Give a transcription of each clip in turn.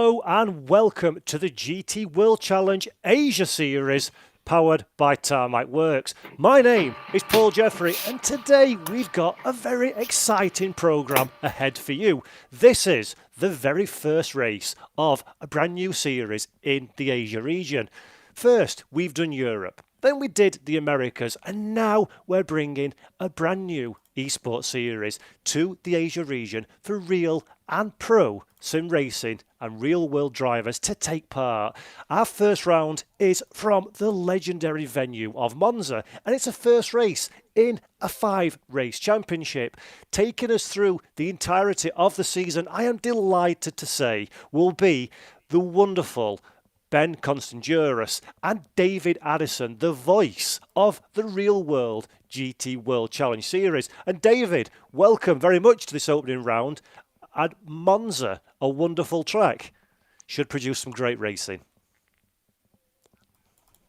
Hello and welcome to the GT World Challenge Asia Series, powered by Tarmac Works. My name is Paul Jeffrey, and today we've got a very exciting programme ahead for you. This is the very first race of a brand new series in the Asia region. First, we've done Europe, then we did the Americas, and now we're bringing a brand new esports series to the Asia region for real and pro sim racing and real world drivers to take part. Our first round is from the legendary venue of Monza, and it's a first race in a 5-race championship. Taking us through the entirety of the season, I am delighted to say, will be the wonderful Ben Constanduros and David Addison, the voice of the real world GT World Challenge Series. And David, welcome very much to this opening round. And Monza, a wonderful track, should produce some great racing.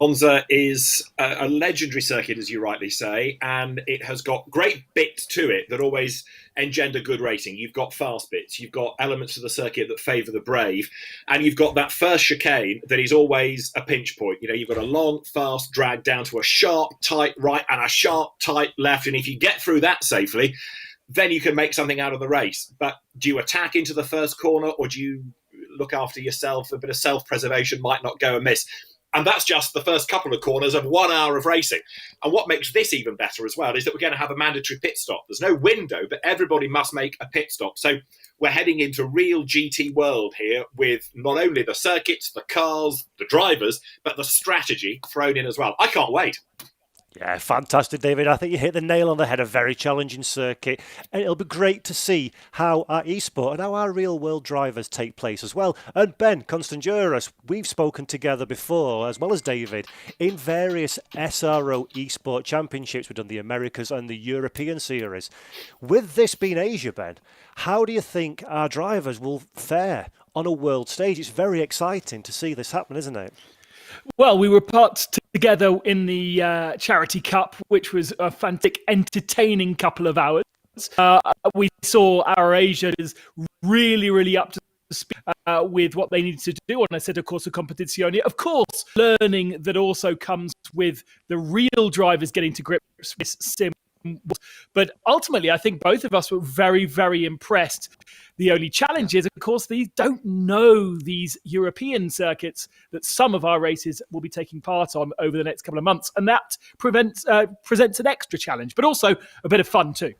Monza is a legendary circuit, as you rightly say, and it has got great bits to it that always engender good racing. You've got fast bits, you've got elements of the circuit that favour the brave, and you've got that first chicane that is always a pinch point. You know, you've got a long, fast drag down to a sharp, tight right and a sharp, tight left, and if you get through that safely, then you can make something out of the race. But do you attack into the first corner, or do you look after yourself? A bit of self-preservation might not go amiss. And that's just the first couple of corners of 1 hour of racing. And what makes this even better as well is that we're going to have a mandatory pit stop. There's no window, but everybody must make a pit stop. So we're heading into real GT world here with not only the circuits, the cars, the drivers, but the strategy thrown in as well. I can't wait. Yeah, fantastic, David. I think you hit the nail on the head. A very challenging circuit. And it'll be great to see how our esport and how our real-world drivers take place as well. And Ben Constanduros, we've spoken together before, as well as David, in various SRO esport championships. We've done the Americas and the European series. With this being Asia, Ben, how do you think our drivers will fare on a world stage? It's very exciting to see this happen, isn't it? Well, we were part together in the Charity Cup, which was a fantastic, entertaining couple of hours. We saw our Asians really up to speed with what they needed to do. And I said, of course, the competizione. Of course, learning that also comes with the real drivers getting to grips with sim. But ultimately, I think both of us were very impressed. The only challenge is, of course, they don't know these European circuits that some of our races will be taking part on over the next couple of months. And that presents an extra challenge, but also a bit of fun too.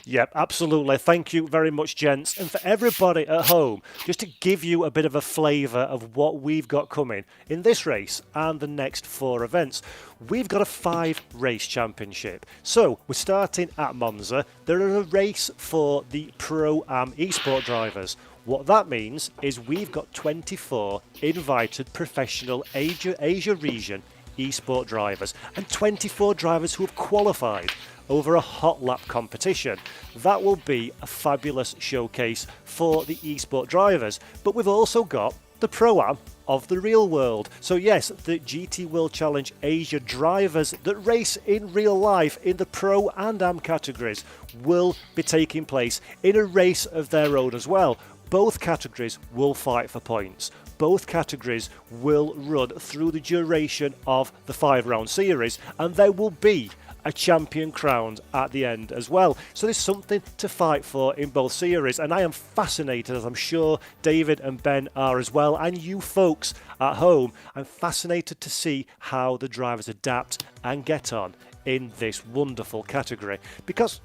Yep, absolutely. Thank you very much, gents. And for everybody at home, just to give you a bit of a flavour of what we've got coming in this race and the next 4 events. We've got a 5-race championship. So we're starting at Monza. There are a race for the Pro-Am eSport drivers. What that means is we've got 24 invited professional Asia region eSport drivers and 24 drivers who have qualified over a hot lap competition. That will be a fabulous showcase for the eSport drivers. But we've also got the Pro-Am of the real world. So yes, the GT World Challenge Asia drivers that race in real life in the Pro and Am categories will be taking place in a race of their own as well. Both categories will fight for points. Both categories will run through the duration of the 5-round series, and there will be a champion crowned at the end as well. So there's something to fight for in both series, and I am fascinated, as I'm sure David and Ben are as well, and you folks at home. I'm fascinated to see how the drivers adapt and get on in this wonderful category, because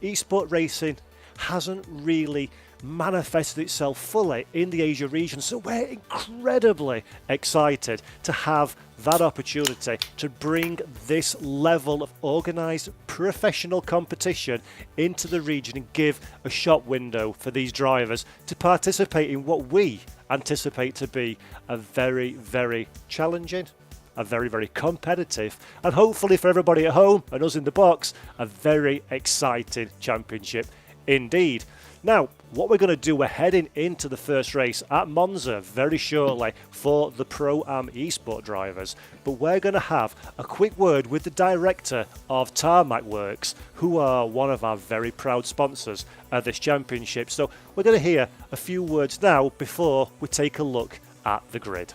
esport racing hasn't really manifested itself fully in the Asia region, so we're incredibly excited to have that opportunity to bring this level of organised professional competition into the region and give a shop window for these drivers to participate in what we anticipate to be a very challenging, a very competitive, and hopefully for everybody at home and us in the box, a very exciting championship indeed. Now, what we're going to do, we're heading into the first race at Monza very shortly for the Pro-Am Esport drivers, but we're going to have a quick word with the director of Tarmac Works, who are one of our very proud sponsors of this championship. So we're going to hear a few words now before we take a look at the grid.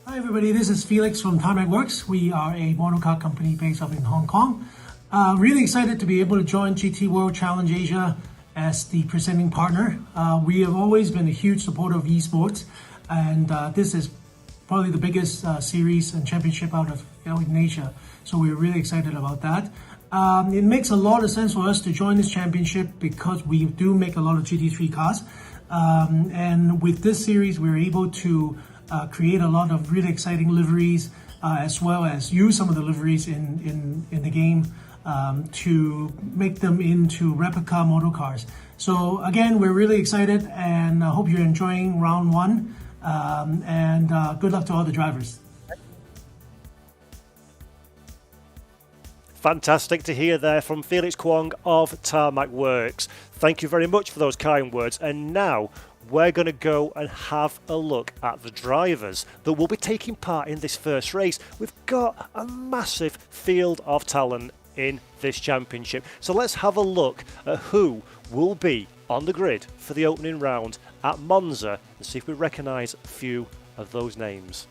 Hi everybody, this is Felix from Tarmac Works. We are a motorcar company based up in Hong Kong. Really excited to be able to join GT World Challenge Asia as the presenting partner. We have always been a huge supporter of esports, and this is probably the biggest series and championship out in Asia. So we're really excited about that. It makes a lot of sense for us to join this championship because we do make a lot of GT3 cars. And with this series, we're able to create a lot of really exciting liveries, as well as use some of the liveries in the game to make them into replica model cars. So again, we're really excited, and I hope you're enjoying round one, and good luck to all the drivers. Fantastic to hear there from Felix Kwong of Tarmac Works. Thank you very much for those kind words. And now we're going to go and have a look at the drivers that will be taking part in this first race. We've got a massive field of talent in this championship. So let's have a look at who will be on the grid for the opening round at Monza and see if we recognise a few of those names.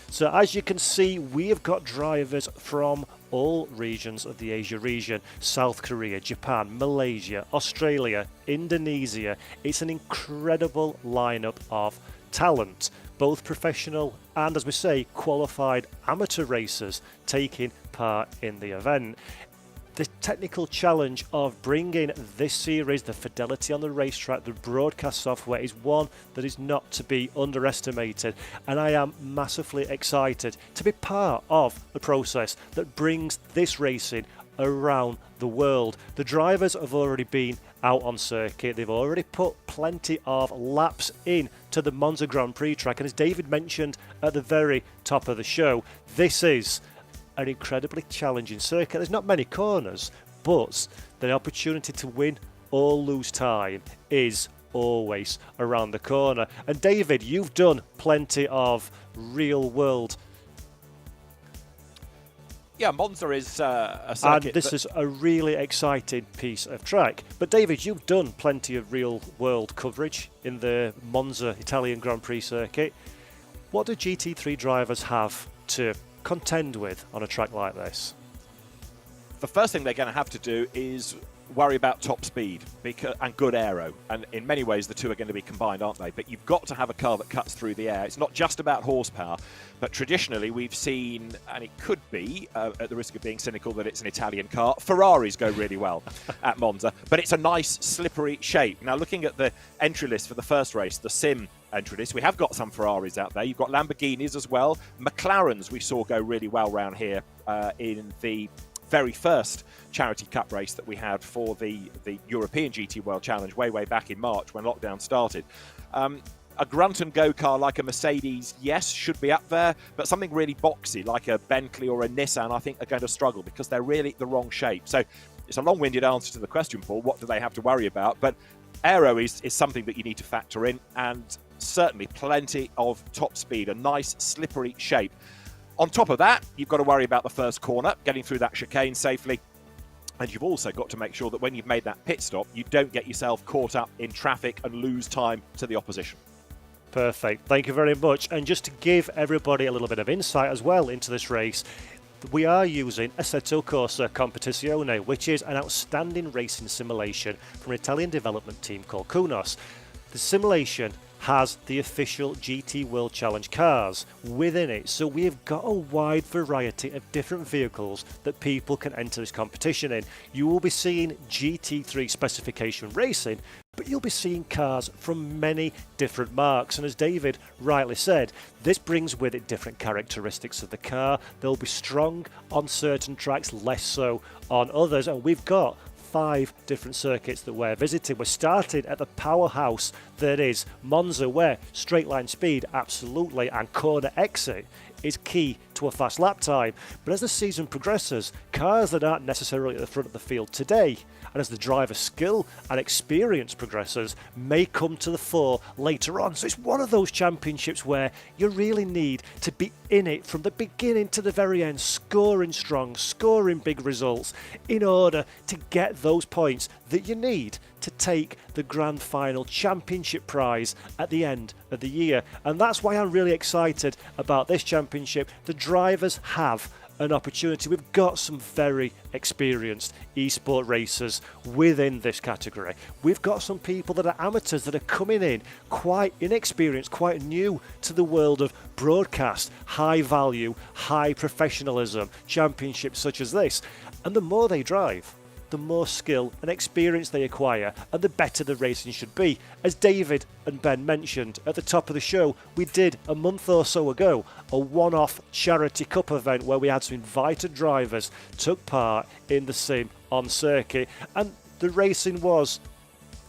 So as you can see, we have got drivers from all regions of the Asia region: South Korea, Japan, Malaysia, Australia, Indonesia. It's an incredible lineup of talent, both professional and, as we say, qualified amateur racers taking part in the event. The technical challenge of bringing this series, the fidelity on the racetrack, the broadcast software, is one that is not to be underestimated, and I am massively excited to be part of the process that brings this racing around the world. The drivers have already been out on circuit, they've already put plenty of laps in to the Monza Grand Prix track, and as David mentioned at the very top of the show, this is an incredibly challenging circuit. There's not many corners, but the opportunity to win or lose time is always around the corner. And David, you've done plenty of real world. Yeah, Monza is a circuit. And this is a really exciting piece of track. But David, you've done plenty of real world coverage in the Monza Italian Grand Prix circuit. What do GT3 drivers have to contend with on a track like this? The first thing they're going to have to do is worry about top speed and good aero, and in many ways the two are going to be combined, aren't they? But you've got to have a car that cuts through the air. It's not just about horsepower, but traditionally we've seen, and it could be, at the risk of being cynical, that it's an Italian car, Ferraris go really well at Monza, but it's a nice slippery shape. Now, looking at the entry list for the first race, the sim entry list, we have got some Ferraris out there. You've got Lamborghinis as well. McLarens we saw go really well round here in the very first Charity Cup race that we had for the European GT World Challenge way back in March when lockdown started. A grunt and go car like a Mercedes, yes, should be up there, but something really boxy like a Bentley or a Nissan, I think, are going to struggle because they're really the wrong shape. So it's a long-winded answer to the question, Paul. What do they have to worry about? But aero is something that you need to factor in, and certainly plenty of top speed, a nice slippery shape. On top of that, you've got to worry about the first corner, getting through that chicane safely. And you've also got to make sure that when you've made that pit stop, you don't get yourself caught up in traffic and lose time to the opposition. Perfect. Thank you very much. And just to give everybody a little bit of insight as well into this race, we are using Assetto Corsa Competizione, which is an outstanding racing simulation from an Italian development team called Kunos. The simulation has the official GT World Challenge cars within it, so we've got a wide variety of different vehicles that people can enter this competition in. You will be seeing GT3 specification racing, but you'll be seeing cars from many different marques, and as David rightly said, this brings with it different characteristics of the car. They'll be strong on certain tracks, less so on others, and we've got 5 different circuits that we're visiting. We're starting at the powerhouse that is Monza, where straight line speed, absolutely, and corner exit is key to a fast lap time. But as the season progresses, cars that aren't necessarily at the front of the field today, and as the driver skill and experience progresses, may come to the fore later on. So it's one of those championships where you really need to be in it from the beginning to the very end, scoring strong, scoring big results in order to get those points that you need to take the grand final championship prize at the end of the year. And that's why I'm really excited about this championship. The drivers have an opportunity. We've got some very experienced esport racers within this category. We've got some people that are amateurs that are coming in quite inexperienced, quite new to the world of broadcast, high value, high professionalism championships such as this. And the more they drive, the more skill and experience they acquire, and the better the racing should be. As David and Ben mentioned at the top of the show, we did a month or so ago a one-off charity cup event where we had some invited drivers took part in the sim on circuit, and the racing was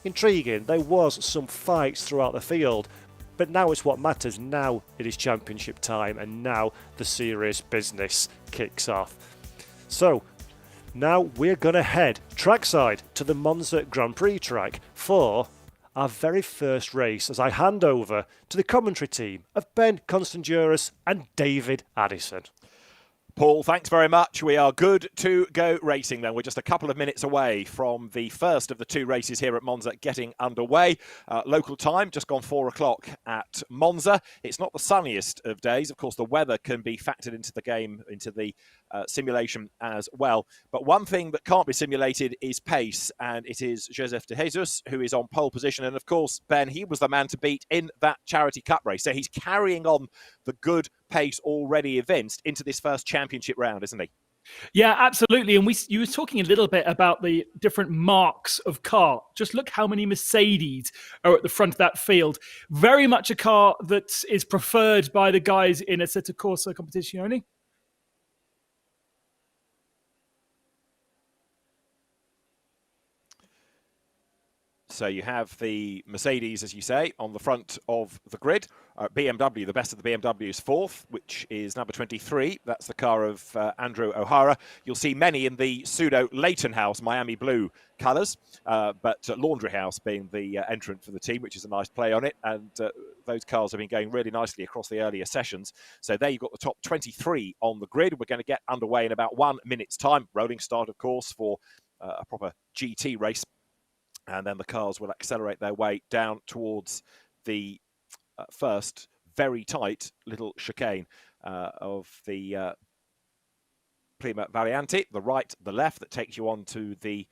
intriguing. There was some fights throughout the field, but now it's what matters. Now it is championship time, and now the serious business kicks off. So now we're going to head trackside to the Monza Grand Prix track for our very first race, as I hand over to the commentary team of Ben Constanduris and David Addison. Paul, thanks very much. We are good to go racing then. We're just a couple of minutes away from the first of the two races here at Monza getting underway. Local time, just gone 4 o'clock at Monza. It's not the sunniest of days. Of course, the weather can be factored into the game, into the simulation as well. But one thing that can't be simulated is pace, and it is Joseph de Jesus who is on pole position. And of course, Ben, he was the man to beat in that Charity Cup race. So he's carrying on the good pace already evinced into this first championship round, isn't he? Yeah, absolutely. And you were talking a little bit about the different marks of car. Just look how many Mercedes are at the front of that field. Very much a car that is preferred by the guys in Assetto Corsa Competizione. So you have the Mercedes, as you say, on the front of the grid. BMW, the best of the BMWs, fourth, which is number 23. That's the car of Andrew O'Hara. You'll see many in the pseudo Leighton House Miami blue colours, but Laundry House being the entrant for the team, which is a nice play on it. And those cars have been going really nicely across the earlier sessions. So there you've got the top 23 on the grid. We're going to get underway in about 1 minute's time. Rolling start, of course, for a proper GT race. And then the cars will accelerate their way down towards the first very tight little chicane of the Prima Variante, the right, the left, that takes you on to the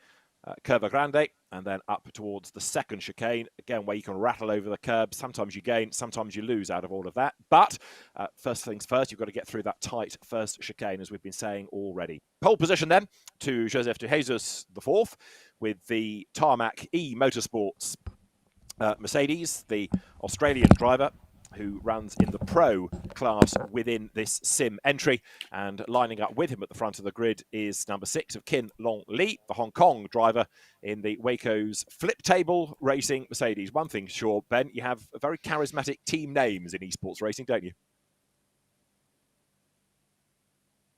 Curva Grande, and then up towards the second chicane, again, where you can rattle over the curb. Sometimes you gain, sometimes you lose out of all of that. But first things first, you've got to get through that tight first chicane, as we've been saying already. Pole position then to Joseph de Jesus, the fourth, with the Tarmac Motorsports Mercedes, the Australian driver who runs in the pro class within this sim entry. And lining up with him at the front of the grid is number 6 of Kin Long Li, the Hong Kong driver in the Waco's flip table racing Mercedes. One thing's sure, Ben, you have very charismatic team names in esports racing, don't you?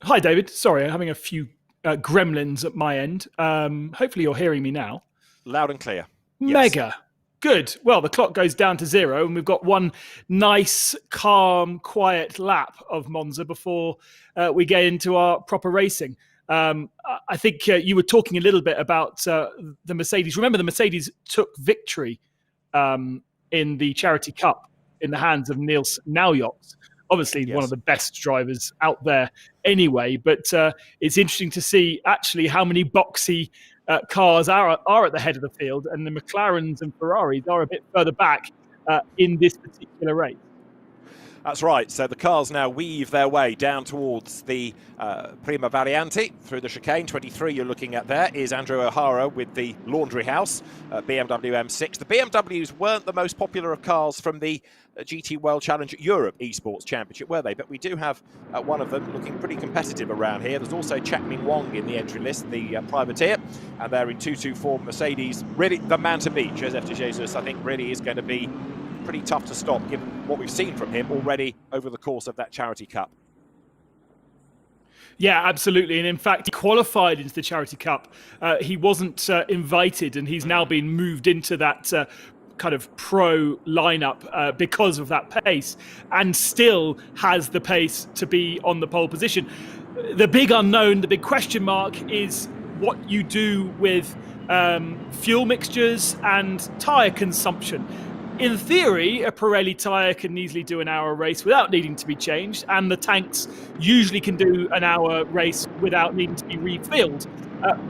Hi, David. Sorry, I'm having a few gremlins at my end. Hopefully you're hearing me now. Loud and clear. Mega. Yes. Good. Well, the clock goes down to 0, and we've got one nice, calm, quiet lap of Monza before we get into our proper racing. I think you were talking a little bit about the Mercedes. Remember, the Mercedes took victory in the Charity Cup in the hands of Niels Naujoks. Obviously, yes, one of the best drivers out there anyway. But it's interesting to see actually how many boxy cars are at the head of the field, and the McLarens and Ferraris are a bit further back in this particular race. That's right. So the cars now weave their way down towards the Prima Variante through the chicane. 23 you're looking at there is Andrew O'Hara with the Laundry House, BMW M6. The BMWs weren't the most popular of cars from the GT World Challenge Europe Esports Championship, were they? But we do have one of them looking pretty competitive around here. There's also Chak Ming Wong in the entry list, the privateer, and they're in 224 Mercedes. Really the man to beat. Joseph de Jesus, I think, really is going to be pretty tough to stop, given what we've seen from him already over the course of that Charity Cup. Yeah, absolutely. And in fact, he qualified into the Charity Cup. He wasn't invited, and he's now been moved into that kind of pro lineup because of that pace, and still has the pace to be on the pole position. The big unknown, the big question mark is what you do with fuel mixtures and tyre consumption. In theory, a Pirelli tyre can easily do an hour race without needing to be changed, and the tanks usually can do an hour race without needing to be refilled.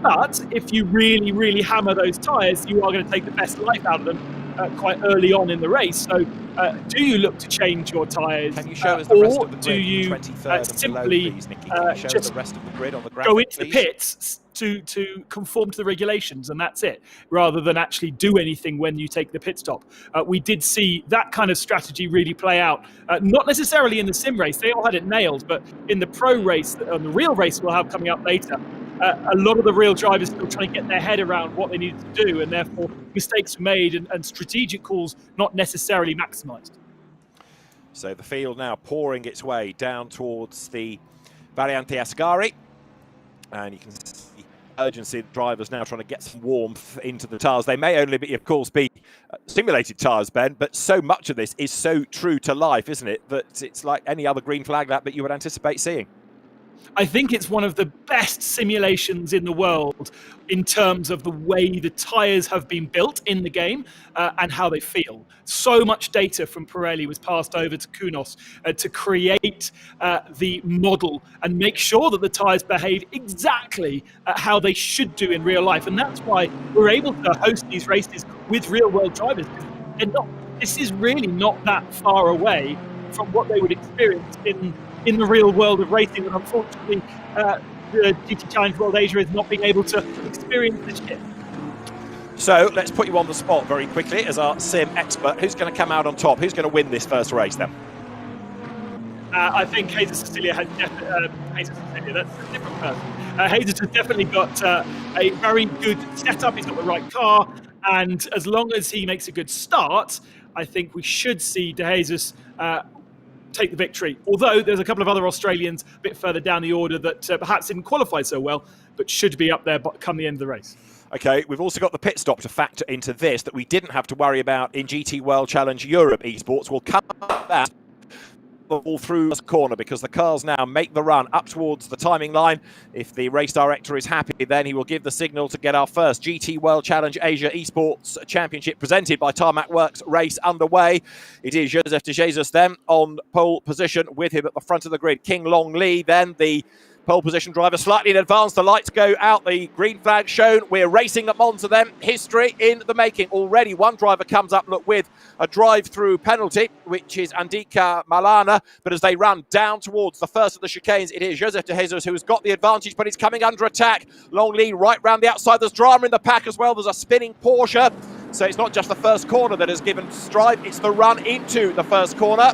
But if you really, really hammer those tyres, you are going to take the best life out of them quite early on in the race. So do you look to change your tyres? Can you show us the rest of the grid? Do you 23rd simply and below, please, Nicky? Can you show us just the rest of the grid on the graphic, go into the please? pits to conform to the regulations, and that's it, rather than actually do anything when you take the pit stop? We did see that kind of strategy really play out, not necessarily in the sim race, they all had it nailed, but in the pro race, the real race we'll have coming up later, a lot of the real drivers still trying to get their head around what they needed to do, and therefore mistakes were made and strategic calls not necessarily maximised. So the field now pouring its way down towards the Variante Ascari, and you can see urgency. The drivers now trying to get some warmth into the tyres. They may only be, of course, be simulated tyres, Ben, but so much of this is so true to life, isn't it, that it's like any other green flag lap that you would anticipate seeing. I think it's one of the best simulations in the world in terms of the way the tyres have been built in the game and how they feel. So much data from Pirelli was passed over to Kunos to create the model and make sure that the tyres behave exactly how they should do in real life. And that's why we're able to host these races with real-world drivers. This is really not that far away from what they would experience in the real world of racing, and unfortunately the GT Challenge World Asia is not being able to experience this yet. So let's put you on the spot very quickly as our sim expert. Who's going to come out on top? Who's going to win this first race then? I think Jesus Cecilia has Jesus Cecilia, that's a different person. Jesus has definitely got a very good setup. He's got the right car, and as long as he makes a good start, I think we should see De Jesus take the victory. Although there's a couple of other Australians a bit further down the order that perhaps didn't qualify so well, but should be up there come the end of the race. Okay, we've also got the pit stop to factor into this that we didn't have to worry about in GT World Challenge Europe Esports. We'll come back that all through this corner because the cars now make the run up towards the timing line. If the race director is happy, then he will give the signal to get our first GT World Challenge Asia Esports Championship presented by Tarmac Works race underway. It is Joseph de Jesus then on pole position with him at the front of the grid. King Long Lee then the pole position driver slightly in advance. The lights go out. The green flag shown. We're racing at Monza then. History in the making. Already one driver comes up with a drive-through penalty, which is Andika Malana. But as they run down towards the first of the chicanes, it is Joseph de Jesus who has got the advantage, but he's coming under attack. Long lead right round the outside. There's drama in the pack as well. There's a spinning Porsche. So it's not just the first corner that has given strife. It's the run into the first corner.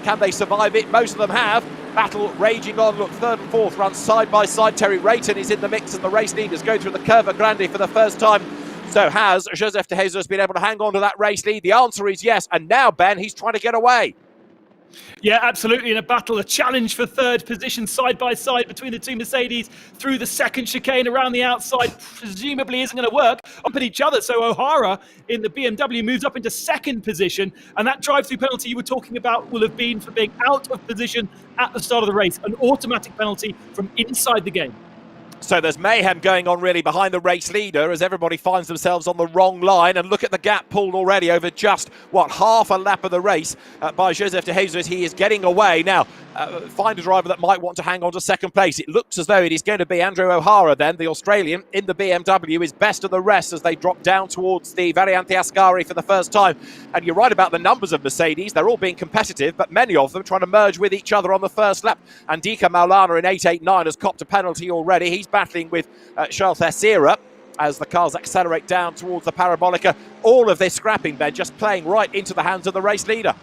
Can they survive it? Most of them have. Battle raging on. Look, third and fourth run side by side. Terry Rayton is in the mix, and the race leaders go through the Curva Grande for the first time. So has Joseph de Jesus been able to hang on to that race lead? The answer is yes. And now, Ben, he's trying to get away. Yeah, absolutely. In a battle, a challenge for third position side by side between the two Mercedes through the second chicane around the outside. Presumably isn't going to work up at each other. So O'Hara in the BMW moves up into second position. And that drive-through penalty you were talking about will have been for being out of position at the start of the race. An automatic penalty from inside the game. So there's mayhem going on really behind the race leader as everybody finds themselves on the wrong line. And look at the gap pulled already over just, half a lap of the race by Joseph de Jesus. He is getting away. Now, find a driver that might want to hang on to second place. It looks as though it is going to be Andrew O'Hara then, the Australian in the BMW, is best of the rest as they drop down towards the Variante Ascari for the first time. And you're right about the numbers of Mercedes. They're all being competitive, but many of them trying to merge with each other on the first lap. Andika Maulana in 889 has copped a penalty already. He's battling with Charles Teixeira as the cars accelerate down towards the Parabolica. All of this scrapping, Ben, just playing right into the hands of the race leader.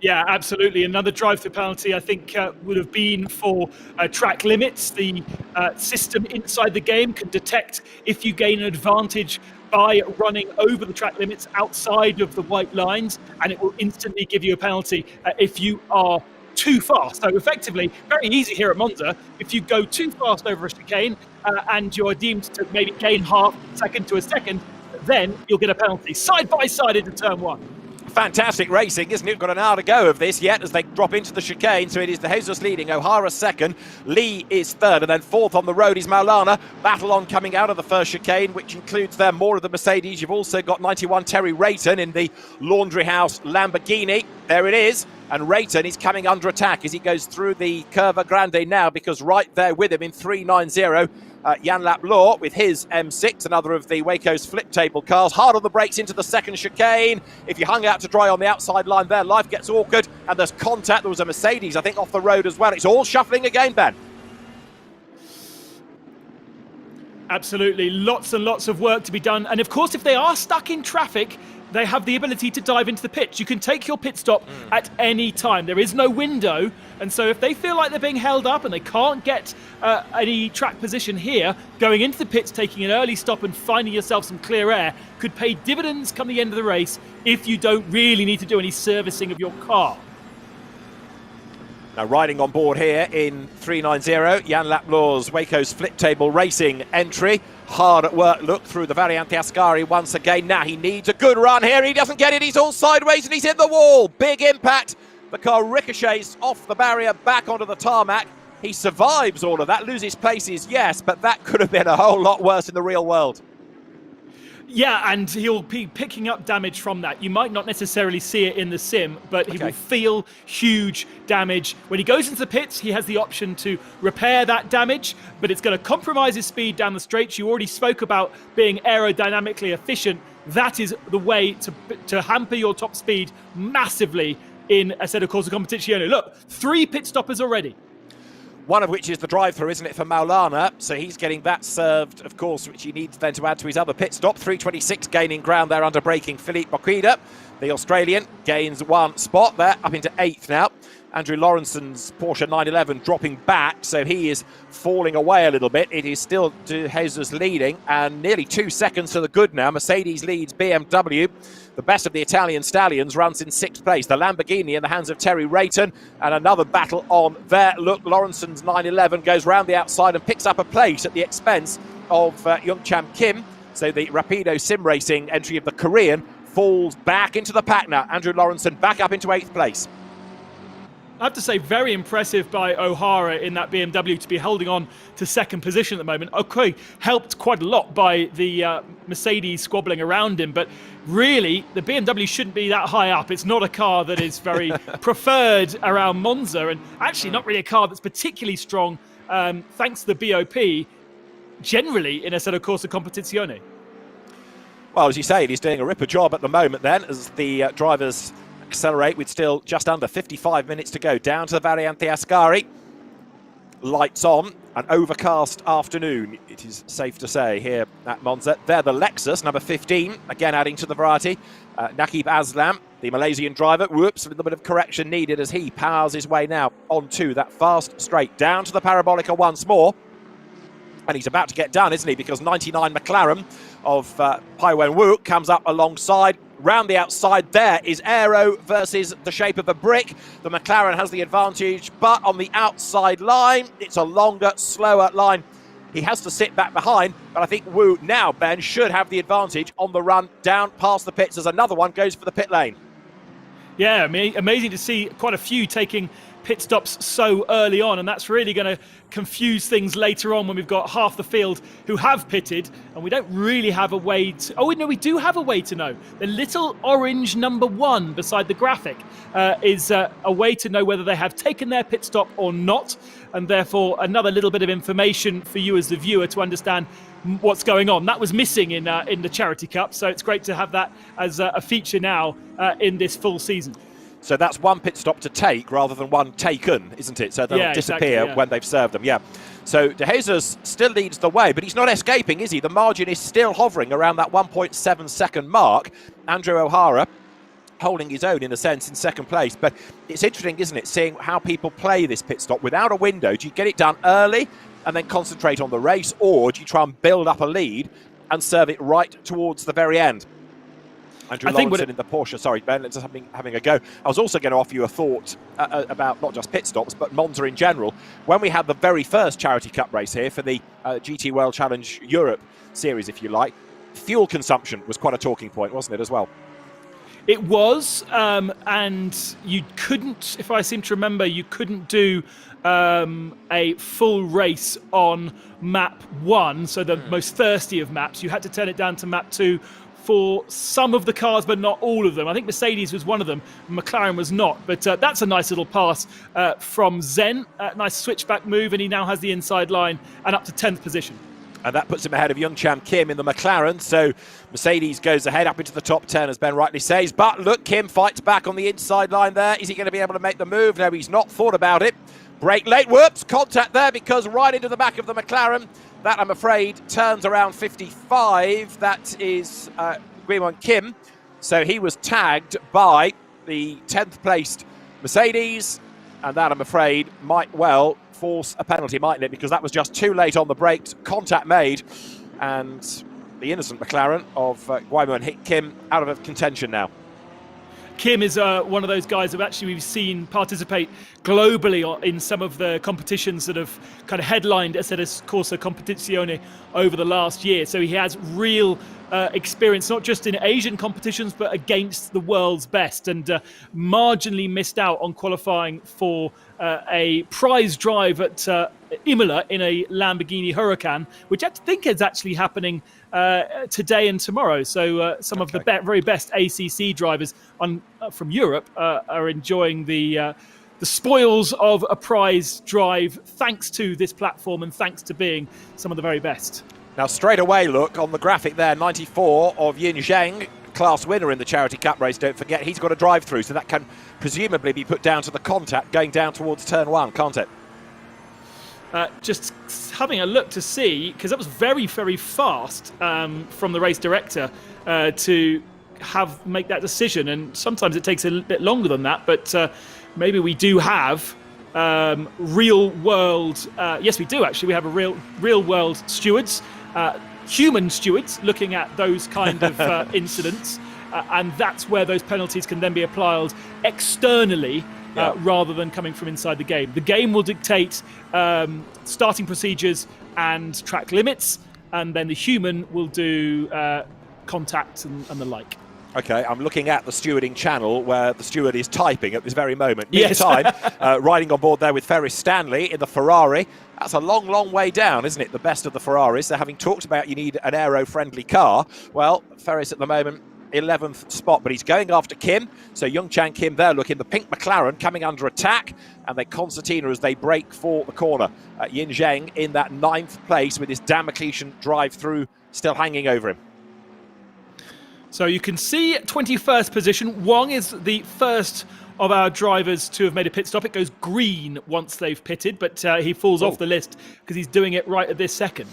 Yeah, absolutely. Another drive-through penalty, I think, would have been for track limits. The system inside the game can detect if you gain an advantage by running over the track limits outside of the white lines, and it will instantly give you a penalty if you are too fast. So effectively, very easy here at Monza. If you go too fast over a chicane and you're deemed to maybe gain half second to a second, then you'll get a penalty. Side by side into turn one. Fantastic racing, isn't it? Got an hour to go of this yet as they drop into the chicane. So it is De Jesus leading, O'Hara second, Lee is third, and then fourth on the road is Maulana. Battle on coming out of the first chicane, which includes there more of the Mercedes. You've also got 91 Terry Rayton in the Laundry House Lamborghini. There it is. And Rayton is coming under attack as he goes through the Curva Grande now, because right there with him in 390, Jan Laplore with his M6, another of the Waco's flip table cars. Hard on the brakes into the second chicane. If you hung out to dry on the outside line there, life gets awkward, and there's contact. There was a Mercedes, I think, off the road as well. It's all shuffling again, Ben. Absolutely, lots and lots of work to be done. And of course, if they are stuck in traffic, they have the ability to dive into the pits. You can take your pit stop at any time. There is no window. And so if they feel like they're being held up and they can't get any track position here, going into the pits, taking an early stop and finding yourself some clear air could pay dividends come the end of the race if you don't really need to do any servicing of your car. Now riding on board here in 390, Jan Laplore's Waco's flip table racing entry. Hard at work, look through the Variante Ascari once again. Now he needs a good run here. He doesn't get it. He's all sideways and he's hit the wall. Big impact. The car ricochets off the barrier back onto the tarmac. He survives all of that, loses places, yes, but that could have been a whole lot worse in the real world. Yeah, and he'll be picking up damage from that. You might not necessarily see it in the sim, but he will feel huge damage. When he goes into the pits, he has the option to repair that damage, but it's going to compromise his speed down the straights. You already spoke about being aerodynamically efficient. That is the way to hamper your top speed massively in Assetto Corsa Competizione. Look, 3 pit stoppers already. One of which is the drive-through, isn't it, for Maulana? So he's getting that served, of course, which he needs then to add to his other pit stop. 3:26 gaining ground there under braking Philippe Boquida. The Australian gains 1 spot there, up into 8th now. Andrew Lawrenson's Porsche 911 dropping back, so he is falling away a little bit. It is still De Jesus leading, and nearly 2 seconds to the good now. Mercedes leads BMW. The best of the Italian stallions runs in 6th place. The Lamborghini in the hands of Terry Rayton, and another battle on there. Look, Lawrenson's 911 goes round the outside and picks up a place at the expense of Youngcham Kim. So the Rapido sim racing entry of the Korean falls back into the pack now. Andrew Lawrenson back up into 8th place. I have to say, very impressive by O'Hara in that BMW to be holding on to second position at the moment. Okay, helped quite a lot by the Mercedes squabbling around him, but really, the BMW shouldn't be that high up. It's not a car that is very preferred around Monza, and actually not really a car that's particularly strong, thanks to the BOP, generally in Assetto Corsa Competizione. Well, as you say, he's doing a ripper job at the moment then, as the drivers accelerate with still just under 55 minutes to go down to the Variante Ascari. Lights on, an overcast afternoon, it is safe to say, here at Monza. There the Lexus, number 15, again adding to the variety. Nakib Aslam, the Malaysian driver, whoops, a little bit of correction needed as he powers his way now onto that fast straight down to the Parabolica once more. And he's about to get done, isn't he? Because 99 McLaren of Pai Wen Wook comes up alongside. Round the outside there is Aero versus the shape of a brick. The McLaren has the advantage, but on the outside line, it's a longer, slower line. He has to sit back behind, but I think Wu now, Ben, should have the advantage on the run down past the pits as another one goes for the pit lane. Yeah, amazing to see quite a few taking pit stops so early on, and that's really going to confuse things later on when we've got half the field who have pitted, and we don't really have a way to... Oh, no, we do have a way to know. The little orange number 1 beside the graphic is a way to know whether they have taken their pit stop or not, and therefore another little bit of information for you as the viewer to understand what's going on. That was missing in the Charity Cup, so it's great to have that as a feature now in this full season. So that's 1 pit stop to take rather than 1 taken, isn't it? So they'll disappear when they've served them, So De Jesus still leads the way, but he's not escaping, is he? The margin is still hovering around that 1.7 second mark. Andrew O'Hara holding his own, in a sense, in second place. But it's interesting, isn't it, seeing how people play this pit stop without a window. Do you get it done early and then concentrate on the race, or do you try and build up a lead and serve it right towards the very end? Andrew Lawrenson in the Porsche. Sorry, Ben, just having a go. I was also going to offer you a thought about not just pit stops, but Monza in general. When we had the very first Charity Cup race here for the GT World Challenge Europe series, if you like, fuel consumption was quite a talking point, wasn't it, as well? It was, and you couldn't, if I seem to remember, you couldn't do a full race on map 1, so the most thirsty of maps. You had to turn it down to map 2 for some of the cars, but not all of them. I think Mercedes was one of them, McLaren was not. But that's a nice little pass from Zen. Nice switchback move, and he now has the inside line and up to 10th position. And that puts him ahead of young champ Kim in the McLaren. So Mercedes goes ahead up into the top 10, as Ben rightly says. But look, Kim fights back on the inside line there. Is he going to be able to make the move? No, he's not thought about it. Brake late. Whoops, contact there because right into the back of the McLaren. That, I'm afraid, turns around 55. That is Guimon Kim. So he was tagged by the 10th placed Mercedes. And that, I'm afraid, might well force a penalty, mightn't it? Because that was just too late on the brakes. Contact made. And the innocent McLaren of Guimon hit Kim out of contention now. Kim is one of those guys that actually we've seen participate globally in some of the competitions that have kind of headlined Aceres Corsa Competizione over the last year. So he has real experience, not just in Asian competitions, but against the world's best, and marginally missed out on qualifying for a prize drive at Imola in a Lamborghini Huracan, which I think is actually happening today and tomorrow. So some of the very best ACC drivers from Europe are enjoying the spoils of a prize drive thanks to this platform and thanks to being some of the very best. Now straight away, look on the graphic there, 94 of Yin Zheng, class winner in the Charity Cup race, don't forget. He's got a drive through, so that can presumably be put down to the contact going down towards turn 1, can't it? Just having a look to see, because that was very, very fast from the race director to make that decision, and sometimes it takes a bit longer than that, but maybe we do have real world, yes we do actually, we have a real world stewards, human stewards looking at those kind of incidents, and that's where those penalties can then be applied externally. Rather than coming from inside the game. The game will dictate starting procedures and track limits, and then the human will do contact and the like. Okay, I'm looking at the stewarding channel where the steward is typing at this very moment. Meantime, riding on board there with Ferris Stanley in the Ferrari. That's a long, long way down, isn't it? The best of the Ferraris. So having talked about you need an aero-friendly car, well, Ferris at the moment 11th spot, but he's going after Kim. So Young Chan Kim there, look in the pink McLaren coming under attack, and then Concertina as they break for the corner. Yin Zheng in that 9th place with his Damocletian drive through still hanging over him. So you can see 21st position. Wong is the first of our drivers to have made a pit stop. It goes green once they've pitted, but he falls off the list because he's doing it right at this second.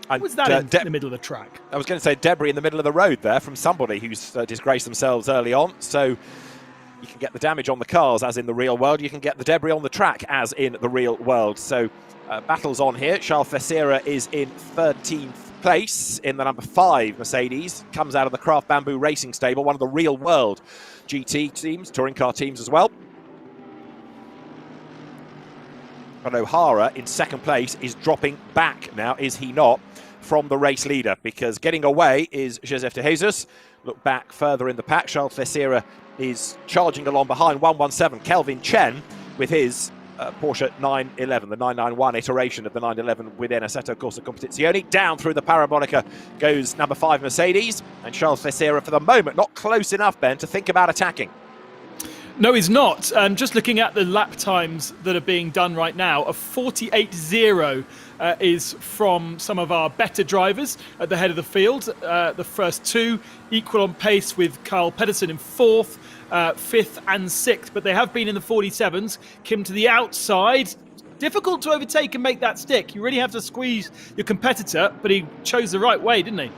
What was that in the middle of the track? I was going to say debris in the middle of the road there from somebody who's disgraced themselves early on. So you can get the damage on the cars as in the real world. You can get the debris on the track as in the real world. So battles on here. Charles Fessera is in 13th place in the number 5 Mercedes. Comes out of the Craft Bamboo Racing Stable, one of the real world GT teams, touring car teams as well. But O'Hara in 2nd place is dropping back now, is he not, from the race leader, because getting away is Joseph de Jesus. Look back further in the pack. Charles Fessera is charging along behind 117 Kelvin Chen with his Porsche 911, the 991 iteration of the 911 within Assetto Corsa Competizione. Down through the Parabolica goes number 5 Mercedes, and Charles Fessera for the moment not close enough, Ben, to think about attacking. No, he's not. Just looking at the lap times that are being done right now, a 48.0 is from some of our better drivers at the head of the field. The first 2 equal on pace with Carl Pedersen in 4th, 5th and 6th, but they have been in the 47s. Kim to the outside. Difficult to overtake and make that stick. You really have to squeeze your competitor, but he chose the right way, didn't he?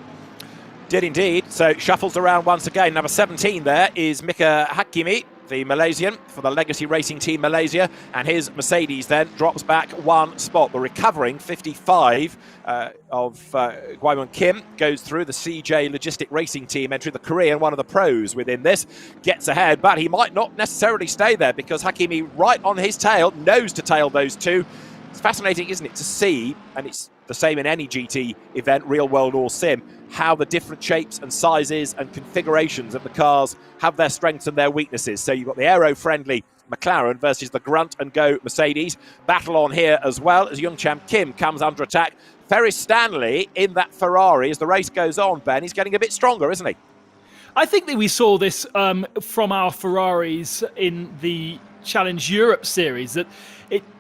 Did indeed. So shuffles around once again. Number 17 there is Mika Hakimi the Malaysian, for the Legacy Racing Team Malaysia, and his Mercedes then drops back one spot. The recovering 55 of Guaimun Kim goes through the CJ Logistic Racing Team entry. The Korean, one of the pros within this, gets ahead, but he might not necessarily stay there because Hakimi right on his tail, knows to tail those two. It's fascinating, isn't it, to see, and it's the same in any GT event, real world or sim, how the different shapes and sizes and configurations of the cars have their strengths and their weaknesses. So you've got the aero-friendly McLaren versus the grunt and go Mercedes. Battle on here as well as young champ Kim comes under attack. Ferris Stanley in that Ferrari as the race goes on, Ben, he's getting a bit stronger, isn't he? I think that we saw this from our Ferraris in the Challenge Europe series, that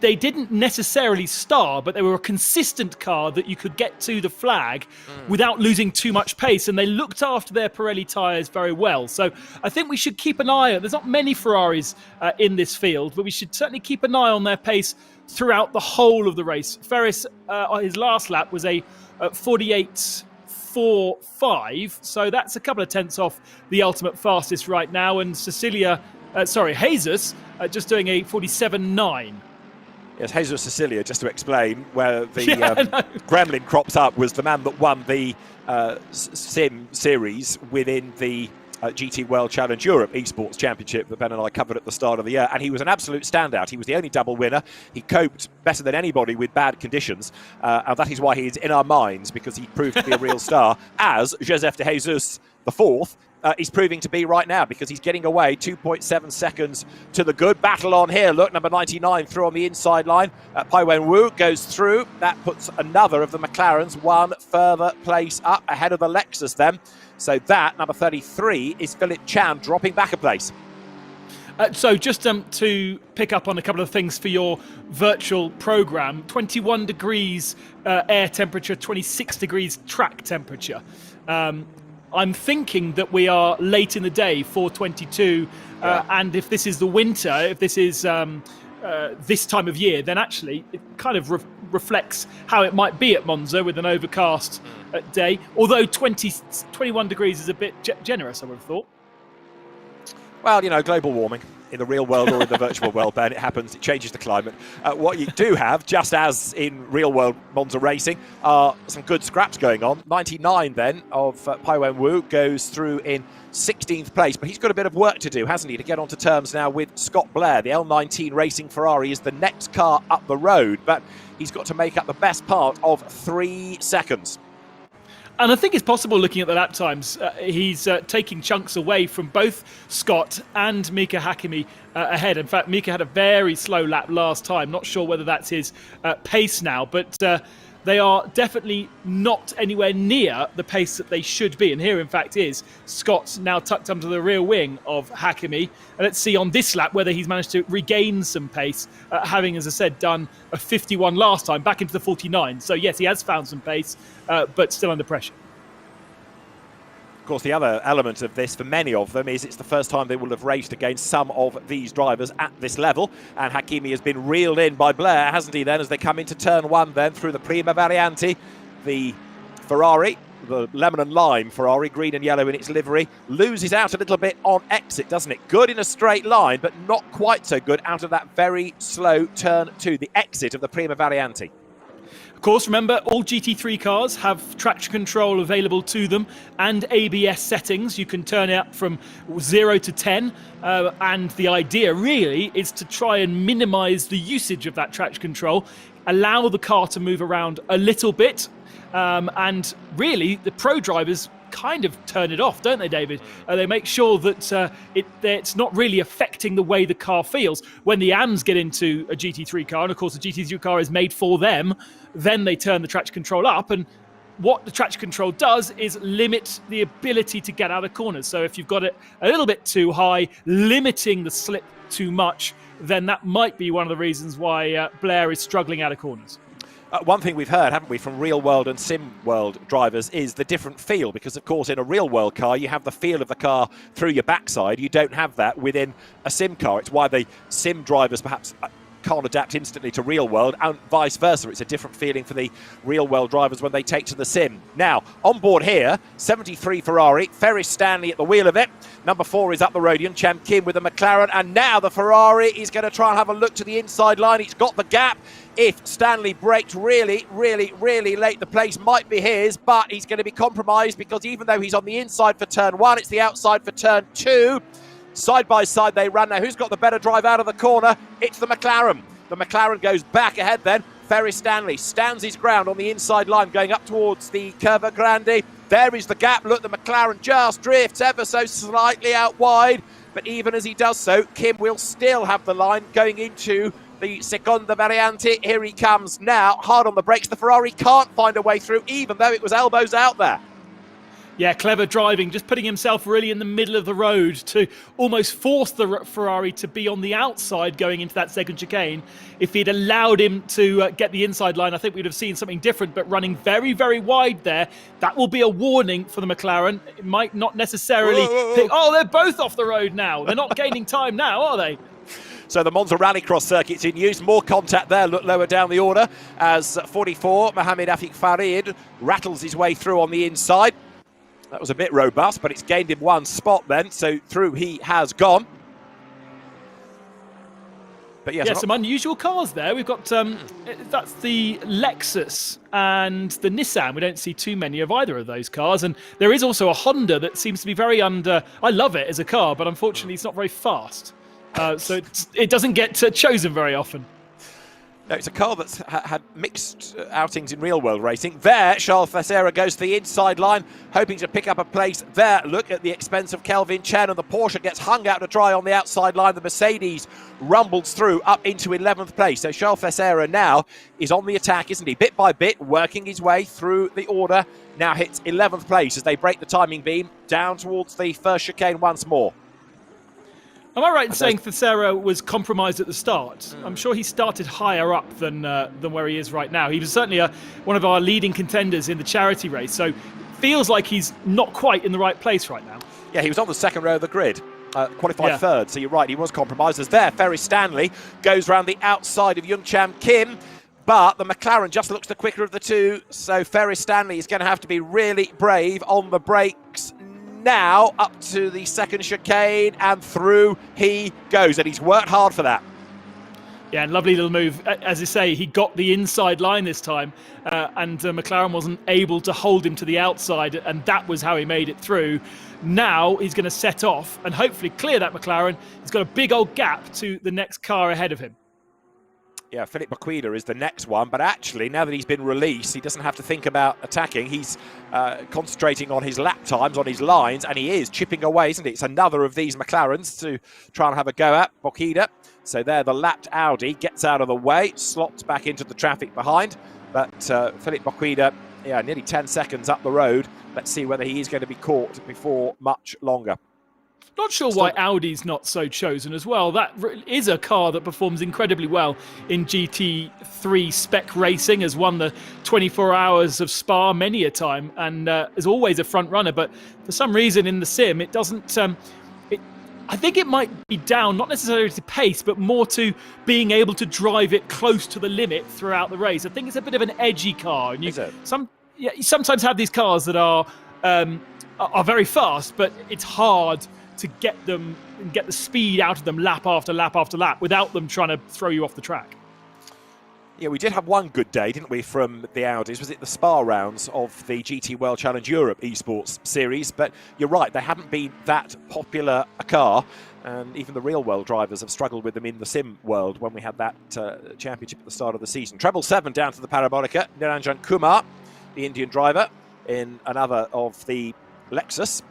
they didn't necessarily star, but they were a consistent car that you could get to the flag without losing too much pace, and they looked after their Pirelli tyres very well. So I think we should keep an eye on, there's not many Ferraris in this field, but we should certainly keep an eye on their pace throughout the whole of the race. Ferris, his last lap was a 48.45, so that's a couple of tenths off the ultimate fastest right now, and Jesus just doing a 47.9. Yes, Jesus Cecilia, just to explain, where the gremlin crops up, was the man that won the sim series within the GT World Challenge Europe Esports Championship that Ben and I covered at the start of the year, and he was an absolute standout. He was the only double winner. He coped better than anybody with bad conditions, and that is why he is in our minds, because he proved to be a real star, as Joseph de Jesus the fourth he's proving to be right now, because he's getting away 2.7 seconds to the good. Battle on here. Look, number 99 through on the inside line. Pai Wen Wu goes through. That puts another of the McLarens one further place up ahead of the Lexus then. So that, number 33, is Philip Chan dropping back a place. So just to pick up on a couple of things for your virtual program, 21 degrees air temperature, 26 degrees track temperature. I'm thinking that we are late in the day, 4:22, and if this is the winter, if this is this time of year, then actually it kind of reflects how it might be at Monza with an overcast day. Although 21 degrees is a bit generous, I would have thought. Well, you know, global warming in the real world or in the virtual world, Ben, it happens, it changes the climate. What you do have, just as in real world Monza racing, are some good scraps going on. 99 then of Pai Wen Wu goes through in 16th place, but he's got a bit of work to do, hasn't he, to get onto terms now with Scott Blair. The L19 Racing Ferrari is the next car up the road, but he's got to make up the best part of 3 seconds. And I think it's possible, looking at the lap times, he's taking chunks away from both Scott and Mika Hakimi ahead. In fact, Mika had a very slow lap last time. Not sure whether that's his pace now, but they are definitely not anywhere near the pace that they should be. And here, in fact, is Scott now tucked under the rear wing of Hakimi. And let's see on this lap whether he's managed to regain some pace, having, as I said, done a 51 last time, back into the 49. So, yes, he has found some pace, but still under pressure. Of course, the other element of this for many of them is it's the first time they will have raced against some of these drivers at this level, and Hakimi has been reeled in by Blair, hasn't he, then, as they come into turn one then through the Prima Variante. The Ferrari, the lemon and lime Ferrari, green and yellow in its livery, loses out a little bit on exit, doesn't it? Good in a straight line, but not quite so good out of that very slow turn two, the exit of the Prima Variante. Of course, remember, all GT3 cars have traction control available to them and ABS settings. You can turn it up from 0 to 10, and the idea really is to try and minimise the usage of that traction control, allow the car to move around a little bit, and really the pro drivers kind of turn it off, don't they, David? They make sure that it's not really affecting the way the car feels. When the AMs get into a GT3 car, and of course the GT3 car is made for them, then they turn the traction control up, and what the traction control does is limit the ability to get out of corners. So if you've got it a little bit too high, limiting the slip too much, then that might be one of the reasons why Blair is struggling out of corners. One thing we've heard, haven't we, from real world and sim world drivers is the different feel, because of course in a real world car you have the feel of the car through your backside. You don't have that within a sim car. It's why the sim drivers perhaps can't adapt instantly to real world, and vice versa. It's a different feeling for the real world drivers when they take to the sim. Now, on board here, 73 Ferrari, Ferris Stanley at the wheel of it. Number 4 is up the road, Young Cham Kim with the McLaren, and now the Ferrari is going to try and have a look to the inside line. It's got the gap. If Stanley braked really late, the place might be his, but he's going to be compromised because even though he's on the inside for turn 1, it's the outside for turn 2. Side by side they run. Now, who's got the better drive out of the corner? It's the McLaren. The McLaren goes back ahead then. Ferris Stanley stands his ground on the inside line going up towards the Curva Grande. There is the gap. Look, the McLaren just drifts ever so slightly out wide. But even as he does so, Kim will still have the line going into the Seconda Variante. Here he comes now, hard on the brakes. The Ferrari can't find a way through, even though it was elbows out there. Yeah, clever driving, just putting himself really in the middle of the road to almost force the Ferrari to be on the outside going into that second chicane. If he'd allowed him to get the inside line, I think we'd have seen something different, but running very wide there, that will be a warning for the McLaren. It might not necessarily think, oh, they're both off the road now. They're not gaining time now, are they? So the Monza Rallycross circuit's in use. More contact there, look lower down the order as 44, Mohamed Afik Farid, rattles his way through on the inside. That was a bit robust, but it's gained him one spot then, so through he has gone. But yes, some unusual cars there. We've got, that's the Lexus and the Nissan. We don't see too many of either of those cars. And there is also a Honda that seems to be very I love it as a car, but unfortunately it's not very fast. So it doesn't get chosen very often. No, it's a car that's had mixed outings in real-world racing. There, Charles Facera goes to the inside line, hoping to pick up a place there. Look at the expense of Kelvin Chen, and the Porsche gets hung out to dry on the outside line. The Mercedes rumbles through up into 11th place. So Charles Facera now is on the attack, isn't he? Bit by bit, working his way through the order. Now hits 11th place as they break the timing beam down towards the first chicane once more. Am I right in saying Facera was compromised at the start? I'm sure he started higher up than where he is right now. He was certainly one of our leading contenders in the charity race, so feels like he's not quite in the right place right now. Yeah, he was on the second row of the grid, qualified third, so you're right, he was compromised. As there, Ferris Stanley goes round the outside of Young Cham Kim, but the McLaren just looks the quicker of the two, so Ferris Stanley is going to have to be really brave on the brakes now, up to the second chicane, and through he goes, and he's worked hard for that. Yeah, and lovely little move. As I say, he got the inside line this time, and McLaren wasn't able to hold him to the outside, and that was how he made it through. Now he's going to set off and hopefully clear that McLaren. He's got a big old gap to the next car ahead of him. Yeah, Philippe Baquida is the next one, but actually, now that he's been released, he doesn't have to think about attacking. He's concentrating on his lap times, on his lines, and he is chipping away, isn't it? It's another of these McLarens to try and have a go at Baquida. So there, the lapped Audi gets out of the way, slots back into the traffic behind, but Philippe Baquida, nearly 10 seconds up the road. Let's see whether he is going to be caught before much longer. Not sure why Audi's not so chosen as well. That is a car that performs incredibly well in GT3 spec racing, has won the 24 hours of Spa many a time, and is always a front runner. But for some reason in the sim, it doesn't... I think it might be down, not necessarily to pace, but more to being able to drive it close to the limit throughout the race. I think it's a bit of an edgy car. And you sometimes have these cars that are very fast, but it's hard to get them and get the speed out of them lap after lap after lap without them trying to throw you off the track. Yeah, we did have one good day, didn't we, from the Audis? Was it the Spa rounds of the GT World Challenge Europe Esports series? But you're right, they haven't been that popular a car, and even the real world drivers have struggled with them in the sim world when we had that championship at the start of the season. Treble 7 down to the Parabolica. Niranjan Kumar, the Indian driver, in another of the Lexus.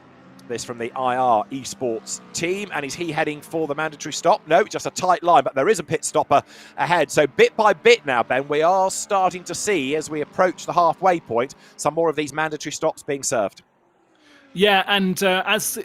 This from the IR Esports team. And is he heading for the mandatory stop? No, just a tight line, but there is a pit stopper ahead. So bit by bit now, Ben, we are starting to see, as we approach the halfway point, some more of these mandatory stops being served. Yeah, and as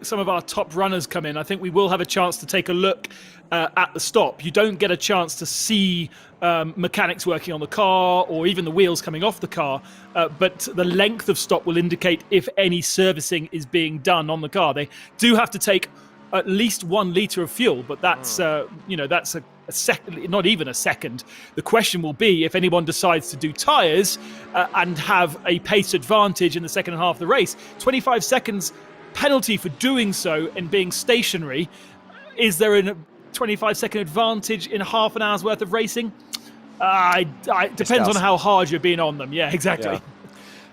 some of our top runners come in, I think we will have a chance to take a look at the stop. You don't get a chance to see mechanics working on the car or even the wheels coming off the car, but the length of stop will indicate if any servicing is being done on the car. They do have to take at least 1 litre of fuel, but that's that's a second, not even a second. The question will be if anyone decides to do tyres and have a pace advantage in the second half of the race. 25 seconds penalty for doing so and being stationary. Is there a 25-second advantage in half an hour's worth of racing? It depends on how hard you're being on them. Yeah, exactly. Yeah.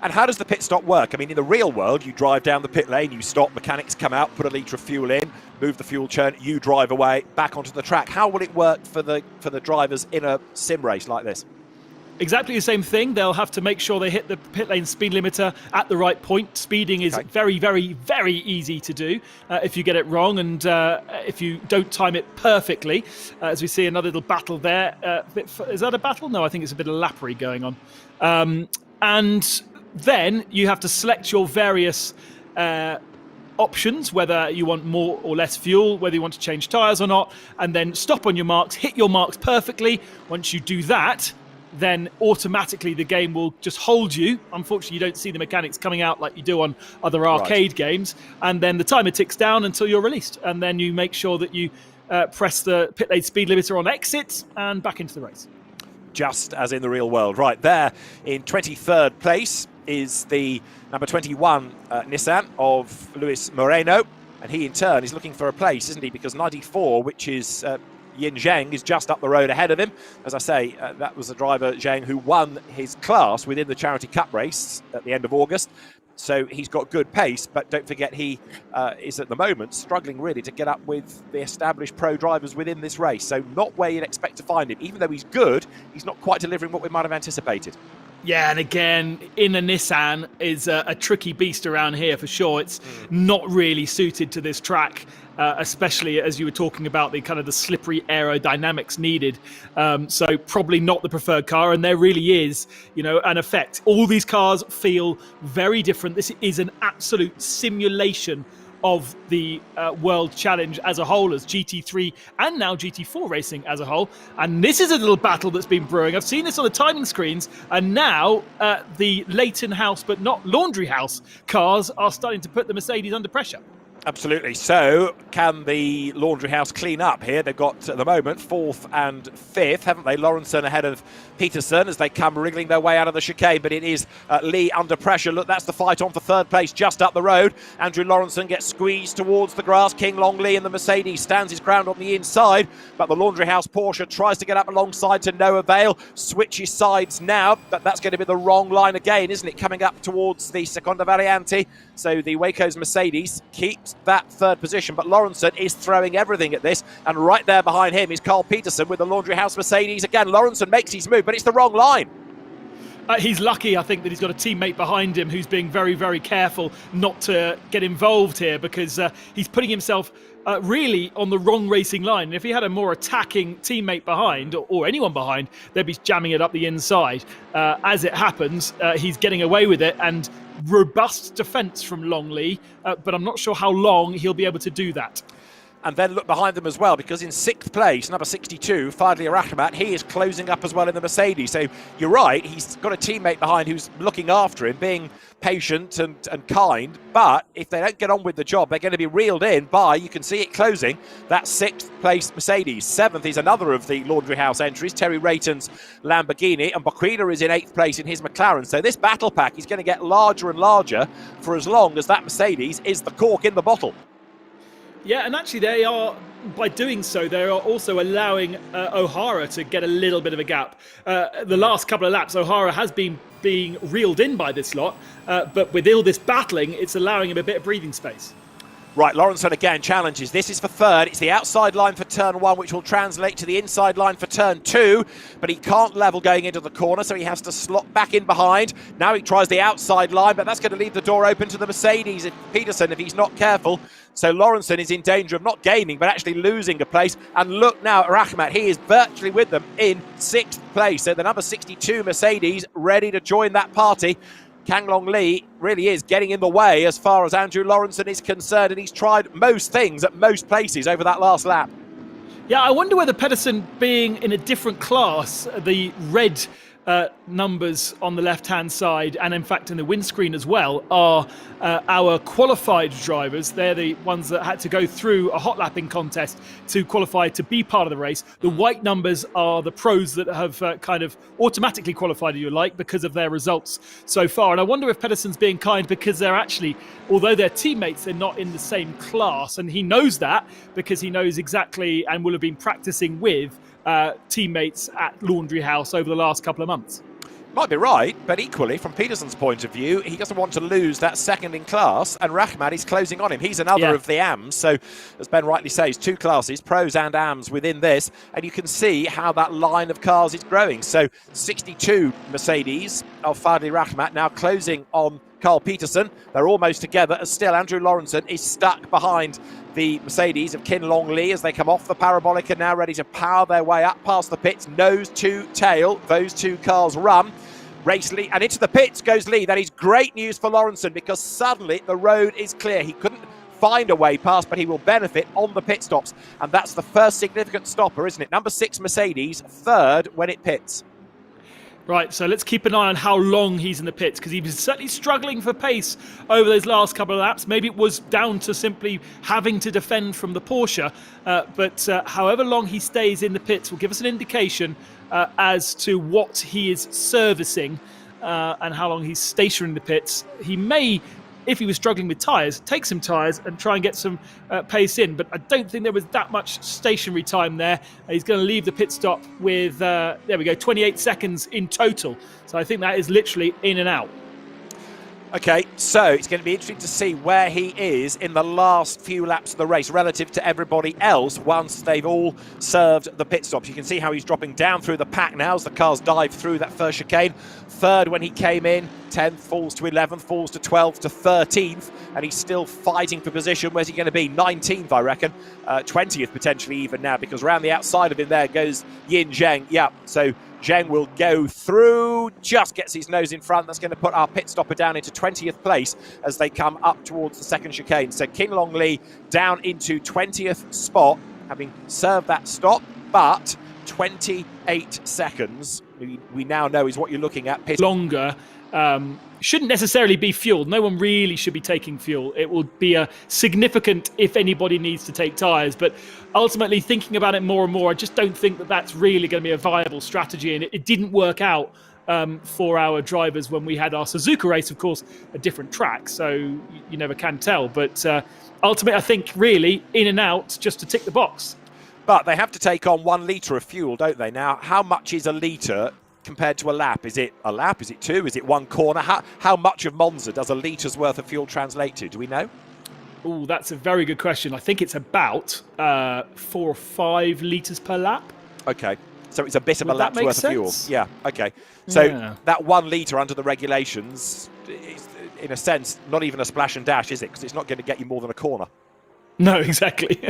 And how does the pit stop work? I mean, in the real world, you drive down the pit lane, you stop, mechanics come out, put a litre of fuel in, move the fuel churn, you drive away, back onto the track. How will it work for the drivers in a sim race like this? Exactly the same thing. They'll have to make sure they hit the pit lane speed limiter at the right point. Speeding is very, very, very easy to do if you get it wrong and if you don't time it perfectly. As we see another little battle there. Is that a battle? No, I think it's a bit of lappery going on. And then you have to select your various options, whether you want more or less fuel, whether you want to change tyres or not, and then stop on your marks, hit your marks perfectly. Once you do that, then automatically the game will just hold you. Unfortunately, you don't see the mechanics coming out like you do on other arcade games. And then the timer ticks down until you're released. And then you make sure that you press the pit lane speed limiter on exit and back into the race. Just as in the real world. Right there in 23rd place is the number 21 Nissan of Luis Moreno. And he in turn is looking for a place, isn't he? Because 94, which is Yin Zheng, is just up the road ahead of him. As I say, that was the driver, Zheng, who won his class within the Charity Cup race at the end of August. So he's got good pace, but don't forget he is at the moment struggling really to get up with the established pro drivers within this race. So not where you'd expect to find him. Even though he's good, he's not quite delivering what we might have anticipated. Yeah, and again, in a Nissan is a tricky beast around here for sure. It's not really suited to this track, especially as you were talking about the kind of the slippery aerodynamics needed. So probably not the preferred car, and there really is, an effect. All these cars feel very different. This is an absolute simulation of the World Challenge as a whole, as GT3 and now GT4 racing as a whole. And this is a little battle that's been brewing. I've seen this on the timing screens, and now the Leighton House, but not Laundry House cars are starting to put the Mercedes under pressure. Absolutely. So can the Laundry House clean up here? They've got, at the moment, 4th and 5th, haven't they? Lawrenson ahead of Peterson as they come wriggling their way out of the chicane, but it is Lee under pressure. Look, that's the fight on for 3rd place just up the road. Andrew Lawrenson gets squeezed towards the grass. King Long Lee in the Mercedes stands his ground on the inside, but the Laundry House Porsche tries to get up alongside to no avail. Switches sides now, but that's going to be the wrong line again, isn't it? Coming up towards the Seconda Variante. So the Waco's Mercedes keeps that 3rd position, but Lawrenson is throwing everything at this, and right there behind him is Carl Peterson with the Laundry House Mercedes. Again, Lawrenson makes his move, but it's the wrong line. He's lucky, I think, that he's got a teammate behind him who's being very, very careful not to get involved here, because he's putting himself really on the wrong racing line. And if he had a more attacking teammate behind, or anyone behind, they'd be jamming it up the inside. As it happens, he's getting away with it, and robust defence from Longley, but I'm not sure how long he'll be able to do that. And then look behind them as well, because in 6th place, number 62, Fadli Rahmat, he is closing up as well in the Mercedes. So you're right, he's got a teammate behind who's looking after him, being patient and kind. But if they don't get on with the job, they're going to be reeled in by, you can see it closing, that 6th place Mercedes. 7th is another of the Laundry House entries, Terry Rayton's Lamborghini, and Baquila is in 8th place in his McLaren. So this battle pack is going to get larger and larger for as long as that Mercedes is the cork in the bottle. Yeah, and actually they are, by doing so, they are also allowing O'Hara to get a little bit of a gap. The last couple of laps, O'Hara has been being reeled in by this lot, but with all this battling, it's allowing him a bit of breathing space. Right, Lawrenson again challenges. This is for 3rd. It's the outside line for turn 1, which will translate to the inside line for turn 2. But he can't level going into the corner, so he has to slot back in behind. Now he tries the outside line, but that's going to leave the door open to the Mercedes and Peterson if he's not careful. So Lawrenson is in danger of not gaining, but actually losing a place. And look now at Rahmat. He is virtually with them in 6th place. So the number 62 Mercedes ready to join that party. Kang Long Lee really is getting in the way as far as Andrew Lawrenson is concerned, and he's tried most things at most places over that last lap. Yeah, I wonder whether Pedersen, being in a different class, the red numbers on the left-hand side, and in fact in the windscreen as well, are our qualified drivers. They're the ones that had to go through a hot lapping contest to qualify to be part of the race. The white numbers are the pros that have kind of automatically qualified, if you like, because of their results so far. And I wonder if Pedersen's being kind because they're actually, although they're teammates, they're not in the same class. And he knows that because he knows exactly and will have been practicing with teammates at Laundry House over the last couple of months. Might be right, but equally, from Peterson's point of view, he doesn't want to lose that second in class, and Rahmat is closing on him. He's another of the AMs, so as Ben rightly says, two classes, pros and AMs within this, and you can see how that line of cars is growing. So 62 Mercedes of Fadli Rahmat now closing on Carl Peterson. They're almost together, as still Andrew Lawrenson is stuck behind the Mercedes of Kin Long Lee as they come off the parabolic and now ready to power their way up past the pits, nose to tail. Those two cars run. Race Lee, and into the pits goes Lee. That is great news for Lawrenson because suddenly the road is clear. He couldn't find a way past, but he will benefit on the pit stops. And that's the first significant stopper, isn't it? Number 6 Mercedes, third when it pits. Right, so let's keep an eye on how long he's in the pits, because he was certainly struggling for pace over those last couple of laps. Maybe it was down to simply having to defend from the Porsche, but however long he stays in the pits will give us an indication as to what he is servicing and how long he's stationary in the pits. He may, if he was struggling with tyres, take some tyres and try and get some pace in. But I don't think there was that much stationary time there. He's going to leave the pit stop with, 28 seconds in total. So I think that is literally in and out. Okay, so it's going to be interesting to see where he is in the last few laps of the race relative to everybody else once they've all served the pit stops. You can see how he's dropping down through the pack now as the cars dive through that first chicane. Third when he came in, 10th falls to 11th, falls to 12th to 13th, and he's still fighting for position. Where's he going to be? 19th, I reckon. 20th potentially even now, because around the outside of him there goes Yin Zheng. Yeah, so Zheng will go through, just gets his nose in front. That's going to put our pit stopper down into 20th place as they come up towards the second chicane. So Kin Long Lee down into 20th spot, having served that stop, but 28 seconds, we now know is what you're looking at. Pit longer. Shouldn't necessarily be fuel. No one really should be taking fuel. It will be a significant if anybody needs to take tyres. But ultimately, thinking about it more and more, I just don't think that that's really going to be a viable strategy. And it didn't work out for our drivers when we had our Suzuka race, of course, a different track. So you never can tell. But ultimately, I think really in and out just to tick the box. But they have to take on 1 litre of fuel, don't they? Now, how much is a litre compared to a lap? Is it a lap? Is it 2? Is it 1 corner? How much of Monza does a litre's worth of fuel translate to? Do we know? Oh, that's a very good question. I think it's about 4 or 5 litres per lap. Okay, so it's a bit of a lap's worth of fuel. Yeah, okay. So that 1 litre under the regulations is, in a sense, not even a splash and dash, is it? Because it's not going to get you more than a corner. No, exactly.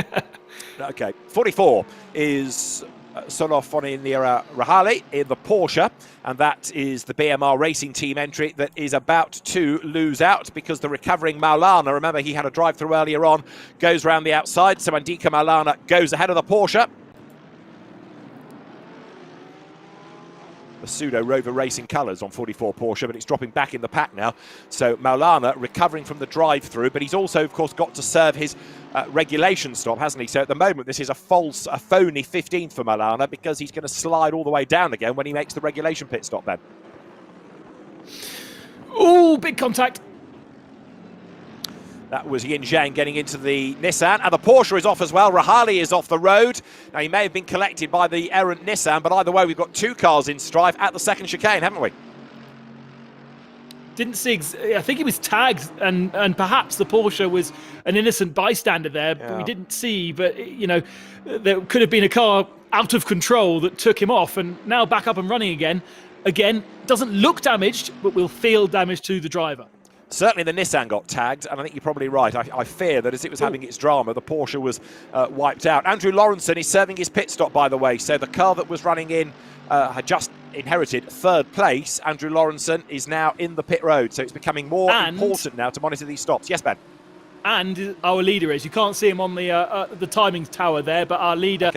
Okay, 44 is Sonofoniniera Rahali in the Porsche, and that is the BMR Racing Team entry that is about to lose out because the recovering Maulana, remember he had a drive-through earlier on, goes round the outside, so Andika Maulana goes ahead of the Porsche. The pseudo Rover Racing colours on 44 Porsche, but it's dropping back in the pack now. So Maulana recovering from the drive-through, but he's also, of course, got to serve his regulation stop, hasn't he? So at the moment, this is a phony 15th for Maulana because he's going to slide all the way down again when he makes the regulation pit stop then. Oh, big contact. That was Yin Zhang getting into the Nissan, and the Porsche is off as well. Rahali is off the road. Now, he may have been collected by the errant Nissan, but either way, we've got 2 cars in strife at the second chicane, haven't we? Didn't see. I think he was tagged, and perhaps the Porsche was an innocent bystander there, but we didn't see. But, you know, there could have been a car out of control that took him off, and now back up and running again. Again, doesn't look damaged, but will feel damage to the driver. Certainly the Nissan got tagged, and I think you're probably right. I fear that as it was having its drama, the Porsche was wiped out. Andrew Lawrenson is serving his pit stop, by the way, so the car that was running in had just inherited 3rd place. Andrew Lawrenson is now in the pit road, so it's becoming more important now to monitor these stops. Yes, Ben? And our leader is. You can't see him on the timing tower there, but our leader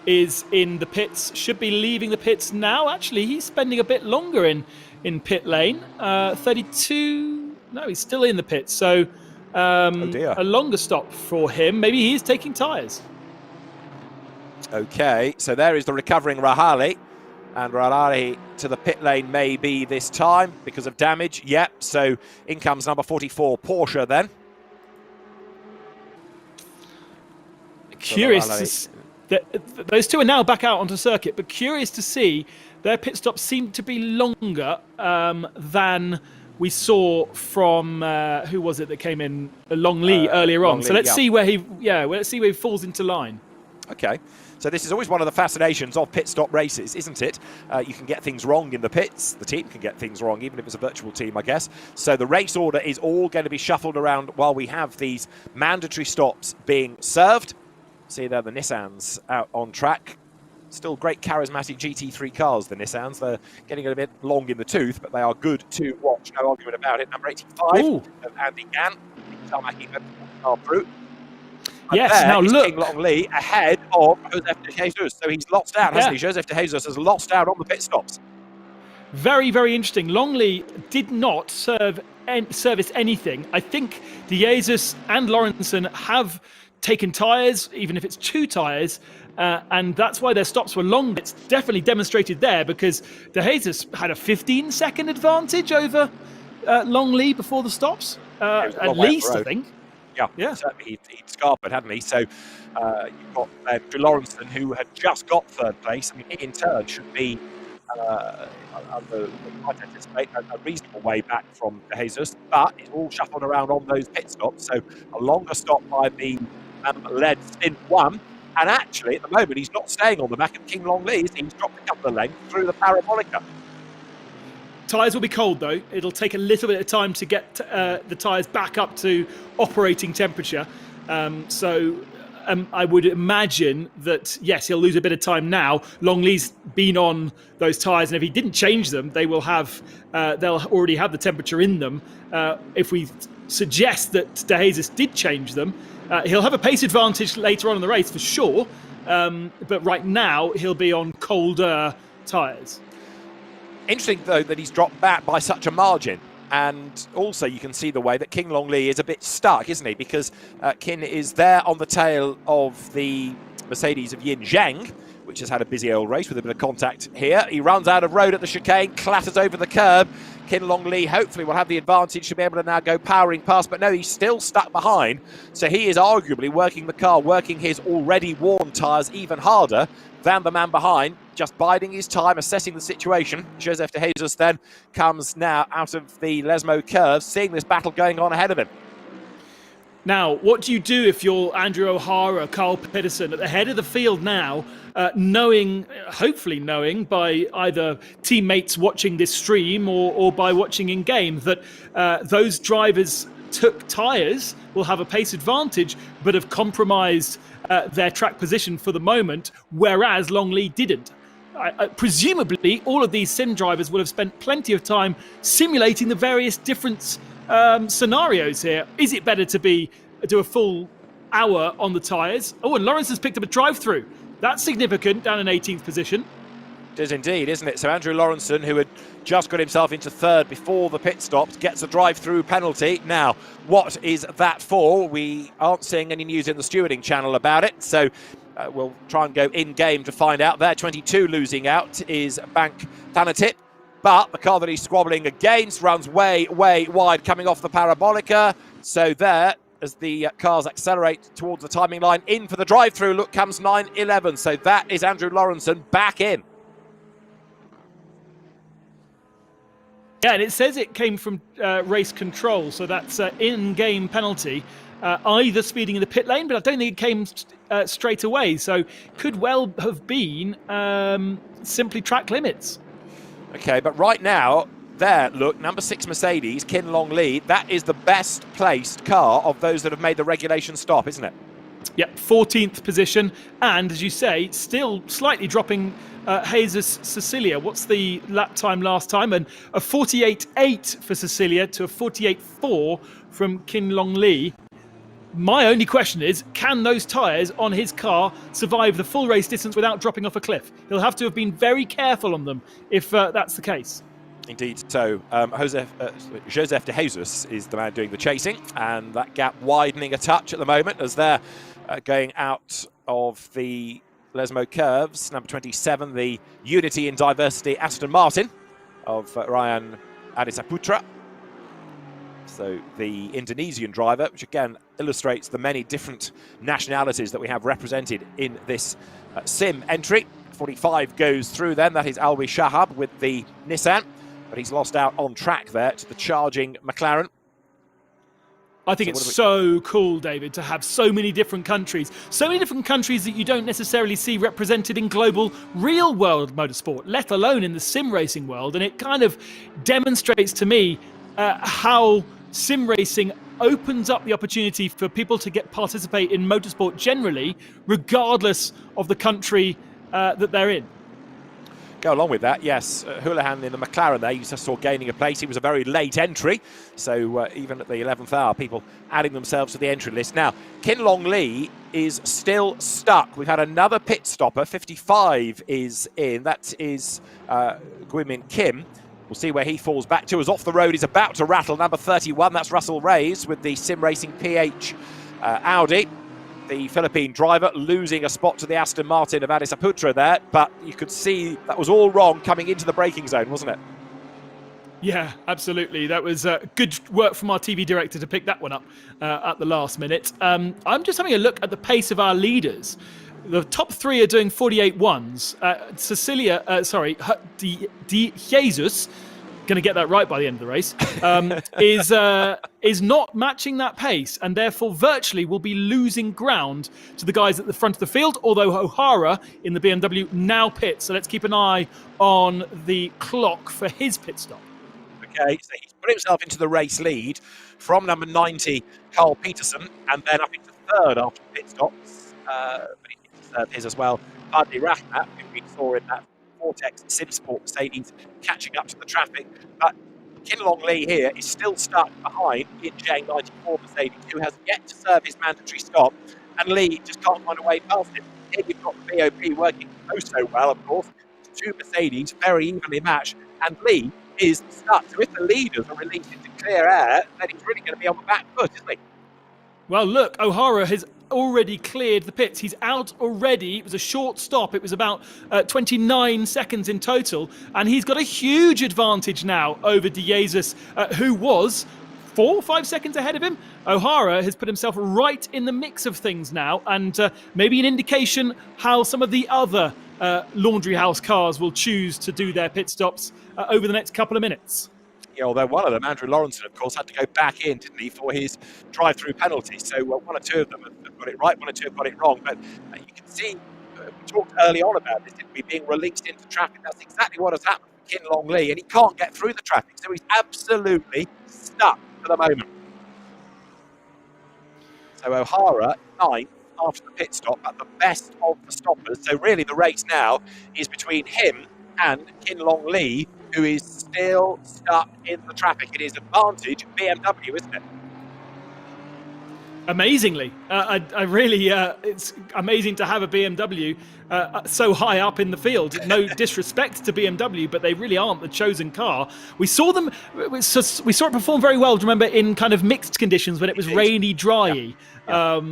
is in the pits, should be leaving the pits now. Actually, he's spending a bit longer in pit lane. 32. No, he's still in the pits. So dear. a longer stop for him. Maybe he is taking tyres. Okay, so there is the recovering Rahali. And Rahali to the pit lane maybe this time because of damage. Yep, so in comes number 44, Porsche then. Curious. Those two are now back out onto circuit, but curious to see their pit stops seem to be longer than we saw from who was it that came in, Long Li earlier on. So let's see where he falls into line. Okay. So this is always one of the fascinations of pit stop races, isn't it? You can get things wrong in the pits. The team can get things wrong, even if it's a virtual team, I guess. So the race order is all going to be shuffled around while we have these mandatory stops being served. See there, the Nissans out on track. Still great charismatic GT3 cars, the Nissans. They're getting a bit long in the tooth, but they are good to watch. No argument about it. Number 85 of Andy Gann. Tarmac car through. Yes, now look. King Long Li ahead of Josef de Jesus. So he's lost out, hasn't he? Josef de Jesus has lost out on the pit stops. Very, very interesting. Long Li did not service anything. I think de Jesus and Lawrenson have taken tyres, even if it's 2 tyres, and that's why their stops were long. It's definitely demonstrated there because de Jesus had a 15-second advantage over Long Li before the stops, at least, I think. Yeah, certainly he'd scarpered, hadn't he? So you've got Andrew Lawrenson, who had just got 3rd place. I mean, he in turn should be, I anticipate, a reasonable way back from De Jesus, but it's all shuffled around on those pit stops. So a longer stop by the led stint 1. And actually, at the moment, he's not staying on the back of King Long Li. He's dropped a couple of lengths through the parabolica. Tyres will be cold though. It'll take a little bit of time to get the tyres back up to operating temperature. I would imagine that, yes, he'll lose a bit of time now. Long Li's been on those tyres, and if he didn't change them, they'll already have the temperature in them. If we suggest that De Jesus did change them, he'll have a pace advantage later on in the race for sure. But right now, he'll be on colder tyres. Interesting, though, that he's dropped back by such a margin. And also you can see the way that King Long Li is a bit stuck, isn't he? Because Kin is there on the tail of the Mercedes of Yin Zhang, which has had a busy old race with a bit of contact here. He runs out of road at the chicane, clatters over the curb. Kin Long Li hopefully will have the advantage to be able to now go powering past, but no, he's still stuck behind. So he is arguably working the car, working his already worn tyres even harder than the man behind, just biding his time, assessing the situation. Josef de Jesus then comes now out of the Lesmo curve, seeing this battle going on ahead of him. Now, what do you do if you're Andrew O'Hara, Carl Pedersen at the head of the field now, hopefully knowing by either teammates watching this stream or by watching in game that those drivers took tyres, will have a pace advantage, but have compromised their track position for the moment, whereas Long Li didn't. Presumably, all of these sim drivers will have spent plenty of time simulating the various different scenarios here. Is it better to do a full hour on the tyres? Oh, and Lawrence has picked up a drive-through. That's significant, down in 18th position. It is indeed, isn't it? So Andrew Lawrenson, who had just got himself into 3rd before the pit stops, gets a drive-through penalty. Now, what is that for? We aren't seeing any news in the stewarding channel about it, so we'll try and go in-game to find out. There, 22 losing out is Bank Thanatit, but the car that he's squabbling against runs way, way wide coming off the parabolica. So there, as the cars accelerate towards the timing line, in for the drive-through, look, comes 9-11. So that is Andrew Lawrenson back in. Yeah, and it says it came from race control, so that's in-game penalty, either speeding in the pit lane, but I don't think it came straight away, so could well have been simply track limits. Okay, but right now, there, look, number 6 Mercedes, Kin Long Li, that is the best placed car of those that have made the regulation stop, isn't it? Yep, 14th position, and as you say, still slightly dropping Jesus Cecilia. What's the lap time last time? And a 48.8 for Cecilia to a 48.4 from Kin Long Li. My only question is, can those tyres on his car survive the full race distance without dropping off a cliff? He'll have to have been very careful on them if that's the case. Indeed. So Joseph de Jesus is the man doing the chasing, and that gap widening a touch at the moment as they're going out of the Lesmo curves. Number 27, the Unity in Diversity Aston Martin of Ryan Adisaputra. So the Indonesian driver, which again illustrates the many different nationalities that we have represented in this sim entry. 45 goes through then. That is Alwi Shahab with the Nissan, but he's lost out on track there to the charging McLaren. I think it's so cool, David, to have so many different countries that you don't necessarily see represented in global real-world motorsport, let alone in the sim racing world. And it kind of demonstrates to me how sim racing opens up the opportunity for people to participate in motorsport generally, regardless of the country that they're in. Go along with that, yes. Houlihan in the McLaren there, you just saw gaining a place. He was a very late entry, so even at the 11th hour, people adding themselves to the entry list. Now, Kin Long Lee is still stuck. We've had another pit stopper. 55 is in. That is Guimin Kim. We'll see where he falls back to as off the road. He's about to rattle. Number 31, that's Russell Reyes with the Sim Racing PH Audi. The Philippine driver losing a spot to the Aston Martin of Adisaputra there, but you could see that was all wrong coming into the braking zone, wasn't it? Yeah, absolutely. That was good work from our TV director to pick that one up at the last minute. I'm just having a look at the pace of our leaders. The top three are doing 48.1s. De Jesus, going to get that right by the end of the race, is not matching that pace, and therefore virtually will be losing ground to the guys at the front of the field, although O'Hara in the BMW now pits. So let's keep an eye on the clock for his pit stop. Okay, so he's put himself into the race lead from number 90, Carl Peterson, and then up into third after the pit stops. But he needs to serve his as well. Adli Rahmat, who we saw in that Vortex SimSport Mercedes catching up to the traffic, but Kin Long Lee here is still stuck behind in J94 Mercedes, who has yet to serve his mandatory stop, and Lee just can't find a way past him. Here you've got the BOP working so well, of course. Two Mercedes very evenly matched, and Lee is stuck. So if the leaders are released into clear air, then he's really going to be on the back foot, isn't he? Well, look, O'Hara has already cleared the pits. He's out already. It was a short stop. It was about 29 seconds in total. And he's got a huge advantage now over De Jesus, who was 4 or 5 seconds ahead of him. O'Hara has put himself right in the mix of things now. And maybe an indication how some of the other laundry house cars will choose to do their pit stops over the next couple of minutes. Yeah, although one of them, Andrew Lawrenson, of course, had to go back in, didn't he, for his drive-through penalty. So one or two of them have got it right, one or two have got it wrong. But you can see, we talked early on about this, didn't we, being released into traffic. That's exactly what has happened for Kin Long Lee, and he can't get through the traffic. So he's absolutely stuck for the moment. So O'Hara, 9th after the pit stop, at the best of the stoppers. So really the race now is between him and Kin Long Lee, who is still stuck in the traffic. It is advantage BMW, isn't it? Amazingly, I really, it's amazing to have a BMW so high up in the field. No disrespect to BMW, but they really aren't the chosen car. We saw them, we saw it perform very well, remember, in kind of mixed conditions when it was rainy, dry. Yeah.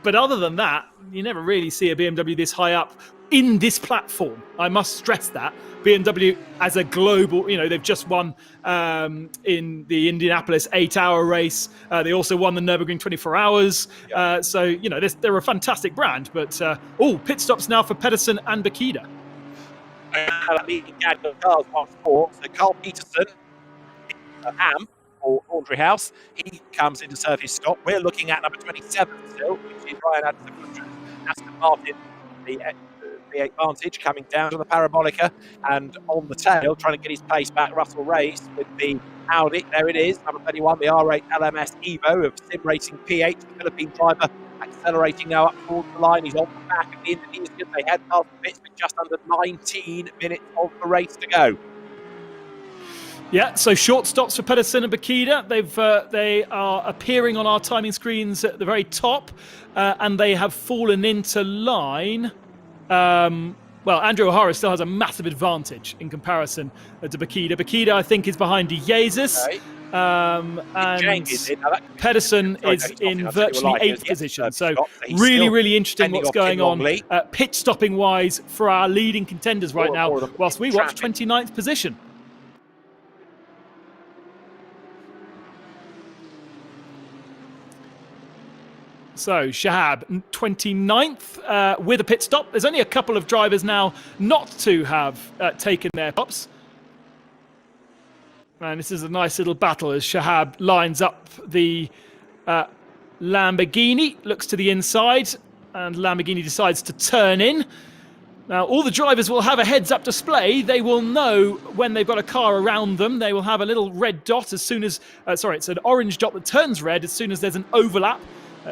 But other than that, you never really see a BMW this high up in this platform. I must stress that. BMW as a global, they've just won in the Indianapolis 8-hour race. They also won the Nürburgring 24 hours. So, they're a fantastic brand. But, pit stops now for Pedersen and Bakida. Leading cars once more. So Carl Peterson, Am, or Laundry House, he comes in to serve his stop. We're looking at number 27 still, which is Ryan Anderson, Aston Martin, the advantage coming down to the parabolica, and on the tail trying to get his pace back, Russell Reyes with the Audi. There it is, number 31, the R8 LMS Evo of Sim Racing PH, the Philippine driver accelerating now up towards the line. He's on the back of the Indonesian. They head past the pits with just under 19 minutes of the race to go. Yeah, so short stops for Pedersen and Bakida. They are appearing on our timing screens at the very top, and they have fallen into line. Well, Andrew O'Hara still has a massive advantage in comparison to Bakida. Bakida, I think, is behind De Jesus. Okay. And Pedersen is in virtually 8th position. So really interesting what's going on pit stopping wise for our leading contenders right now, whilst we watch 29th position. So Shahab, 29th with a pit stop. There's only a couple of drivers now not to have taken their stops. And this is a nice little battle as Shahab lines up the Lamborghini, looks to the inside, and Lamborghini decides to turn in. Now, all the drivers will have a heads-up display. They will know when they've got a car around them. They will have a little red dot as soon as... it's an orange dot that turns red as soon as there's an overlap.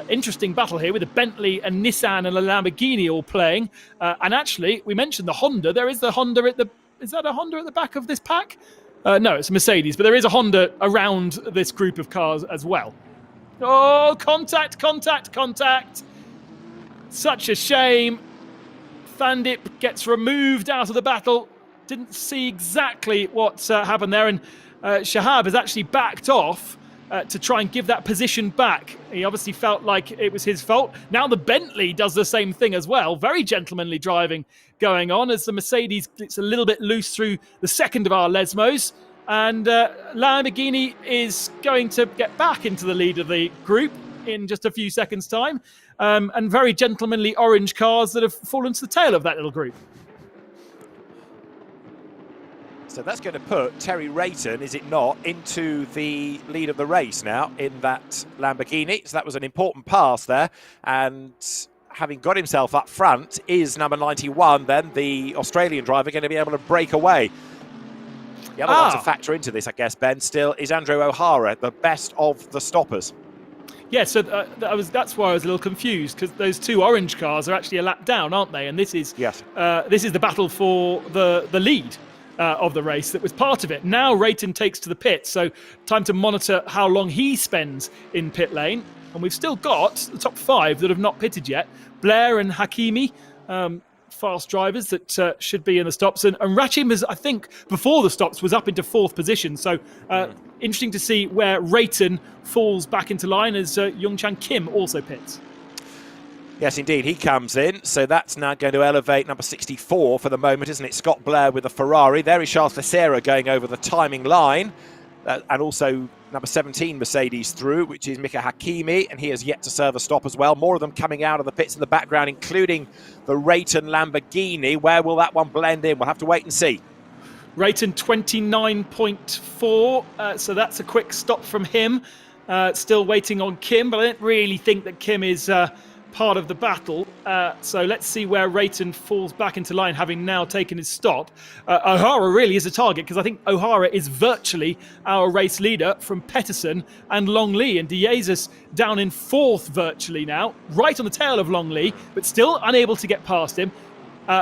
Interesting battle here with a Bentley, a Nissan and a Lamborghini all playing. And actually, we mentioned the Honda. There is the Honda at the... Is that a Honda at the back of this pack? No, it's a Mercedes, but there is a Honda around this group of cars as well. Oh, contact! Such a shame. Fandip gets removed out of the battle. Didn't see exactly what happened there, and Shahab has actually backed off to try and give that position back. He obviously felt like it was his fault. Now the Bentley does the same thing as well. Very gentlemanly driving going on as the Mercedes gets a little bit loose through the second of our Lesmos. And Lamborghini is going to get back into the lead of the group in just a few seconds' time. And very gentlemanly orange cars that have fallen to the tail of that little group. So that's going to put Terry Rayton, is it not, into the lead of the race now in that Lamborghini. So that was an important pass there. And having got himself up front, is number 91 then, the Australian driver, going to be able to break away? The other one to factor into this, I guess, Ben, still is Andrew O'Hara, the best of the stoppers. Yeah, so that's why I was a little confused, because those two orange cars are actually a lap down, aren't they? And this is the battle for the lead of the race that was part of it. Now Rayton takes to the pit, so time to monitor how long he spends in pit lane. And we've still got the top 5 that have not pitted yet. Blair and Hakimi, fast drivers that should be in the stops. And Rachim, I think, before the stops was up into 4th position. So interesting to see where Rayton falls back into line as Youngchan Kim also pits. Yes, indeed, he comes in. So that's now going to elevate number 64 for the moment, isn't it? Scott Blair with the Ferrari. There is Charles Teixeira going over the timing line. And also number 17 Mercedes through, which is Mika Hakimi, and he has yet to serve a stop as well. More of them coming out of the pits in the background, including the Rayton Lamborghini. Where will that one blend in? We'll have to wait and see. Rayton 29.4, so that's a quick stop from him. Still waiting on Kim, but I don't really think that Kim is part of the battle. So let's see where Rayton falls back into line, having now taken his stop. O'Hara really is a target, because I think O'Hara is virtually our race leader from Pedersen and Longley, and De Jesus down in 4th virtually now, right on the tail of Longley, but still unable to get past him.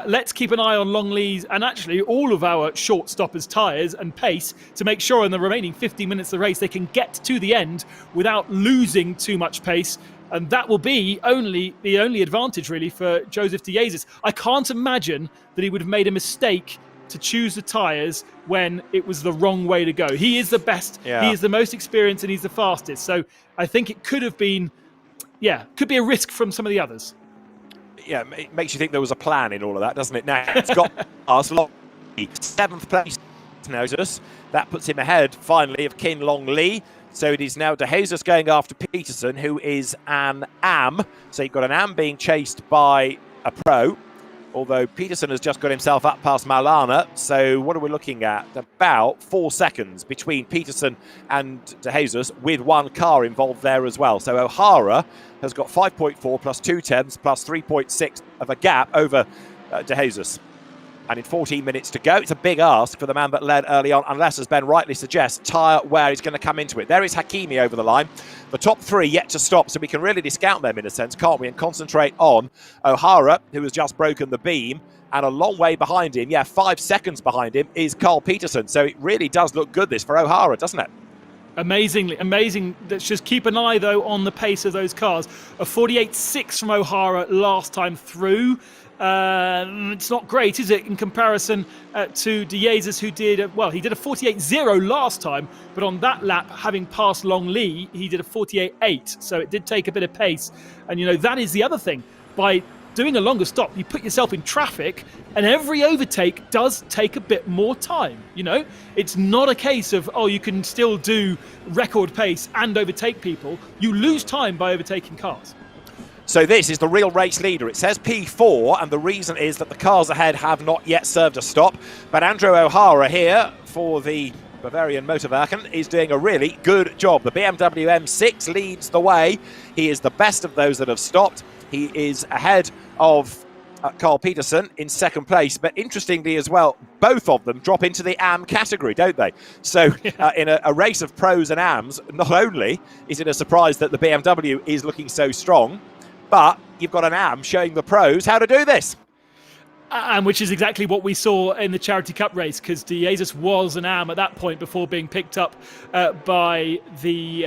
Let's keep an eye on Longley's and actually all of our short stoppers' tyres and pace to make sure in the remaining 50 minutes of the race they can get to the end without losing too much pace. And that will be the only advantage, really, for Joseph De Jesus. I can't imagine that he would have made a mistake to choose the tyres when it was the wrong way to go. He is the best, he is the most experienced, and he's the fastest. So I think it could have been, could be a risk from some of the others. Yeah, it makes you think there was a plan in all of that, doesn't it? Now, it's got us 7th place, notice. That puts him ahead, finally, of Kin Long Lee. So it is now De Jesus going after Peterson, who is an AM. So you've got an AM being chased by a pro, although Peterson has just got himself up past Maulana. So what are we looking at? About 4 seconds between Peterson and De Jesus, with one car involved there as well. So O'Hara has got 5.4 plus 2 tenths plus 3.6 of a gap over De Jesus. And in 14 minutes to go, it's a big ask for the man that led early on, unless, as Ben rightly suggests, tyre wear is going to come into it. There is Hakimi over the line. The top three yet to stop, so we can really discount them in a sense, can't we? And concentrate on O'Hara, who has just broken the beam. And a long way behind him, 5 seconds behind him, is Carl Peterson. So it really does look good, this, for O'Hara, doesn't it? Amazing. Let's just keep an eye, though, on the pace of those cars. A 48.6 from O'Hara last time through. It's not great, is it, in comparison to De Jesus, who did, he did a 48.0 last time, but on that lap, having passed Long Lee, he did a 48.8. So it did take a bit of pace. And, that is the other thing. By doing a longer stop, you put yourself in traffic, and every overtake does take a bit more time. It's not a case of, you can still do record pace and overtake people. You lose time by overtaking cars. So this is the real race leader. It says P4, and the reason is that the cars ahead have not yet served a stop. But Andrew O'Hara here for the Bavarian Motorwagen is doing a really good job. The BMW M6 leads the way. He is the best of those that have stopped. He is ahead of Carl Peterson in second place, but interestingly as well, both of them drop into the AM category, don't they? So in a race of pros and AMs, not only is it a surprise that the BMW is looking so strong, but you've got an AM showing the pros how to do this. And which is exactly what we saw in the Charity Cup race, because De Jesus was an AM at that point before being picked up by the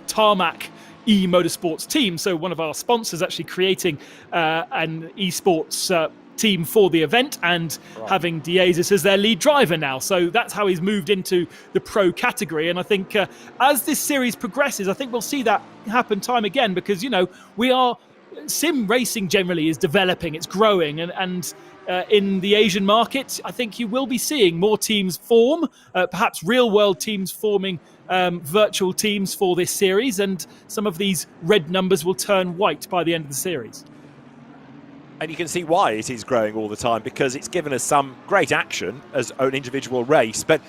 Tarmac Motorsports team. So one of our sponsors actually creating an esports team for the event, and having De Jesus as their lead driver now. So that's how he's moved into the pro category. And I think as this series progresses, I think we'll see that happen time again, because, sim racing generally is developing, it's growing, and in the Asian market, I think you will be seeing more teams form, perhaps real-world teams forming virtual teams for this series, and some of these red numbers will turn white by the end of the series. And you can see why it is growing all the time, because it's given us some great action as an individual race. But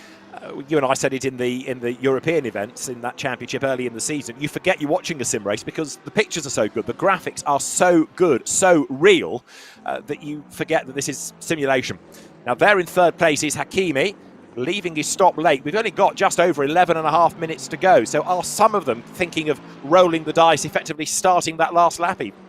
you and I said it in the European events in that championship early in the season. You forget you're watching a sim race because the pictures are so good, the graphics are so good, so real, that you forget that this is simulation. Now there in third place is Hakimi, leaving his stop late. We've only got just over 11 and a half minutes to go. So are some of them thinking of rolling the dice, effectively starting that last lap even?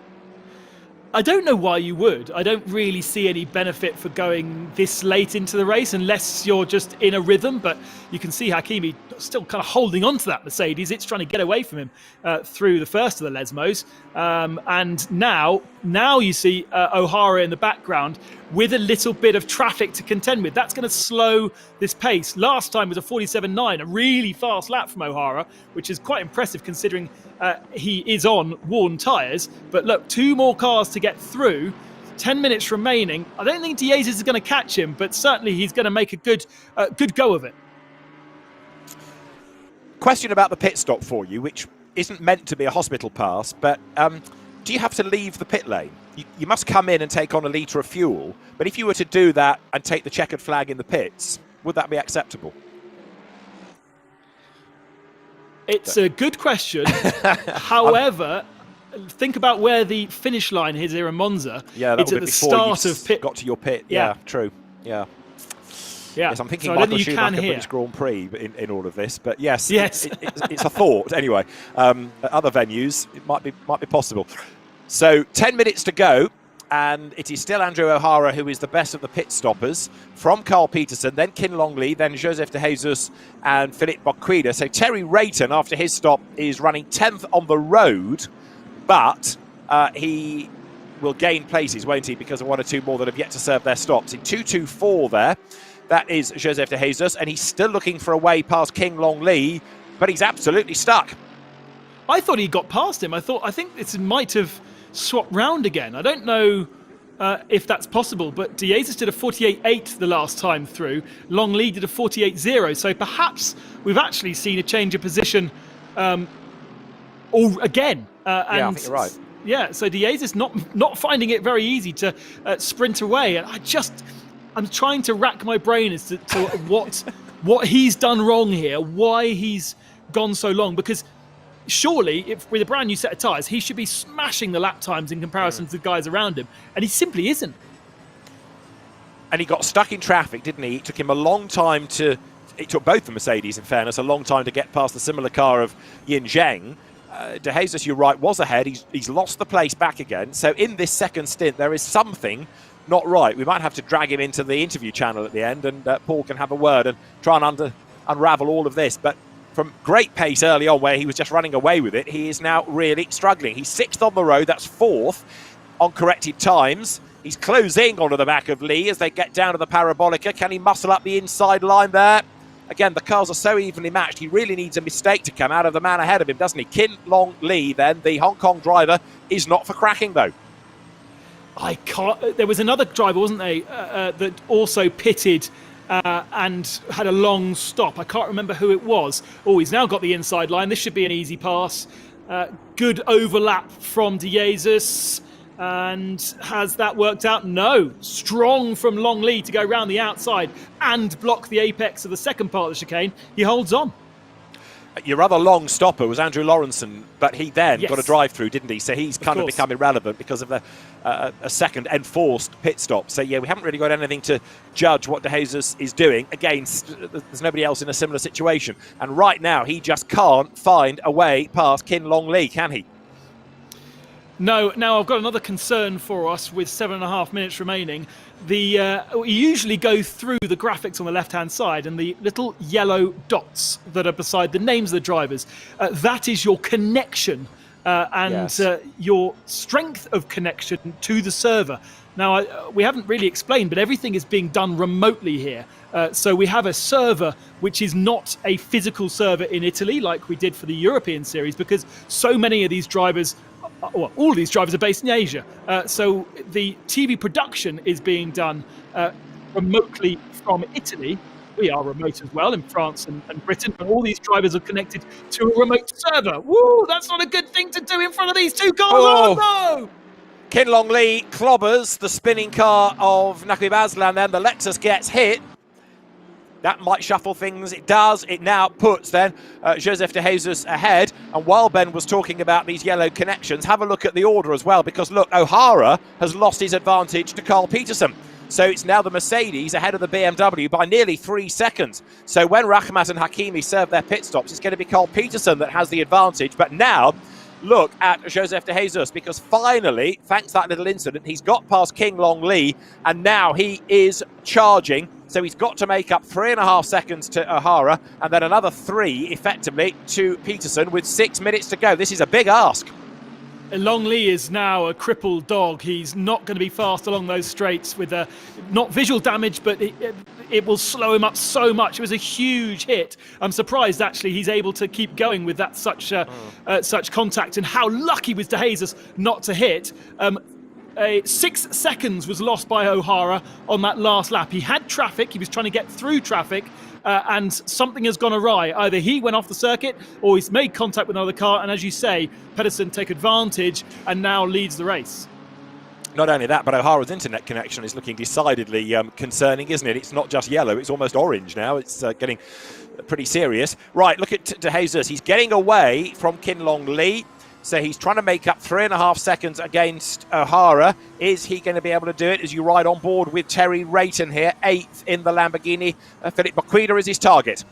I don't know why you would. I don't really see any benefit for going this late into the race unless you're just in a rhythm. But you can see Hakimi still kind of holding on to that Mercedes. It's trying to get away from him through the first of the Lesmos. And now you see O'Hara in the background with a little bit of traffic to contend with. That's going to slow this pace. Last time was a 47.9, a really fast lap from O'Hara, which is quite impressive considering he is on worn tyres. But look, 2 more cars to get through, 10 minutes remaining. I don't think De Jesus is going to catch him, but certainly he's going to make a good go of it. Question about the pit stop for you, which isn't meant to be a hospital pass, but do you have to leave the pit lane? You must come in and take on a litre of fuel, but if you were to do that and take the checkered flag in the pits, would that be acceptable? It's a good question. However, think about where the finish line is here in Monza. Yeah, that it's would at be the before start you've of pit. got to your pit. Yeah. Yeah, true. Yeah. Yeah. Yes, I'm thinking so Michael Schumacher British Grand Prix in all of this, but yes. It's a thought anyway. At other venues, it might be possible. So 10 minutes to go, and it is still Andrew O'Hara who is the best of the pit stoppers, from Carl Peterson, then Kin Long Lee, then Joseph De Jesus and Philippe Boquida. So Terry Rayton, after his stop, is running 10th on the road, but he will gain places, won't he, because of 1 or 2 more that have yet to serve their stops. In 2:24 there, that is Joseph De Jesus, and he's still looking for a way past King Long Lee, but he's absolutely stuck. I thought he got past him. I think this might have swapped round again. I don't know if that's possible, but De Jesus did a 48.8 the last time through. Long Lee did a 48.0, so perhaps we've actually seen a change of position again. I think you're right. Yeah, so De Jesus not finding it very easy to sprint away, and I'm trying to rack my brain as to what he's done wrong here, why he's gone so long, because surely, if with a brand new set of tyres, he should be smashing the lap times in comparison to the guys around him, and he simply isn't. and he got stuck in traffic, didn't he? It took him a long time to... It took both the Mercedes, in fairness, a long time to get past the similar car of Yin Zheng. De Jesus, you're right, was ahead. He's lost the place back again. So in this second stint, there is something not right. We might have to drag him into the interview channel at the end, and Paul can have a word and try and unravel all of this. But from great pace early on, where he was just running away with it, he is now really struggling. He's 6th on the road, that's 4th on corrected times. He's closing onto the back of Lee as they get down to the Parabolica. Can he muscle up the inside line there? Again, the cars are so evenly matched, he really needs a mistake to come out of the man ahead of him, doesn't he? Kin Long Lee, then, the Hong Kong driver, is not for cracking, though. I can't. There was another driver, wasn't there, that also pitted and had a long stop. I can't remember who it was. Oh, he's now got the inside line. This should be an easy pass. Good overlap from De Jesus. And has that worked out? No. Strong from Long Lee to go round the outside and block the apex of the second part of the chicane. He holds on. Your other long stopper was Andrew Lawrenson, but he then Yes. got a drive-through, didn't he? So he's kind of become irrelevant because of a second enforced pit stop. So, yeah, we haven't really got anything to judge what De Jesus is doing. Again, there's nobody else in a similar situation. And right now, he just can't find a way past Kin Long Lee, can he? No, now I've got another concern for us with 7.5 minutes remaining. We usually go through the graphics on the left-hand side, and the little yellow dots that are beside the names of the drivers, that is your connection and your strength of connection to the server. Now, we haven't really explained, but everything is being done remotely here. So we have a server which is not a physical server in Italy like we did for the European series, because so many of these drivers, well, all of these drivers are based in Asia. So the TV production is being done remotely from Italy. We are remote as well in France and Britain, but all these drivers are connected to a remote server. Woo, that's not a good thing to do in front of these two cars. Oh no! Kin Long Lee clobbers the spinning car of Nakib Aslan, then the Lexus gets hit. That might shuffle things. It does. It now puts then Joseph De Jesus ahead. And while Ben was talking about these yellow connections, have a look at the order as well, because look, O'Hara has lost his advantage to Carl Peterson. So it's now the Mercedes ahead of the BMW by nearly 3 seconds. So when Rahmat and Hakimi serve their pit stops, it's going to be Carl Peterson that has the advantage. But now, look at Joseph De Jesus, because finally, thanks to that little incident, he's got past King Long Lee, and now he is charging. So he's got to make up 3.5 seconds to O'Hara, and then another 3, effectively, to Peterson with 6 minutes to go. This is a big ask. Long Lee is now a crippled dog. He's not going to be fast along those straights with not visual damage, but it will slow him up so much. It was a huge hit. I'm surprised, actually, he's able to keep going with that such contact, and how lucky was De Jesus not to hit. 6 seconds was lost by O'Hara on that last lap. He had traffic. He was trying to get through traffic, and something has gone awry. Either he went off the circuit or he's made contact with another car. And as you say, Pedersen take advantage and now leads the race. Not only that, but O'Hara's internet connection is looking decidedly concerning, isn't it? It's not just yellow, it's almost orange now. It's getting pretty serious. Right, look at De Jesus. He's getting away from Kin Long Lee. So he's trying to make up 3.5 seconds against O'Hara. Is he going to be able to do it as you ride on board with Terry Rayton here, 8th in the Lamborghini? Philip Baquida is his target.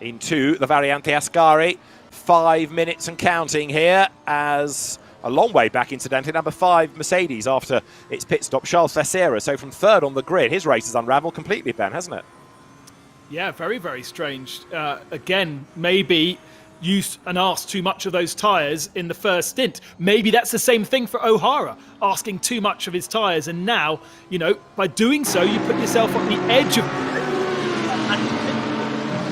Into the Variante Ascari. 5 minutes and counting here, as a long way back, incidentally, number 5 Mercedes after its pit stop, Charles Fessera. So from 3rd on the grid, his race has unravelled completely, Ben, hasn't it? Yeah, very, very strange. Again, maybe used and asked too much of those tyres in the first stint. Maybe that's the same thing for O'Hara, asking too much of his tyres, and now, by doing so, you put yourself on the edge of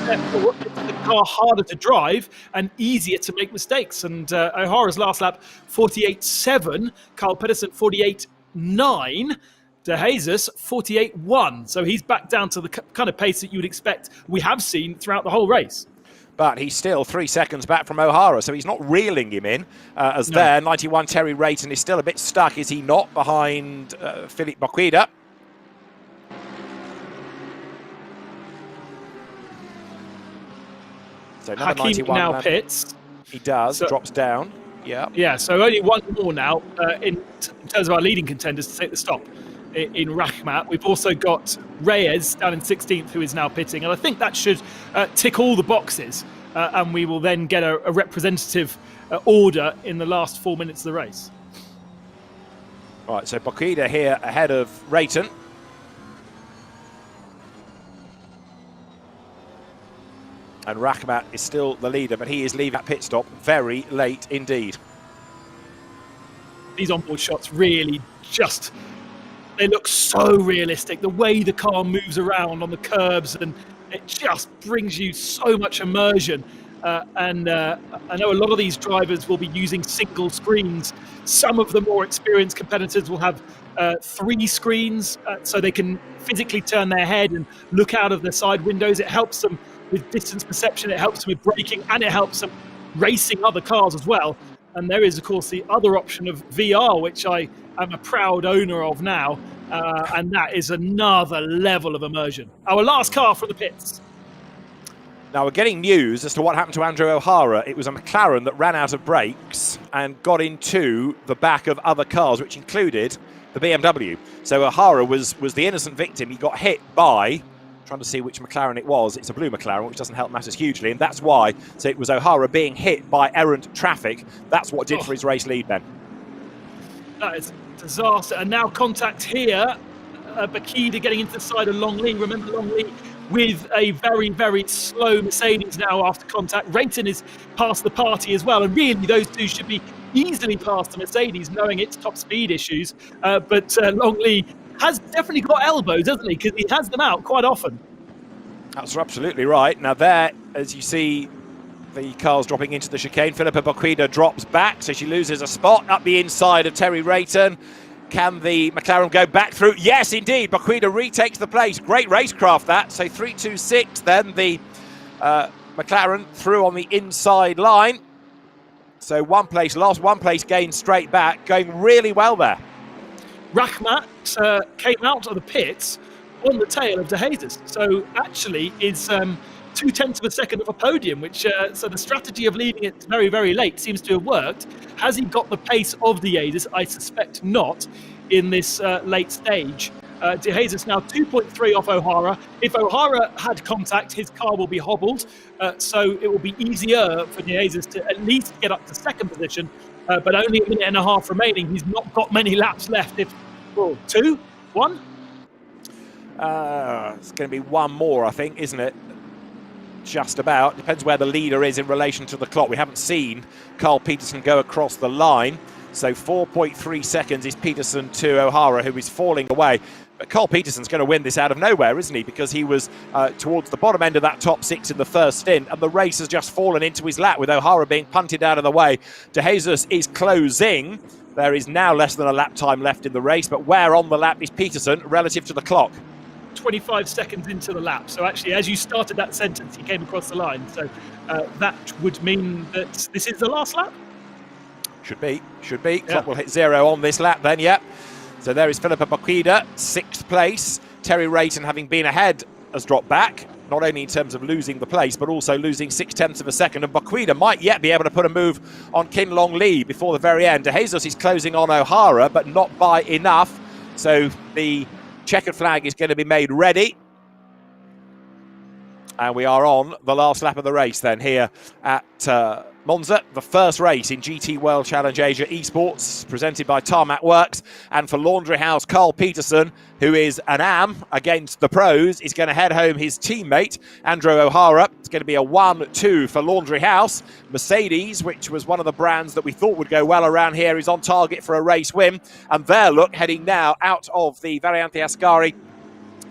therefore it's the car harder to drive and easier to make mistakes. And O'Hara's last lap 48.7, Carl Pedersen 48.9, De Jesus 48.1. So he's back down to the kind of pace that you would expect we have seen throughout the whole race. But he's still 3 seconds back from O'Hara, so he's not reeling him in. There, 91 Terry Rayton is still a bit stuck, is he not, behind Philippe Baquida? So another Hakimi 91 now pits. He does, drops down. Yeah. Yeah, so only one more now in terms of our leading contenders to take the stop. in Rachmat. We've also got Reyes down in 16th, who is now pitting, and I think that should tick all the boxes, and we will then get a representative order in the last 4 minutes of the race. Right, so Baquida here ahead of Rayton. And Rachmat is still the leader, but he is leaving that pit stop very late indeed. These onboard shots really they look so realistic. The way the car moves around on the curbs, and it just brings you so much immersion. And I know a lot of these drivers will be using single screens. Some of the more experienced competitors will have 3 screens, so they can physically turn their head and look out of their side windows. It helps them with distance perception, it helps them with braking, and it helps them racing other cars as well. And there is, of course, the other option of VR, which I am a proud owner of now, and that is another level of immersion. Our last car from the pits. Now we're getting news as to what happened to Andrew O'Hara. It was a McLaren that ran out of brakes and got into the back of other cars, which included the BMW. So O'Hara was the innocent victim. He got hit by, trying to see which McLaren it was. It's a blue McLaren, which doesn't help matters hugely, and that's why. So it was O'Hara being hit by errant traffic. That's what did for his race lead, Ben. That is a disaster. And now contact here. Baquida getting into the side of Longley. Remember Longley with a very, very slow Mercedes now after contact. Rayton is past the party as well. And really, those two should be easily past the Mercedes, knowing its top speed issues. But Longley has definitely got elbows, hasn't he? Because he has them out quite often. That's absolutely right. Now there, as you see, the cars dropping into the chicane. Philippa Baquida drops back, so she loses a spot up the inside of Terry Rayton. Can the McLaren go back through? Yes, indeed. Baquida retakes the place. Great racecraft, that. So 3.26, then the McLaren through on the inside line. So 1 place lost, 1 place gained straight back. Going really well there. Rachmat came out of the pits on the tail of De Jesus. So actually is 0.2 of a second of a podium, which so the strategy of leaving it very, very late seems to have worked. Has he got the pace of De Jesus? I suspect not in this late stage. De Jesus now 2.3 off O'Hara. If O'Hara had contact, his car will be hobbled, so it will be easier for De Jesus to at least get up to second position, but only a minute and a half remaining. He's not got many laps left. If 2, 1? It's going to be 1 more, I think, isn't it? Just about. Depends where the leader is in relation to the clock. We haven't seen Carl Peterson go across the line. So 4.3 seconds is Peterson to O'Hara, who is falling away. But Carl Peterson's going to win this out of nowhere, isn't he? Because he was towards the bottom end of that top 6 in the first stint, and the race has just fallen into his lap with O'Hara being punted out of the way. De Jesus is closing. There is now less than a lap time left in the race, but where on the lap is Peterson relative to the clock? 25 seconds into the lap. So actually, as you started that sentence, he came across the line. So that would mean that this is the last lap? Should be. Yeah. Clock will hit 0 on this lap then, yeah. So there is Philippa Baquida, 6th place. Terry Rayton, having been ahead, has dropped back, not only in terms of losing the place, but also losing 0.6 of a second. And Baquida might yet be able to put a move on Kin Long Lee before the very end. De Jesus is closing on O'Hara, but not by enough. So the checkered flag is going to be made ready. And we are on the last lap of the race then here at Monza, the first race in GT World Challenge Asia Esports, presented by Tarmac Works. And for Laundry House, Carl Peterson, who is an AM against the pros, is going to head home his teammate, Andrew O'Hara. It's going to be a 1-2 for Laundry House. Mercedes, which was one of the brands that we thought would go well around here, is on target for a race win. And there, look, heading now out of the Variante Ascari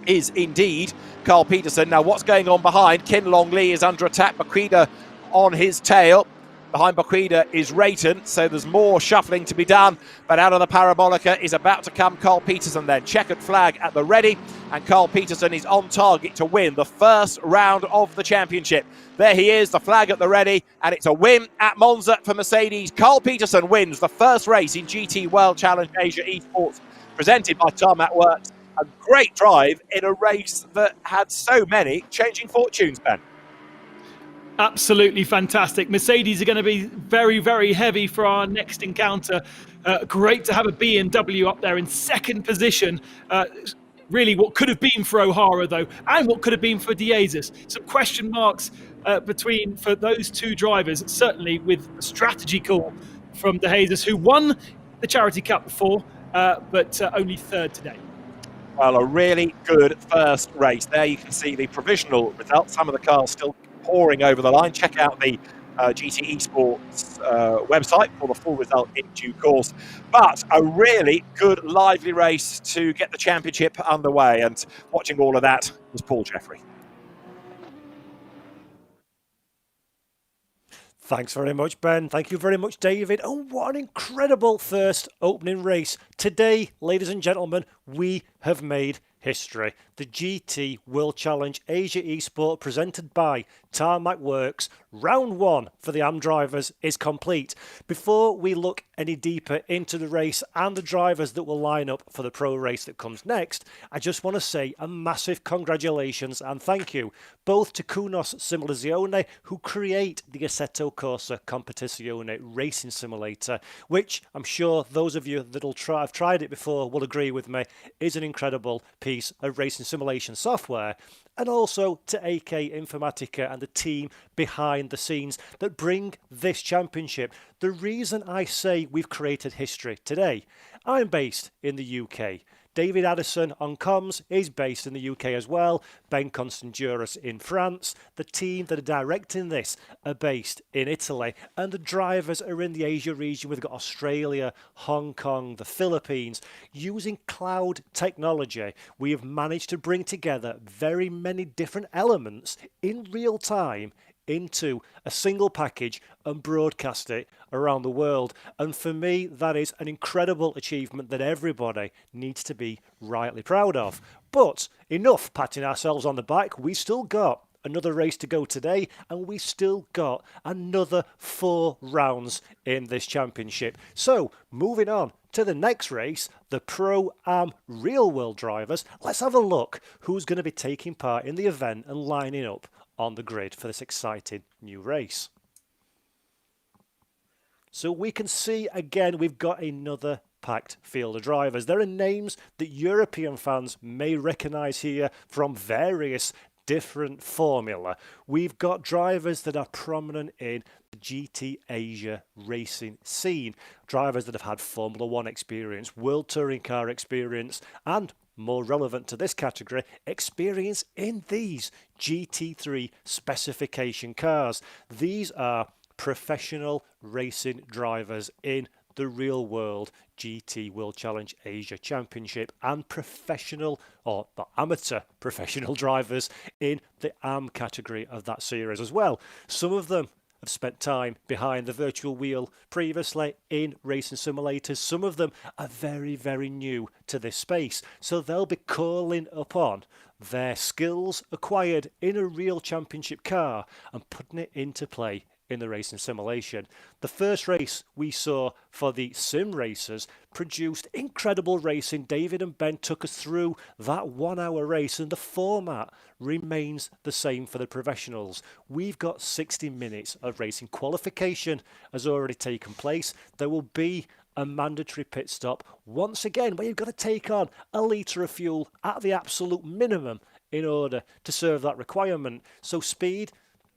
is indeed Carl Peterson. Now, what's going on behind? Kin Long Lee is under attack. Baquida on his tail. Behind Baquida is Rayton, so there's more shuffling to be done. But out of the parabolica is about to come Carl Peterson then. Checkered flag at the ready, and Carl Peterson is on target to win the first round of the championship. There he is, the flag at the ready, and it's a win at Monza for Mercedes. Carl Peterson wins the first race in GT World Challenge Asia Esports, presented by Tarmac Works. A great drive in a race that had so many changing fortunes, Ben. Absolutely fantastic. Mercedes are going to be very, very heavy for our next encounter. Great to have a BMW up there in second position. Really, what could have been for O'Hara, though, and what could have been for Diezis. Some question marks for those two drivers, certainly with a strategy call from Diezis, who won the Charity Cup before, but only third today. Well, a really good first race. There you can see the provisional results. Some of the cars still pouring over the line. Check out the GT Esports website for the full result in due course. But a really good, lively race to get the championship underway. And watching all of that was Paul Jeffrey. Thanks very much, Ben. Thank you very much, David. Oh, what an incredible first opening race. Today, ladies and gentlemen, we have made history. The GT World Challenge Asia Esport presented by Tarmac Works. Round one for the AM drivers is complete. Before we look any deeper into the race and the drivers that will line up for the pro race that comes next, I just want to say a massive congratulations and thank you both to Kunos Simulazione, who create the Assetto Corsa Competizione racing simulator, which I'm sure those of you that have tried it before will agree with me is an incredible piece of racing simulation software, and also to AK Informatica and the team behind the scenes that bring this championship. The reason I say we've created history today, I'm based in the UK. David Addison on comms is based in the UK as well. Ben Constanduras in France. The team that are directing this are based in Italy. And the drivers are in the Asia region. We've got Australia, Hong Kong, the Philippines. Using cloud technology, we have managed to bring together very many different elements in real time into a single package and broadcast it around the world. And for me, that is an incredible achievement that everybody needs to be rightly proud of. But enough patting ourselves on the back. We still got another race to go today, and we still got another 4 rounds in this championship. So moving on to the next race, the Pro-Am Real World drivers. Let's have a look who's going to be taking part in the event and lining up on the grid for this exciting new race. So we can see again we've got another packed field of drivers. There are names that European fans may recognise here from various different formula. We've got drivers that are prominent in the GT Asia racing scene, drivers that have had Formula 1 experience, World Touring Car experience, and more relevant to this category, experience in these GT3 specification cars. These are professional racing drivers in the real world GT World Challenge Asia Championship and professional or the amateur professional drivers in the AM category of that series as well. Some of them have spent time behind the virtual wheel previously in racing simulators. Some of them are very, very new to this space. So they'll be calling upon their skills acquired in a real championship car and putting it into play in the racing simulation. The first race we saw for the sim racers produced incredible racing. David and Ben took us through that 1 hour race, and the format remains the same for the professionals. We've got 60 minutes of racing. Qualification has already taken place. There will be a mandatory pit stop once again where you've got to take on a litre of fuel at the absolute minimum in order to serve that requirement. So speed,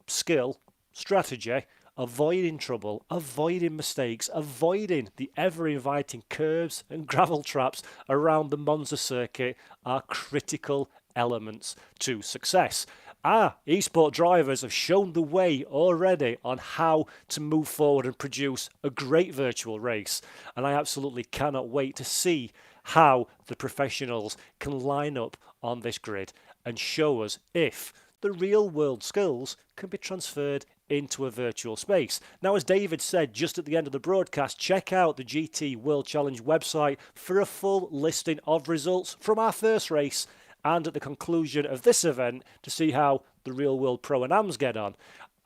skill, strategy, avoiding trouble, avoiding mistakes, avoiding the ever-inviting curves and gravel traps around the Monza circuit are critical elements to success. Our eSport drivers have shown the way already on how to move forward and produce a great virtual race, and I absolutely cannot wait to see how the professionals can line up on this grid and show us if the real world skills can be transferred into a virtual space. Now, as David said just at the end of the broadcast, check out the GT World Challenge website for a full listing of results from our first race and at the conclusion of this event to see how the real world Pro and Ams get on.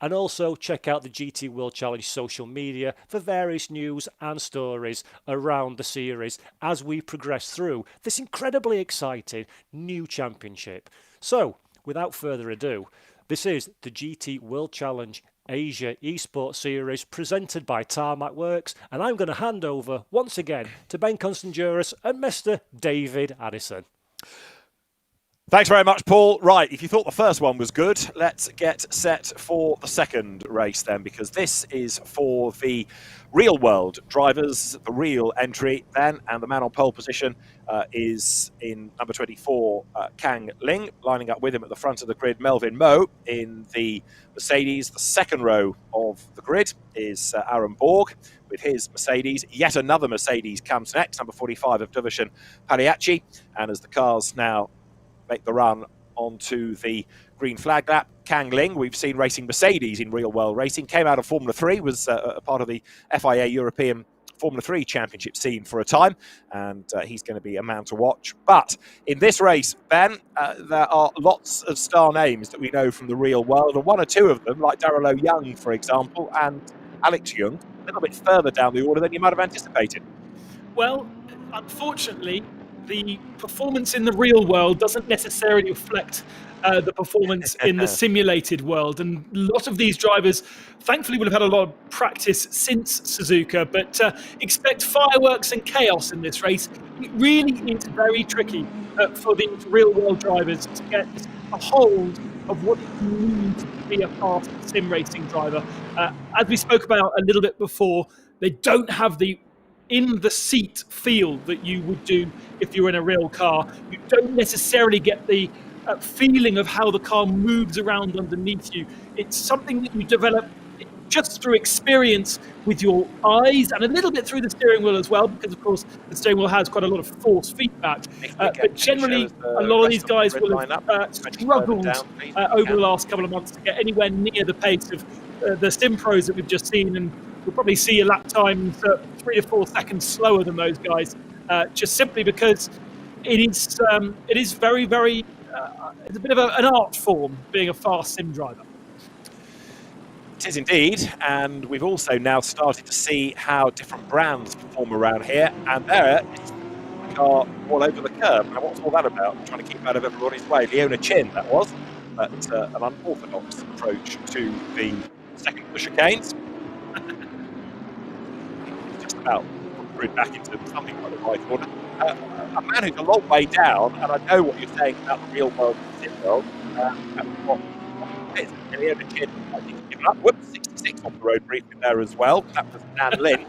And also check out the GT World Challenge social media for various news and stories around the series as we progress through this incredibly exciting new championship. So, without further ado, This is the GT World Challenge Asia Esports Series presented by Tarmac Works, and I'm going to hand over once again to Ben Constanduris and Mr. David Addison. Thanks very much, Paul. Right, if you thought the first one was good, let's get set for the second race then, because this is for the real world drivers, the real entry then, and the man on pole position is in number 24, Kang Ling. Lining up with him at the front of the grid, Melvin Moe in the Mercedes. The second row of the grid is Aaron Borg with his Mercedes. Yet another Mercedes comes next, number 45 of Duvashan Paliacci. And as the cars now make the run onto the green flag lap, Kang Ling, we've seen racing Mercedes in real world racing, came out of Formula 3, was a part of the FIA European Formula 3 Championship scene for a time, and he's going to be a man to watch. But in this race, Ben, there are lots of star names that we know from the real world, and one or two of them, like Darrell Young, for example, and Alex Young, a little bit further down the order than you might have anticipated. Well, unfortunately, the performance in the real world doesn't necessarily reflect the performance in the simulated world. And a lot of these drivers, thankfully, will have had a lot of practice since Suzuka, but expect fireworks and chaos in this race. It really is very tricky for these real world drivers to get a hold of what it means to be a fast sim racing driver. As we spoke about a little bit before, they don't have the in the seat feel that you would do if you're in a real car. You don't necessarily get the feeling of how the car moves around underneath you. It's something that you develop just through experience with your eyes and a little bit through the steering wheel as well, because of course the steering wheel has quite a lot of force feedback. But generally, a lot of these guys will have struggled over the last couple of months to get anywhere near the pace of the sim pros that we've just seen, and we'll probably see a lap time 3 to 4 seconds slower than those guys, just simply because it is very, very, it's a bit of an art form being a fast sim driver. It is indeed, and we've also now started to see how different brands perform around here, and there is the car all over the curb. Now, what's all that about? Trying to keep out of everybody's way. Leona Chin, that was, but an unorthodox approach to the second of the chicanes. Just about put back into something like the right order. A man who's a long way down, and I know what you're saying about the real world and the sim world, and what it is. Leona Chin, I think, given up. Whoops, 66 off the road briefly there as well. That was Nan Lin.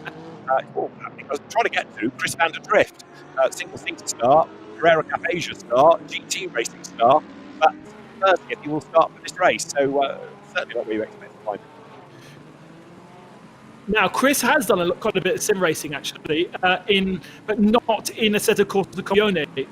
I was trying to get to Chris van der Drift, single seater star, Carrera Cup Asia star, GT racing star, but 30th he will start for this race, so certainly what we expect to find. Now, Chris has done quite a bit of sim racing, actually, but not in Assetto Corsa Coglione,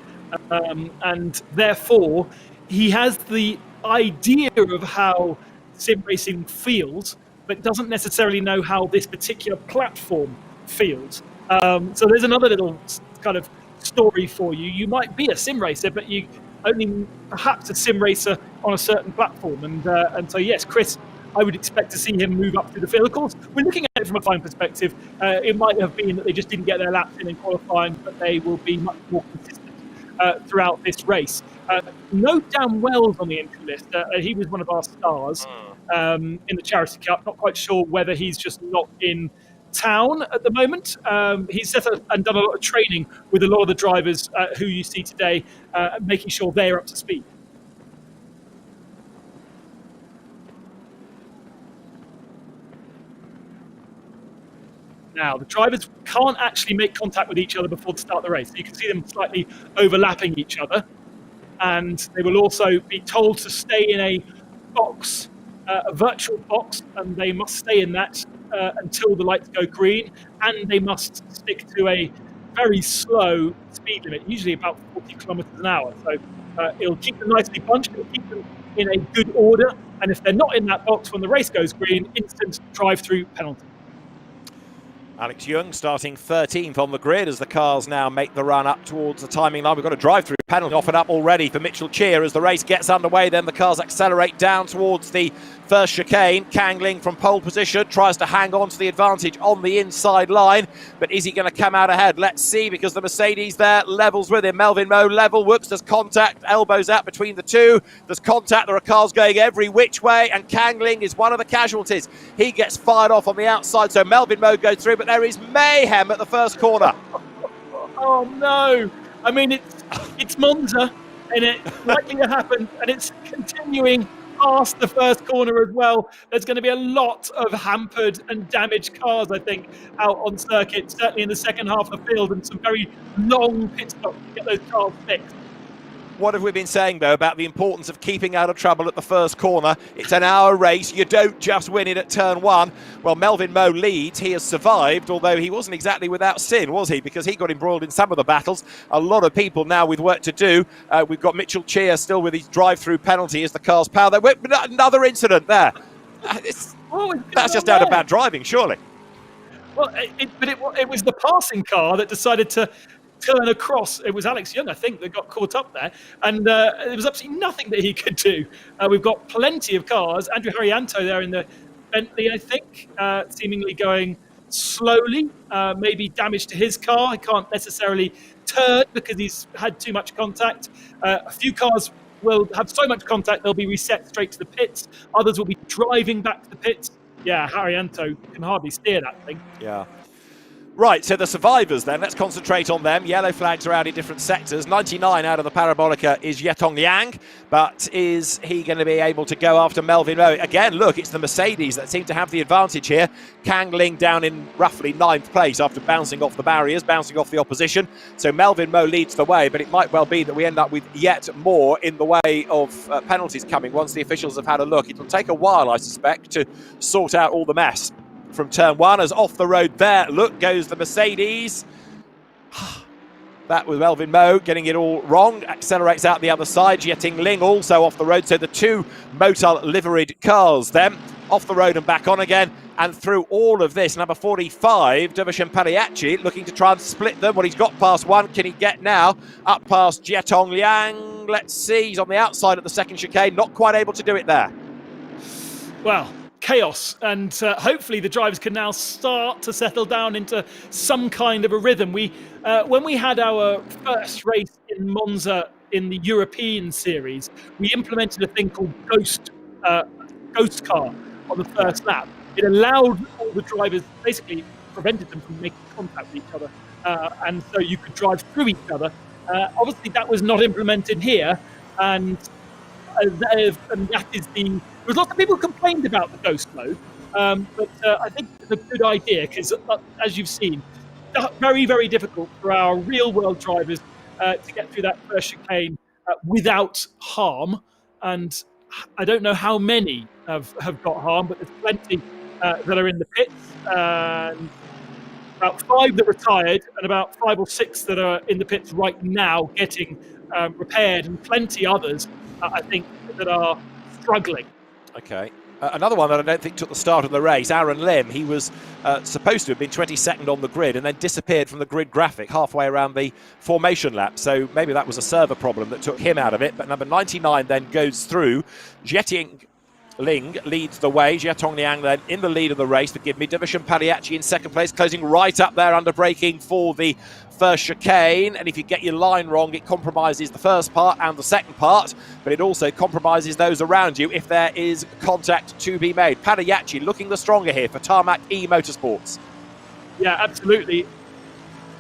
and therefore he has the idea of how sim racing feels, but doesn't necessarily know how this particular platform feels. So there's another little kind of story for you. You might be a sim racer, but you only perhaps a sim racer on a certain platform. And so, yes, Chris, I would expect to see him move up through the field. Of course, we're looking at it from a time perspective. It might have been that they just didn't get their laps in qualifying, but they will be much more consistent throughout this race. No Dan Wells on the entry list. He was one of our stars in the Charity Cup. Not quite sure whether he's just not in town at the moment. He's set up and done a lot of training with a lot of the drivers who you see today, making sure they're up to speed. Now, the drivers can't actually make contact with each other before the start of the race. You can see them slightly overlapping each other. And they will also be told to stay in a box, a virtual box, and they must stay in that until the lights go green. And they must stick to a very slow speed limit, usually about 40 kilometers an hour. So it'll keep them nicely bunched, it'll keep them in a good order. And if they're not in that box when the race goes green, instant drive-through penalty. Alex Young starting 13th on the grid as the cars now make the run up towards the timing line. We've got a drive-through penalty offered up already for Mitchell Cheer as the race gets underway. Then the cars accelerate down towards the first chicane. Kangling from pole position tries to hang on to the advantage on the inside line, but is he going to come out ahead? Let's see, because the Mercedes there levels with him. Melvin Moe level. Whoops, there's contact, elbows out between the two. There's contact, there are cars going every which way, and Kangling is one of the casualties. He gets fired off on the outside, so Melvin Moe goes through, but there is mayhem at the first corner. Oh no! I mean, it's Monza, and it's likely to happen, and it's continuing past the first corner as well. There's going to be a lot of hampered and damaged cars, I think, out on circuit, certainly in the second half of the field, and some very long pit stops to get those cars fixed. What have we been saying, though, about the importance of keeping out of trouble at the first corner? It's an hour race. You don't just win it at turn one. Well, Melvin Moe leads. He has survived, although he wasn't exactly without sin, was he? Because he got embroiled in some of the battles. A lot of people now with work to do. We've got Mitchell Cheer still with his drive-through penalty as the cars power. There went another incident there. That's just down to bad driving, surely. Well, it was the passing car that decided to turn across. It was Alex Young, I think, that got caught up there, and there was absolutely nothing that he could do. We've got plenty of cars. Andrew Haryanto there in the Bentley, I think, seemingly going slowly, maybe damage to his car. He can't necessarily turn because he's had too much contact. A few cars will have so much contact they'll be reset straight to the pits. Others will be driving back to the pits. Yeah, Haryanto can hardly steer that thing. Yeah. Right, so the survivors then, let's concentrate on them. Yellow flags are out in different sectors. 99 out of the Parabolica is Yetong Liang, but is he going to be able to go after Melvin Moe? Again, look, it's the Mercedes that seem to have the advantage here. Kangling down in roughly 9th place after bouncing off the barriers, bouncing off the opposition. So Melvin Moe leads the way, but it might well be that we end up with yet more in the way of penalties coming once the officials have had a look. It'll take a while, I suspect, to sort out all the mess. From turn one, as off the road there, look, goes the Mercedes. That was Melvin Moe getting it all wrong. Accelerates out the other side. Jieting Ling also off the road. So the two Motul liveried cars then off the road and back on again. And through all of this, number 45, Dervishen Paliachi, looking to try and split them. Well, he's got past one. Can he get now? Up past Jietong Liang. Let's see. He's on the outside of the second chicane. Not quite able to do it there. Well, chaos, and hopefully the drivers can now start to settle down into some kind of a rhythm. When we had our first race in Monza in the European series, we implemented a thing called ghost car on the first lap. It allowed all the drivers, basically prevented them from making contact with each other, and so you could drive through each other. Obviously that was not implemented here, and that is the. There was lots of people who complained about the ghost mode, but I think it's a good idea because, as you've seen, very, very difficult for our real-world drivers to get through that first chicane without harm. And I don't know how many have got harm, but there's plenty that are in the pits. And about 5 that retired, and about 5 or 6 that are in the pits right now getting repaired, and plenty others, I think, that are struggling. Okay. Another one that I don't think took the start of the race, Aaron Lim. He was supposed to have been 22nd on the grid and then disappeared from the grid graphic halfway around the formation lap. So maybe that was a server problem that took him out of it. But number 99 then goes through. Jieting Ling leads the way. Jietong Liang then in the lead of the race. Forgive me. Dervishen Paliachi in second place, closing right up there under braking for the first chicane. And if you get your line wrong, it compromises the first part and the second part, but it also compromises those around you if there is contact to be made. Paliachi looking the stronger here for Tarmac Motorsports. Yeah, absolutely.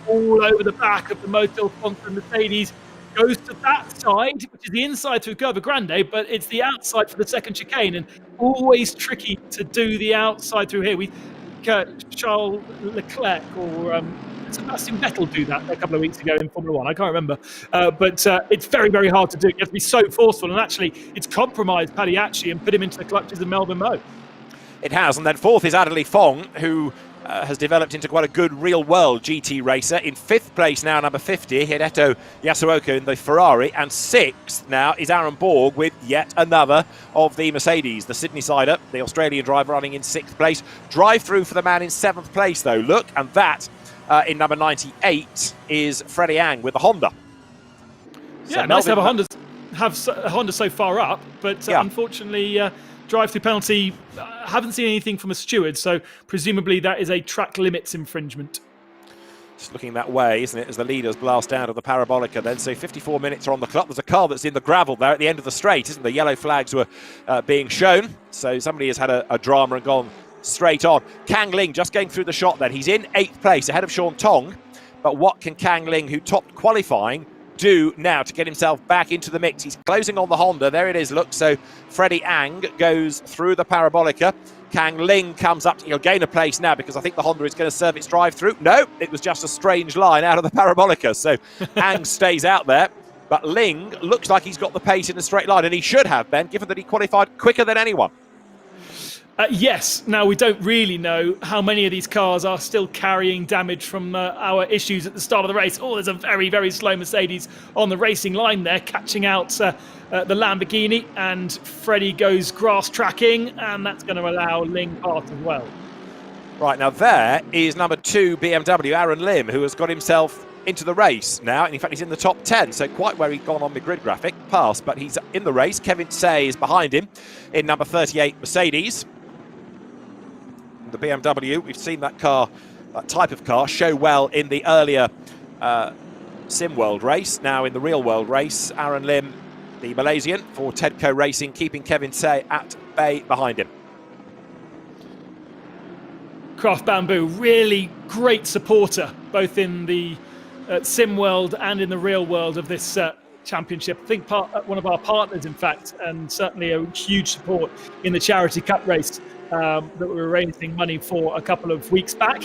All over the back of the Motul sponsor Mercedes. Goes to that side, which is the inside through Curva Grande, but it's the outside for the second chicane, and always tricky to do the outside through here. Charles Leclerc or Sebastian Vettel do that a couple of weeks ago in Formula 1. I can't remember. But it's very, very hard to do. You have to be so forceful, and actually it's compromised Paliachi and put him into the clutches of Melvin Moe. It has, and then fourth is Adderley Fong, who has developed into quite a good real-world GT racer. In 5th place now, number 50, Hideto Yasuoka in the Ferrari. And 6th now is Aaron Borg with yet another of the Mercedes. The Sydney-sider, the Australian driver, running in 6th place. Drive-through for the man in 7th place, though. Look, and that in number 98 is Freddie Ang with the Honda. Yeah, nice to have a Honda so far up, but unfortunately, drive-through penalty. Haven't seen anything from a steward, so presumably that is a track limits infringement. It's looking that way, isn't it, as the leaders blast out of the Parabolica then. So 54 minutes are on the clock. There's a car that's in the gravel there at the end of the straight, isn't there? Yellow flags were being shown, so somebody has had a drama and gone straight on. Kang Ling just going through the shot then. He's in 8th place ahead of Sean Tong, but what can Kang Ling, who topped qualifying, do now to get himself back into the mix? He's closing on the Honda. There it is, look. So Freddie Ang goes through the Parabolica. Kang Ling comes up. He'll gain a place now because I think the Honda is going to serve its drive-through. No, it was just a strange line out of the Parabolica. So Ang stays out there. But Ling looks like he's got the pace in a straight line, and he should have, Ben, given that he qualified quicker than anyone. Yes. Now, we don't really know how many of these cars are still carrying damage from our issues at the start of the race. Oh, there's a very, very slow Mercedes on the racing line there, catching out the Lamborghini, and Freddie goes grass tracking, and that's going to allow Ling part as well. Right, now there is number 2 BMW, Aaron Lim, who has got himself into the race now, and in fact he's in the top 10, so quite where he'd gone on the grid graphic, passed, but he's in the race. Kevin Say is behind him in number 38 Mercedes. The BMW, we've seen that car, that type of car, show well in the earlier Sim World race. Now in the real world race, Aaron Lim, the Malaysian for Tedco Racing, keeping Kevin Say at bay behind him. Craft Bamboo, really great supporter, both in the Sim World and in the real world of this championship. I think one of our partners, in fact, and certainly a huge support in the Charity Cup race that we were raising money for a couple of weeks back.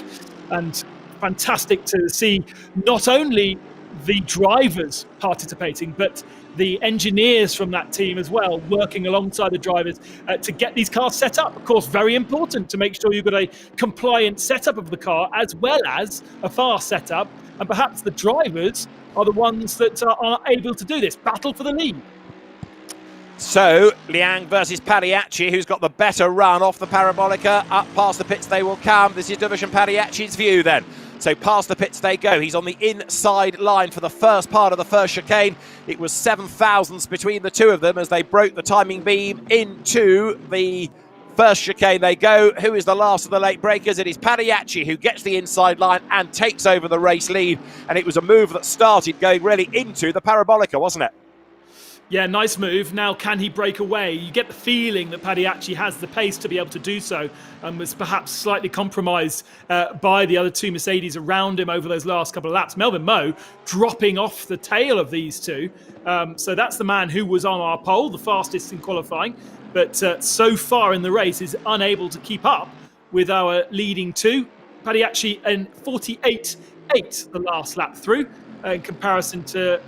And fantastic to see not only the drivers participating, but the engineers from that team as well, working alongside the drivers to get these cars set up. Of course, very important to make sure you've got a compliant setup of the car as well as a fast setup. And perhaps the drivers are the ones that are able to do this. Battle for the lead. So, Liang versus Padiachi, who's got the better run off the Parabolica. Up past the pits they will come. This is Division Padiachi's view then. So past the pits they go. He's on the inside line for the first part of the first chicane. It was 7 thousandths between the two of them as they broke the timing beam into the first chicane they go. Who is the last of the late breakers? It is Padiachi who gets the inside line and takes over the race lead. And it was a move that started going really into the Parabolica, wasn't it? Yeah, nice move. Now, can he break away? You get the feeling that Padiachi has the pace to be able to do so, and was perhaps slightly compromised by the other two Mercedes around him over those last couple of laps. Melvin Moe dropping off the tail of these two. So that's the man who was on our pole, the fastest in qualifying, but so far in the race is unable to keep up with our leading two. Padiachi in 48.8 the last lap through, in comparison to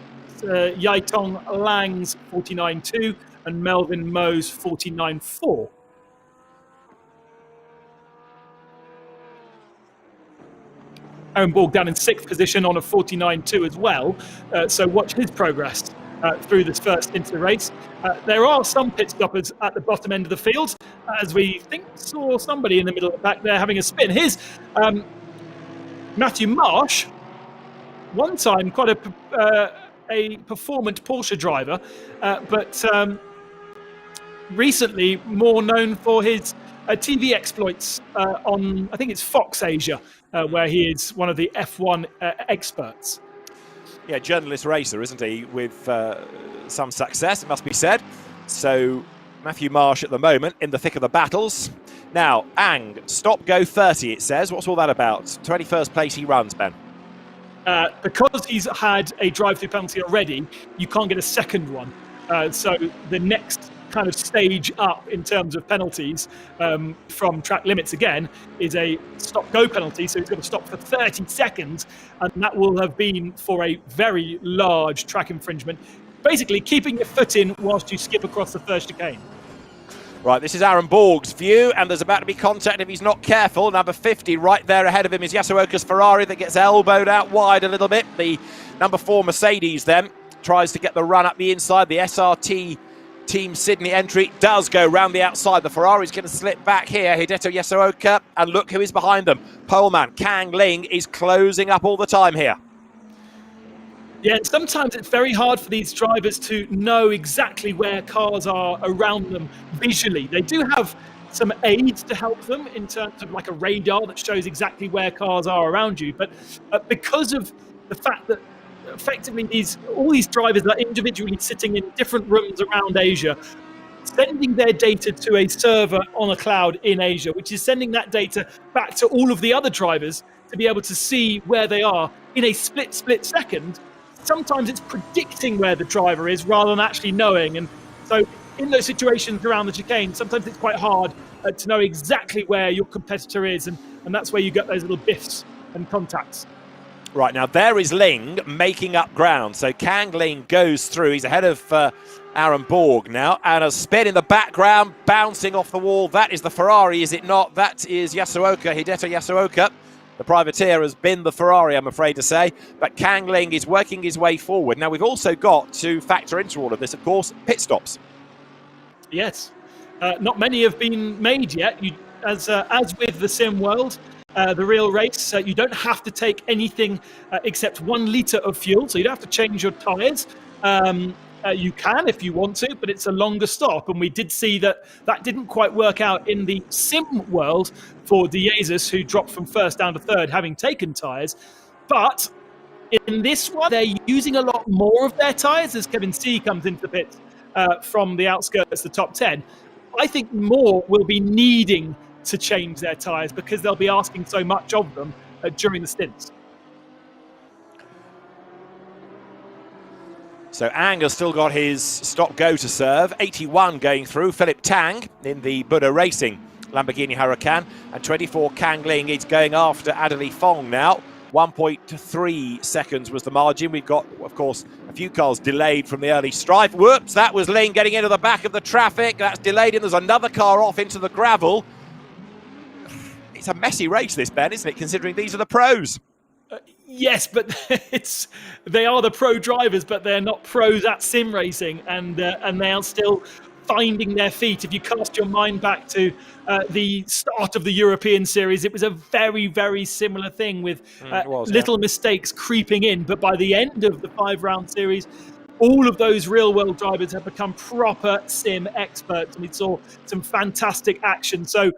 Yaitong Lang's 49.2 and Melvin Moe's 49.4. Aaron Borg down in 6th position on a 49.2 as well. So watch his progress through this first into the race. There are some pit stoppers at the bottom end of the field, as we think saw somebody in the middle back there having a spin. Here's Matthew Marsh, one time quite a performant Porsche driver, but recently more known for his TV exploits on, I think it's Fox Asia, where he is one of the F1 experts. Yeah, journalist racer, isn't he, with some success, it must be said. So Matthew Marsh at the moment in the thick of the battles. Now, Ang, stop, go 30, it says. What's all that about? 21st place he runs, Ben. Because he's had a drive-through penalty already, you can't get a second one. So the next kind of stage up in terms of penalties from track limits again is a stop-go penalty. So he's got to stop for 30 seconds, and that will have been for a very large track infringement. Basically, keeping your foot in whilst you skip across the first chicane. Right, this is Aaron Borg's view, and there's about to be contact if he's not careful. Number 50 right there ahead of him is Yasuoka's Ferrari that gets elbowed out wide a little bit. The number 4 Mercedes then tries to get the run up the inside. The SRT Team Sydney entry does go round the outside. The Ferrari's going to slip back here. Hideto Yasuoka, and look who is behind them. Poleman, Kang Ling is closing up all the time here. Yeah, sometimes it's very hard for these drivers to know exactly where cars are around them visually. They do have some aids to help them in terms of like a radar that shows exactly where cars are around you. But because of the fact that effectively all these drivers are individually sitting in different rooms around Asia, sending their data to a server on a cloud in Asia, which is sending that data back to all of the other drivers to be able to see where they are in a split second. Sometimes it's predicting where the driver is rather than actually knowing. And so in those situations around the chicane, sometimes it's quite hard to know exactly where your competitor is. And that's where you get those little biffs and contacts. Right, now there is Ling making up ground. So Kang Ling goes through. He's ahead of Aaron Borg now. And a spin in the background, bouncing off the wall. That is the Ferrari, is it not? That is Yasuoka, Hideto Yasuoka. The privateer has been the Ferrari, I'm afraid to say. But Kang Ling is working his way forward. Now, we've also got to factor into all of this, of course, pit stops. Yes. Not many have been made yet. As with the sim world, the real race, you don't have to take anything except 1 litre of fuel. So you don't have to change your tyres. You can if you want to, but it's a longer stop. And we did see that didn't quite work out in the sim world for De Jesus, who dropped from first down to third, having taken tyres. But in this one, they're using a lot more of their tyres as Kevin C comes into the pits from the outskirts, the top 10. I think more will be needing to change their tyres because they'll be asking so much of them during the stints. So Ang has still got his stop-go to serve. 81 going through. Philip Tang in the Buddha Racing Lamborghini Huracan. And 24 Kang Ling is going after Adderley Fong now. 1.3 seconds was the margin. We've got, of course, a few cars delayed from the early strife. Whoops, that was Ling getting into the back of the traffic. That's delayed, and there's another car off into the gravel. It's a messy race, this, Ben, isn't it, considering these are the pros? Yes, but they are the pro drivers, but they're not pros at sim racing, and they are still finding their feet. If you cast your mind back to the start of the European series, it was a very, very similar thing with little mistakes creeping in. But by the end of the 5-round series, all of those real-world drivers have become proper sim experts, and we saw some fantastic action. So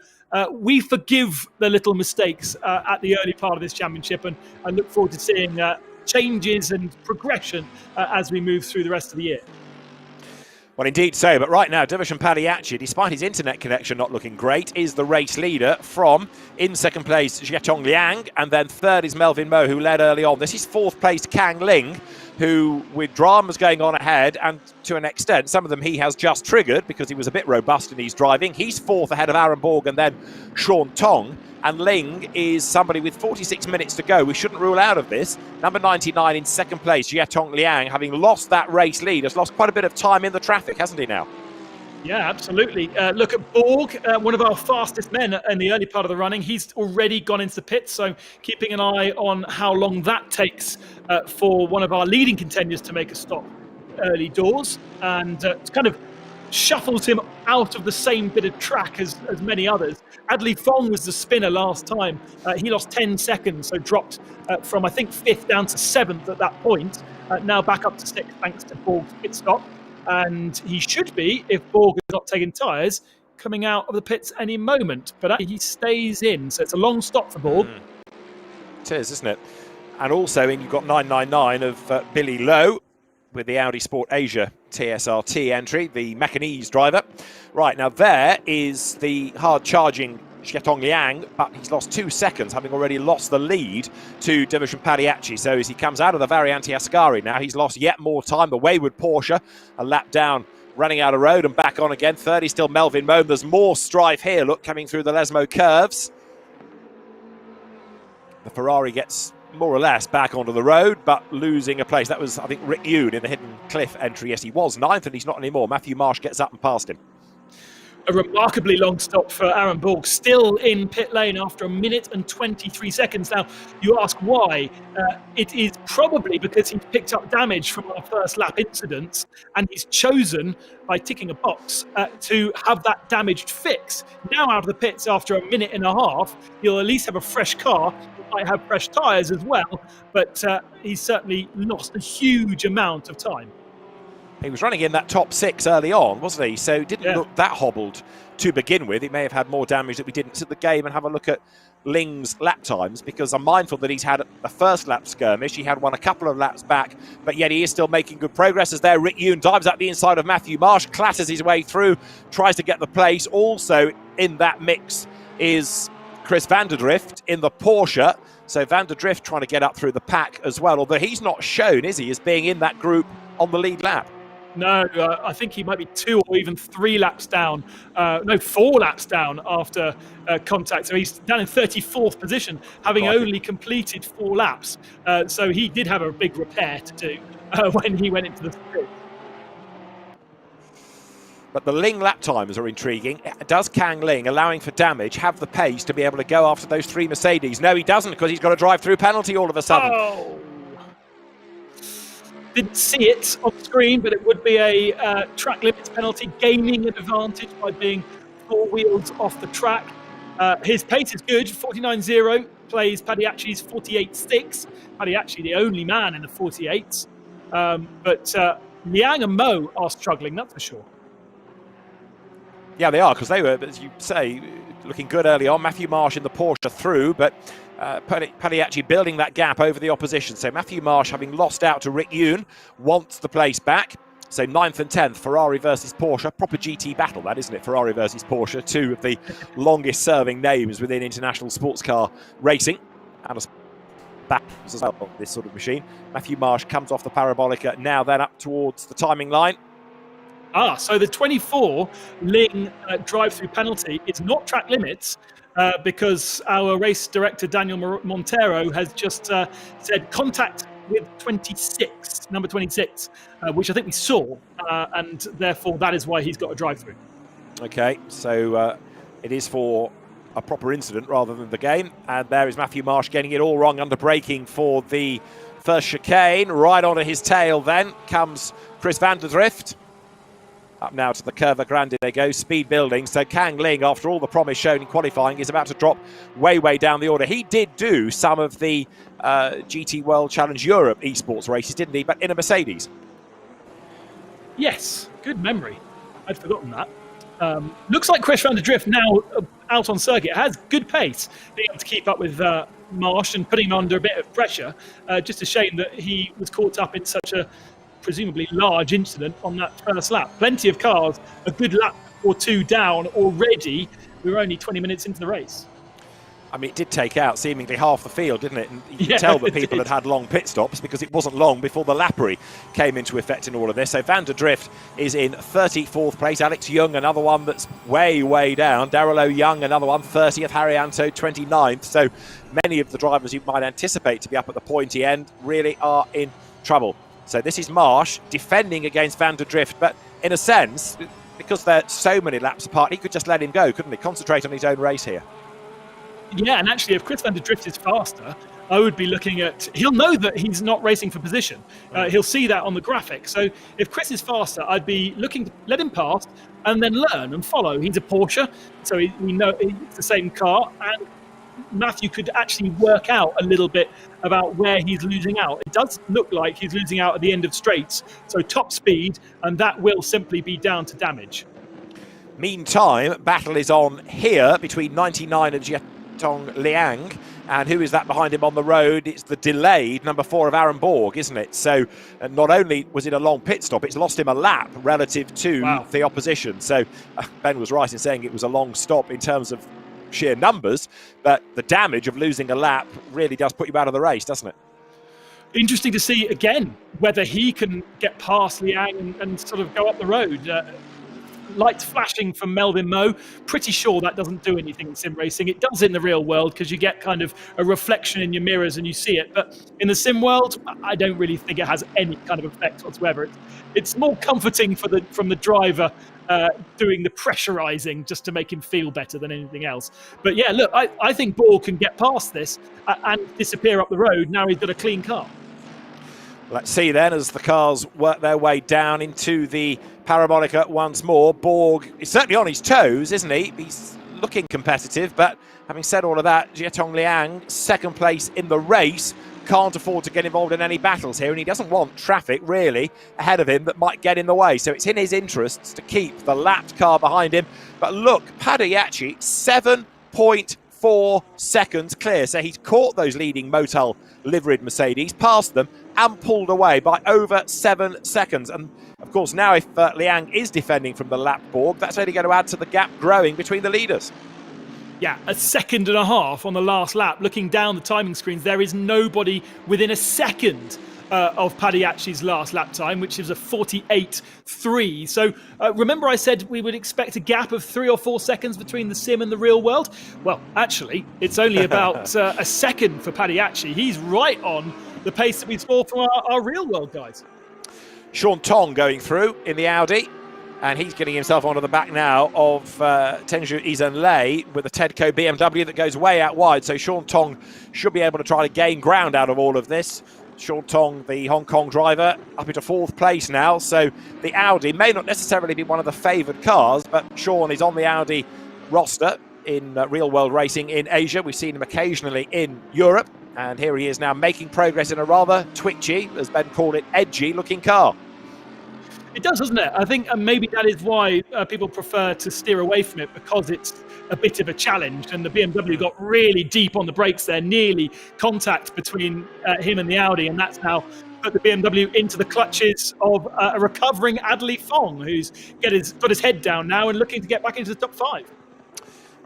we forgive the little mistakes at the early part of this championship, and I look forward to seeing changes and progression as we move through the rest of the year. Well, indeed so. But right now, Divishan Padiachi, despite his internet connection not looking great, is the race leader from, in second place, Jiatong Liang, and then third is Melvin Mo, who led early on. This is fourth place Kang Ling, who, with dramas going on ahead, and to an extent, some of them he has just triggered because he was a bit robust in his driving. He's fourth ahead of Aaron Borg and then Sean Tong. And Ling is somebody with 46 minutes to go. We shouldn't rule out of this. Number 99 in second place, Jiatong Liang, having lost that race lead, has lost quite a bit of time in the traffic, hasn't he now? Yeah, absolutely. Look at Borg, one of our fastest men in the early part of the running. He's already gone into the pits, so keeping an eye on how long that takes for one of our leading contenders to make a stop early doors. And it's kind of shuffles him out of the same bit of track as many others. Adley Fong was the spinner last time. He lost 10 seconds, so dropped from, I think, 5th down to 7th at that point. Now back up to 6th thanks to Borg's pit stop. And he should be, if Borg has not taken tyres, coming out of the pits any moment. But he stays in, so it's a long stop for Borg. It is, isn't it? And also, you've got 999 of Billy Lowe with the Audi Sport Asia TSRT entry, the Macanese driver. Right, now there is the hard-charging Jiatong Liang, but he's lost 2 seconds, having already lost the lead to Divishan Padiachi. So as he comes out of the Variante Ascari now, he's lost yet more time. The wayward Porsche, a lap down, running out of road and back on again. 30 still Melvin Moan. There's more strife here, look, coming through the Lesmo curves. The Ferrari gets more or less back onto the road, but losing a place. That was, I think, Rick Yoon in the Hidden Cliff entry. Yes, he was 9th, and he's not anymore. Matthew Marsh gets up and past him. a remarkably long stop for Aaron Borg, still in pit lane after 1 minute and 23 seconds. Now, you ask why. It is probably because he's picked up damage from our first lap incidents, and he's chosen, by ticking a box, to have that damaged fixed. Now out of the pits after 1.5 minutes, he'll at least have a fresh car. He might have fresh tyres as well, but he's certainly lost a huge amount of time. He was running in that top 6 early on, wasn't he? So didn't look that hobbled to begin with. He may have had more damage that we didn't see the game. And have a look at Ling's lap times, because I'm mindful that he's had a first lap skirmish. He had one a couple of laps back, but yet he is still making good progress as there. Rick Yoon dives up the inside of Matthew Marsh, clatters his way through, tries to get the place. Also in that mix is Chris van der Drift in the Porsche. So van der Drift trying to get up through the pack as well, although he's not shown, is he, as being in that group on the lead lap. No, I think he might be 2 or even 3 laps down. 4 laps down after contact. So he's down in 34th position, having only completed 4 laps. So he did have a big repair to do when he went into the pit. But the Ling lap times are intriguing. Does Kang Ling, allowing for damage, have the pace to be able to go after those 3 Mercedes? No, he doesn't, because he's got a drive-through penalty all of a sudden. Oh! Didn't see it on the screen, but it would be a track limits penalty, gaining an advantage by being 4 wheels off the track. His pace is good, 49.0, plays Padiachi's 48.6. Padiachi, the only man in the 48s. But Liang and Mo are struggling, that's for sure. Yeah, they are, because they were, as you say, looking good early on. Matthew Marsh in the Porsche through, but Padiachi building that gap over the opposition. So Matthew Marsh, having lost out to Rick Yoon, wants the place back. So 9th and 10th, Ferrari versus Porsche. Proper GT battle, that, isn't it? Ferrari versus Porsche, 2 of the longest serving names within international sports car racing. And battles as well, this sort of machine. Matthew Marsh comes off the parabolica, now then up towards the timing line. So the 24 Ling drive-through penalty is not track limits, because our race director, Daniel Montero, has just said contact with number 26, which I think we saw, and therefore that is why he's got a drive-through. Okay, so it is for a proper incident rather than the game, and there is Matthew Marsh getting it all wrong under braking for the first chicane. Right onto his tail then comes Chris van der Drift. Up now to the Curva Grande they go, speed building. So Kang Ling, after all the promise shown in qualifying, is about to drop way down the order. He did do some of the GT World Challenge Europe esports races, didn't he? But in a Mercedes. Yes, good memory. I'd forgotten that. Looks like Chris van der Drift now out on circuit has good pace, being able to keep up with Marsh and putting him under a bit of pressure. Just a shame that he was caught up in such a presumably large incident on that first lap. Plenty of cars, a good lap or 2 down already. We were only 20 minutes into the race. I mean, it did take out seemingly half the field, didn't it? And you could tell that people had long pit stops, because it wasn't long before the lappery came into effect in all of this. So van der Drift is in 34th place. Alex Young, another one that's way down. Daryl Young, another one, 30th. Harrianto, 29th. So many of the drivers you might anticipate to be up at the pointy end really are in trouble. So this is Marsh defending against van der Drift, but in a sense, because they're so many laps apart, he could just let him go, couldn't he? Concentrate on his own race here. Yeah, and actually, if Chris van der Drift is faster, I would be looking at... He'll know that he's not racing for position. He'll see that on the graphic. So if Chris is faster, I'd be looking to let him pass and then learn and follow. He's a Porsche, so we know it's the same car, and Matthew could actually work out a little bit about where he's losing out. It does look like he's losing out at the end of straights, so top speed, and that will simply be down to damage. Meantime, battle is on here between 99 and Jiatong Liang, and who is that behind him on the road? It's the delayed number 4 of Aaron Borg, isn't it? So not only was it a long pit stop, it's lost him a lap relative to the opposition. So Ben was right in saying it was a long stop in terms of sheer numbers, but the damage of losing a lap really does put you out of the race, doesn't it? Interesting to see again whether he can get past Liang and sort of go up the road. Lights flashing from Melvin Moe. Pretty sure that doesn't do anything in sim racing. It does in the real world, because you get kind of a reflection in your mirrors and you see it. But in the sim world, I don't really think it has any kind of effect whatsoever. It's more comforting from the driver doing the pressurizing just to make him feel better than anything else. But yeah, look, I think Borg can get past this and disappear up the road. Now he's got a clean car. Let's see then as the cars work their way down into the Parabolica once more. Borg is certainly on his toes, isn't he? He's looking competitive, but having said all of that, Jietong Liang, second place in the race, can't afford to get involved in any battles here, and he doesn't want traffic really ahead of him that might get in the way. So it's in his interests to keep the lapped car behind him. But look, Padiachi, 7.4 seconds clear. So he's caught those leading Motul liveried Mercedes, passed them, and pulled away by over 7 seconds. And of course, now if Liang is defending from the lap Borg, that's only going to add to the gap growing between the leaders. Yeah, 1.5 seconds on the last lap. Looking down the timing screens, there is nobody within a second of Padiachi's last lap time, which is a 48.3. So remember I said we would expect a gap of 3 or 4 seconds between the sim and the real world? Well, actually, it's only about a second for Padiachi. He's right on the pace that we saw from our real world guys. Sean Tong going through in the Audi, and he's getting himself onto the back now of Tenju Izanlei with the Tedco BMW that goes way out wide. So Sean Tong should be able to try to gain ground out of all of this. Sean Tong, the Hong Kong driver, up into 4th place now. So the Audi may not necessarily be one of the favoured cars, but Sean is on the Audi roster in real world racing in Asia. We've seen him occasionally in Europe. And here he is now making progress in a rather twitchy, as Ben called it, edgy looking car. It does, doesn't it? I think maybe that is why people prefer to steer away from it, because it's a bit of a challenge. And the BMW got really deep on the brakes there, nearly contact between him and the Audi. And that's now put the BMW into the clutches of a recovering Adley Fong, who's got his head down now and looking to get back into the top 5.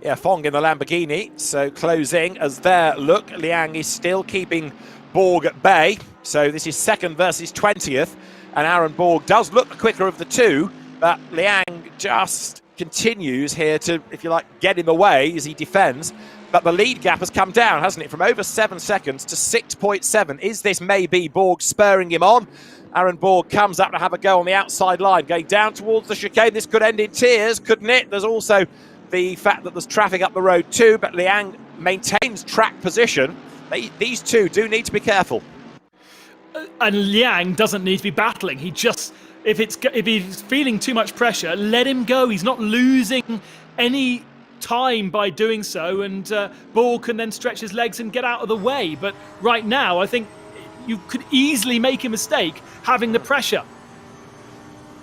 Yeah, Fong in the Lamborghini, so closing as there. Look, Liang is still keeping Borg at bay. So this is 2nd versus 20th. And Aaron Borg does look the quicker of the two, but Liang just continues here to, if you like, get in the way as he defends. But the lead gap has come down, hasn't it? From over 7 seconds to 6.7. Is this maybe Borg spurring him on? Aaron Borg comes up to have a go on the outside line, going down towards the chicane. This could end in tears, couldn't it? There's also the fact that there's traffic up the road too, but Liang maintains track position. These two do need to be careful. And Liang doesn't need to be battling. He just, if he's feeling too much pressure, let him go. He's not losing any time by doing so, and Borg can then stretch his legs and get out of the way. But right now, I think you could easily make a mistake having the pressure.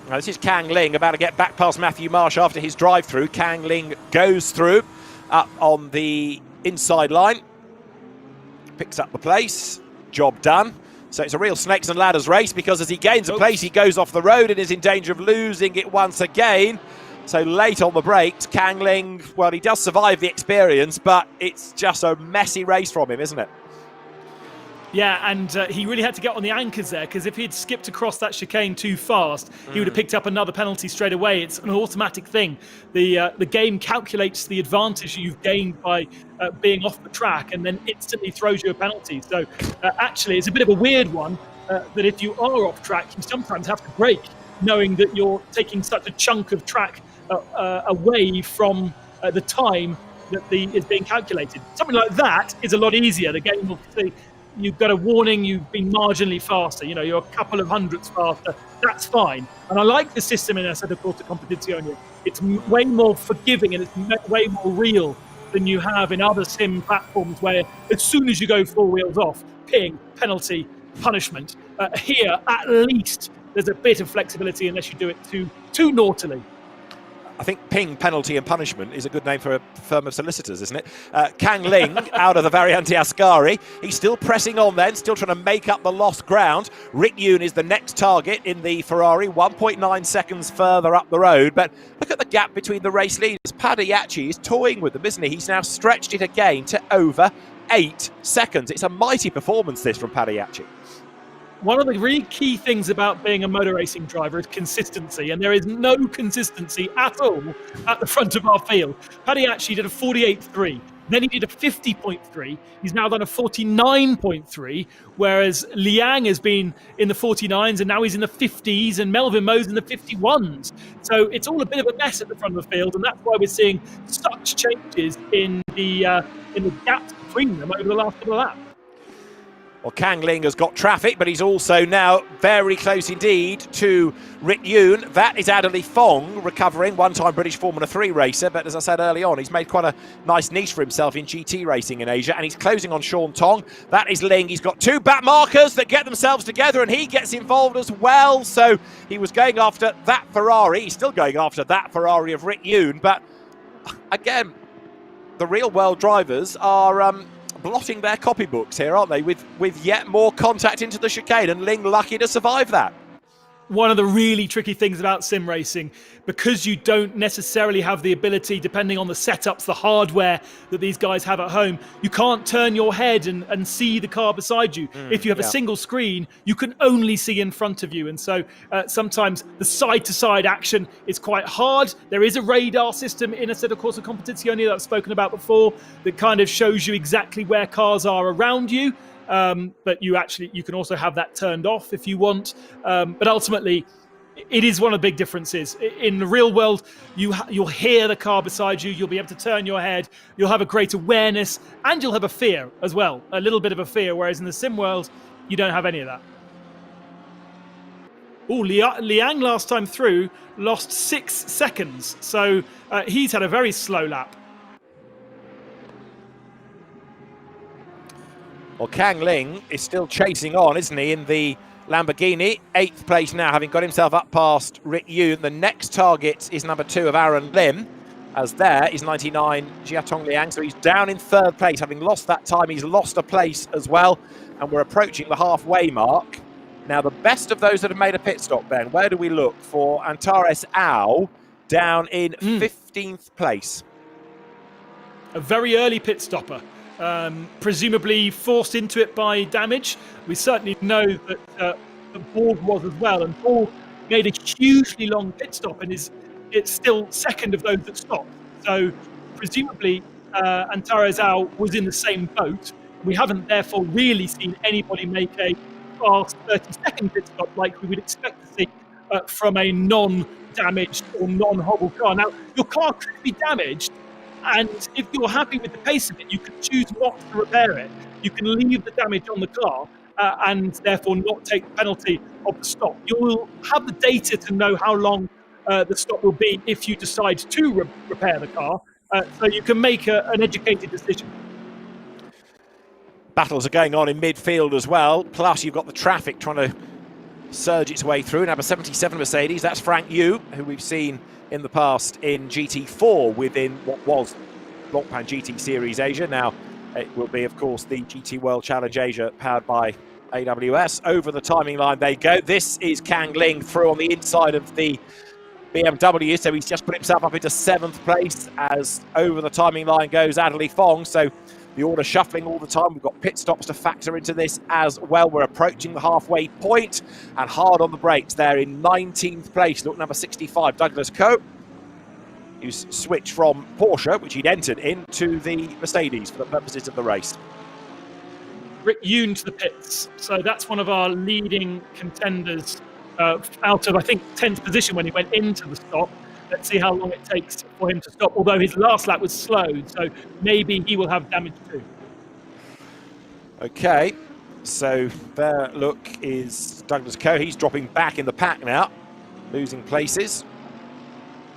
Now, this is Kang Ling about to get back past Matthew Marsh after his drive-through. Kang Ling goes through up on the inside line, picks up the place, job done. So it's a real snakes and ladders race, because as he gains a place, he goes off the road and is in danger of losing it once again. So late on the brakes, Kang Ling, well, he does survive the experience, but it's just a messy race from him, isn't it? Yeah, and he really had to get on the anchors there, because if he'd skipped across that chicane too fast, he would have picked up another penalty straight away. It's an automatic thing. The game calculates the advantage you've gained by being off the track and then instantly throws you a penalty. So actually, it's a bit of a weird one that if you are off track, you sometimes have to brake, knowing that you're taking such a chunk of track away from the time that is being calculated. Something like that is a lot easier. The game will say, you've got a warning, you've been marginally faster, you're a couple of hundredths faster, that's fine. And I like the system in Assetto Corsa Competizione. It's way more forgiving and it's way more real than you have in other sim platforms where as soon as you go 4 wheels off, ping, penalty, punishment. Here, at least, there's a bit of flexibility unless you do it too naughtily. I think ping, penalty and punishment is a good name for a firm of solicitors, isn't it? Kang Ling out of the Variante Ascari. He's still pressing on then, still trying to make up the lost ground. Rick Yoon is the next target in the Ferrari, 1.9 seconds further up the road. But look at the gap between the race leaders. Padiachi is toying with them, isn't he? He's now stretched it again to over 8 seconds. It's a mighty performance, this, from Padiachi. One of the really key things about being a motor racing driver is consistency, and there is no consistency at all at the front of our field. Padiachi did a 48.3. Then he did a 50.3. He's now done a 49.3, whereas Liang has been in the 49s and now he's in the 50s, and Melvin Moe's in the 51s. So it's all a bit of a mess at the front of the field, and that's why we're seeing such changes in the gaps between them over the last couple of laps. Well, Kang Ling has got traffic, but he's also now very close indeed to Rit Yoon. That is Adderley Fong recovering, one-time British Formula 3 racer, but as I said early on, he's made quite a nice niche for himself in GT racing in Asia, and he's closing on Sean Tong. That is Ling. He's got two back markers that get themselves together, and he gets involved as well. So he was going after that Ferrari. He's still going after that Ferrari of Rit Yoon, but again, the real-world drivers are blotting their copybooks here, aren't they, with yet more contact into the chicane, and Ling lucky to survive that. One of the really tricky things about sim racing, because you don't necessarily have the ability, depending on the setups, the hardware that these guys have at home, you can't turn your head and see the car beside you. If you have a single screen, you can only see in front of you. And so sometimes the side-to-side action is quite hard. There is a radar system in a set of Corsa Competizione that I've spoken about before that kind of shows you exactly where cars are around you. But you can also have that turned off if you want. But ultimately, it is one of the big differences. In the real world, you'll hear the car beside you. You'll be able to turn your head. You'll have a great awareness, and you'll have a fear as well, a little bit of a fear. Whereas in the sim world, you don't have any of that. Oh, Liang last time through lost 6 seconds, so he's had a very slow lap. Well, Kang Ling is still chasing on, isn't he, in the Lamborghini. 8th place now, having got himself up past Rit Yoon. The next target is number 2 of Aaron Lim, as there is 99 Jiatong Liang. So he's down in 3rd place, having lost that time. He's lost a place as well, and we're approaching the halfway mark. Now, the best of those that have made a pit stop, Ben, where do we look for Antares Ao down in 15th place? A very early pit stopper. Presumably forced into it by damage. We certainly know that Borg was as well, and Borg made a hugely long pit stop and it's still second of those that stopped. So presumably Antares Ao was in the same boat. We haven't therefore really seen anybody make a fast 30-second pit stop like we would expect to see from a non-damaged or non-hobbled car. Now, your car could be damaged, and if you're happy with the pace of it, you can choose not to repair it. You can leave the damage on the car and therefore not take the penalty of the stop. You'll have the data to know how long the stop will be if you decide to repair the car, so you can make an educated decision. Battles are going on in midfield as well, plus you've got the traffic trying to surge its way through. Number 77 Mercedes, that's Frank Yu, who we've seen in the past in GT4 within what was Blancpain GT Series Asia. Now it will be, of course, the GT World Challenge Asia powered by AWS. Over the timing line they go. This is Kang Ling through on the inside of the BMW, so he's just put himself up into 7th place as over the timing line goes Adderley Fong. So the order shuffling all the time. We've got pit stops to factor into this as well. We're approaching the halfway point, and hard on the brakes there in 19th place. Look, number 65, Douglas Coe, who's switched from Porsche, which he'd entered, into the Mercedes for the purposes of the race. Rit Yoon to the pits. So that's one of our leading contenders out of, I think, 10th position when he went into the stop. Let's see how long it takes for him to stop, although his last lap was slowed, so maybe he will have damage too. Okay, so there, look, is Douglas Coe. He's dropping back in the pack now, losing places.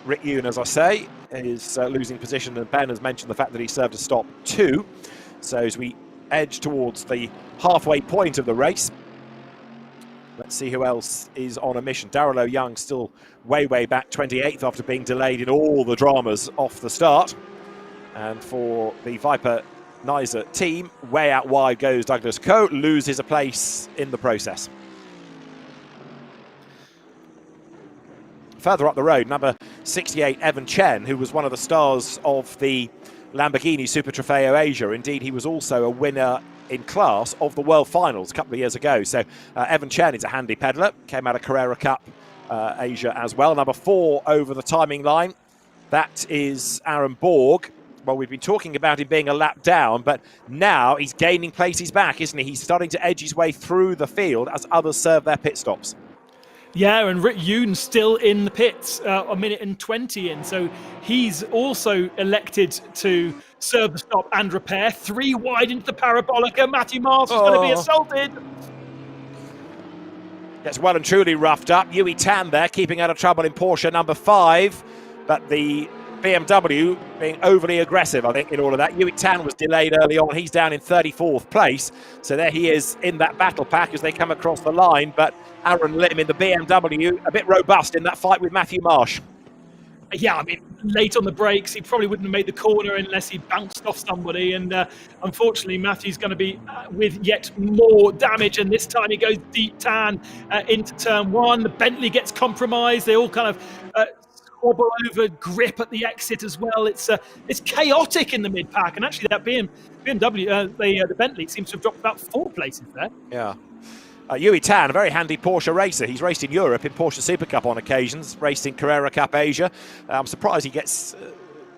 Rit Yoon, as I say, is losing position, and Ben has mentioned the fact that he served a stop too. So as we edge towards the halfway point of the race, let's see who else is on a mission. Darrell O'Young still way back, 28th after being delayed in all the dramas off the start. And for the Viper Nizer team, way out wide goes Douglas Coe, loses a place in the process. Further up the road, number 68, Evan Chen, who was one of the stars of the Lamborghini Super Trofeo Asia. Indeed, he was also a winner in class of the World Finals a couple of years ago. So Evan Chen is a handy peddler, came out of Carrera Cup Asia as well. Number 4 over the timing line, that is Aaron Borg. well, we've been talking about him being a lap down, but now he's gaining places back, isn't he? He's starting to edge his way through the field as others serve their pit stops. Yeah, and Rick Yoon still in the pits, a minute and 20 in. So he's also elected to serve the stop and repair. 3 wide into the Parabolica. Matthew Marsh is going to be assaulted. Gets well and truly roughed up. Yui Tan there, keeping out of trouble in Porsche number 5. But the BMW being overly aggressive, I think, in all of that. Yui Tan was delayed early on. He's down in 34th place. So there he is in that battle pack as they come across the line. But Aaron Lim in the BMW, a bit robust in that fight with Matthew Marsh. Yeah, I mean, late on the brakes, he probably wouldn't have made the corner unless he bounced off somebody. And unfortunately, Matthew's going to be with yet more damage. And this time he goes deep tan into turn 1. The Bentley gets compromised. They all kind of squabble over grip at the exit as well. It's chaotic in the mid pack. And actually, that BMW, the Bentley seems to have dropped about 4 places there. Yeah. Yui Tan, a very handy Porsche racer. He's raced in Europe in Porsche Super Cup on occasions, raced in Carrera Cup Asia. I'm surprised he gets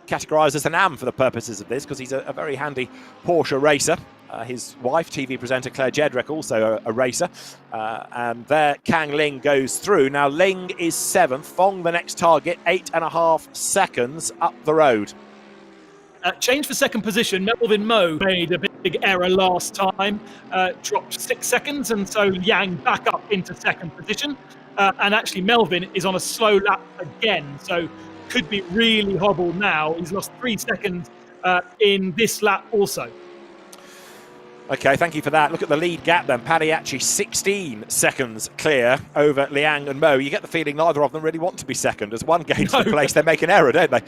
categorised as an AM for the purposes of this, because he's a very handy Porsche racer. His wife, TV presenter Claire Jedrick, also a racer. And there Kang Ling goes through. Now Ling is 7th. Fong, the next target, 8.5 seconds up the road. Change for second position. Melvin Moe made a big error last time, dropped 6 seconds, and so Yang back up into second position. And actually, Melvin is on a slow lap again, so could be really hobbled now. He's lost 3 seconds in this lap also. Okay, thank you for that. Look at the lead gap then. Padiachi 16 seconds clear over Liang and Mo. You get the feeling neither of them really want to be second. As one gains the place, they make an error, don't they?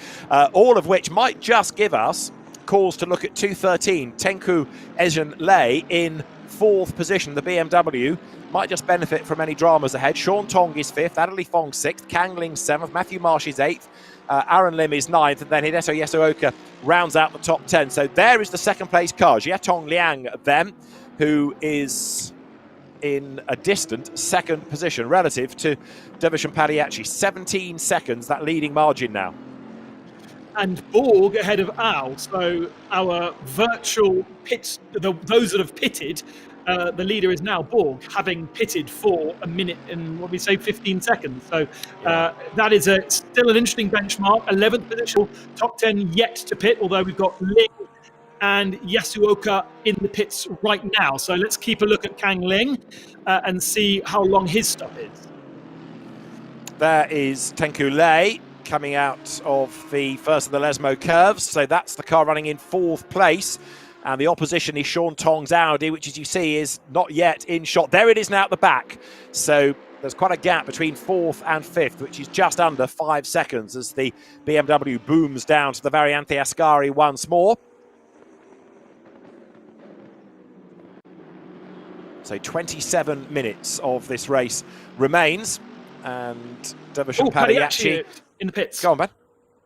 All of which might just give us cause to look at 213. Tenku Ejen Lei in 4th position. The BMW might just benefit from any dramas ahead. Sean Tong is 5th. Adderley Fong 6th. Kang Ling 7th. Matthew Marsh is 8th. Aaron Lim is 9th, and then Hideto Yasuoka rounds out the top 10. So there is the second place car. Jiatong Liang then, who is in a distant second position relative to Dervish Padiachi. 17 seconds, that leading margin now. And Borg ahead of Al. So our virtual pits, those that have pitted, the leader is now Borg, having pitted for a minute and 15 seconds. So that is still an interesting benchmark. 11th position, top 10 yet to pit, although we've got Ling and Yasuoka in the pits right now. So let's keep a look at Kang Ling and see how long his stop is. There is Tenku Lei coming out of the first of the Lesmo curves. So that's the car running in 4th place. And the opposition is Sean Tong's Audi, which, as you see, is not yet in shot. There it is now at the back. So there's quite a gap between 4th and 5th, which is just under 5 seconds as the BMW booms down to the Variante Ascari once more. So 27 minutes of this race remains. And Dervish Padiachi in the pits. Go on, man.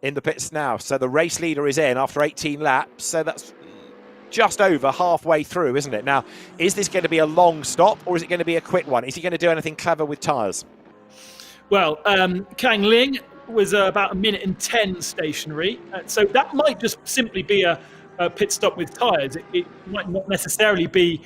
In the pits now. So the race leader is in after 18 laps. So that's just over halfway through, isn't it? Now, is this going to be a long stop or is it going to be a quick one? Is he going to do anything clever with tyres? Well, Kang Ling was about a minute and 10 stationary. So that might just simply be a pit stop with tyres. It might not necessarily be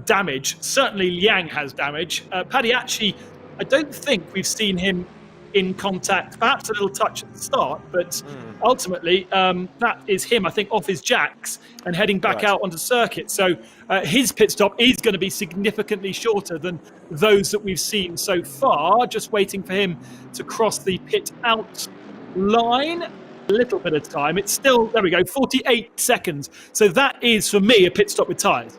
damage. Certainly Liang has damage. Padiachi, I don't think we've seen him in contact, perhaps a little touch at the start, but ultimately that is him, I think, off his jacks and heading back out onto circuit. So his pit stop is going to be significantly shorter than those that we've seen so far. Just waiting for him to cross the pit out line. A little bit of time. It's still, there we go, 48 seconds. So that is, for me, a pit stop with tyres.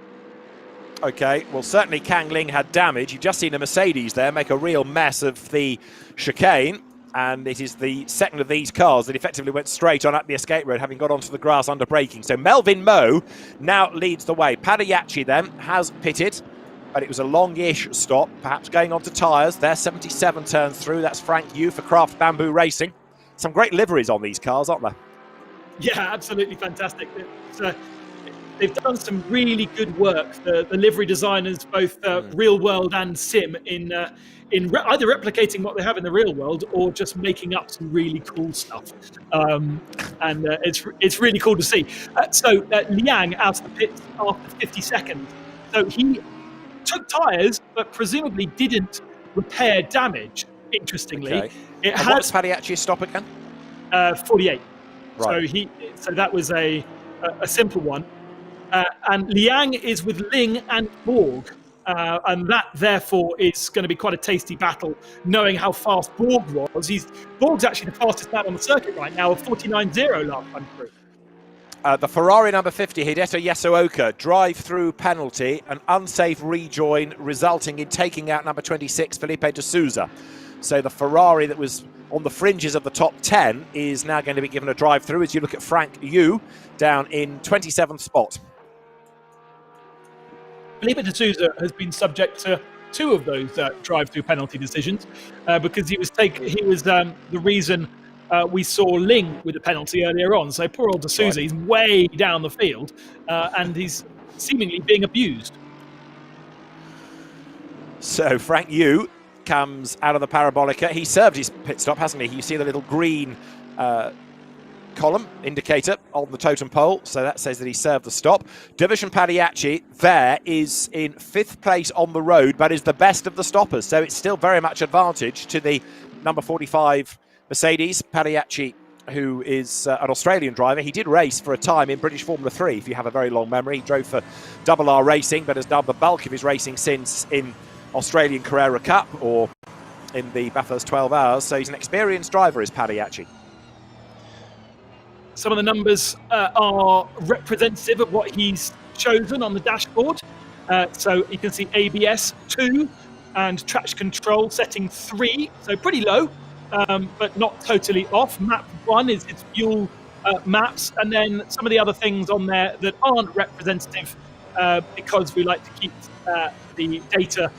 Okay, well, certainly Kang Ling had damage. You've just seen a Mercedes there make a real mess of the chicane, and it is the second of these cars that effectively went straight on up the escape road, having got onto the grass under braking. So Melvin Moe now leads the way. Padiachi then has pitted, but it was a long-ish stop, perhaps going on to tyres. There's 77 turns through. That's Frank Yu for Craft Bamboo Racing. Some great liveries on these cars, aren't there? Yeah, absolutely fantastic. they've done some really good work. The livery designers, both real world and sim, in either replicating what they have in the real world or just making up some really cool stuff. And it's really cool to see. So Liang out of the pits after 50 seconds. So he took tyres, but presumably didn't repair damage. Interestingly, And what does Pagliacci stop again? 48. Right. So that was a simple one. And Liang is with Ling and Borg. And that, therefore, is going to be quite a tasty battle, knowing how fast Borg was. Borg's actually the fastest man on the circuit right now, of 49.0 last time through. The Ferrari number 50, Hideto Yasuoka, drive-through penalty, an unsafe rejoin, resulting in taking out number 26, Felipe de Souza. So the Ferrari that was on the fringes of the top 10 is now going to be given a drive-through as you look at Frank Yu down in 27th spot. Felipe de Souza has been subject to two of those drive-through penalty decisions because he was the reason we saw Ling with a penalty earlier on. So poor old de Souza, he's way down the field and he's seemingly being abused. So Frank Yu comes out of the Parabolica. He served his pit stop, hasn't he? You see the little green column indicator on the totem pole, so that says that he served the stop. Division Pagliacci there is in 5th place on the road, but is the best of the stoppers, so it's still very much advantage to the number 45 Mercedes. Pagliacci, who is an Australian driver, he did race for a time in British Formula 3, if you have a very long memory. He drove for Double R Racing, but has done the bulk of his racing since in Australian Carrera Cup or in the Bathurst 12 Hours, so he's an experienced driver, is Pagliacci. Some of the numbers are representative of what he's chosen on the dashboard. So you can see ABS 2 and traction control setting 3, so pretty low, but not totally off. Map 1 is its fuel maps, and then some of the other things on there that aren't representative because we like to keep the data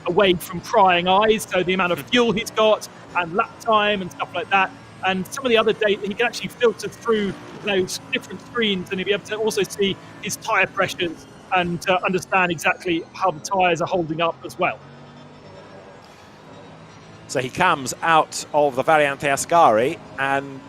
away from prying eyes, so the amount of fuel he's got and lap time and stuff like that. And some of the other data, he can actually filter through those different screens and he'll be able to also see his tyre pressures and understand exactly how the tyres are holding up as well. So he comes out of the Variante Ascari, and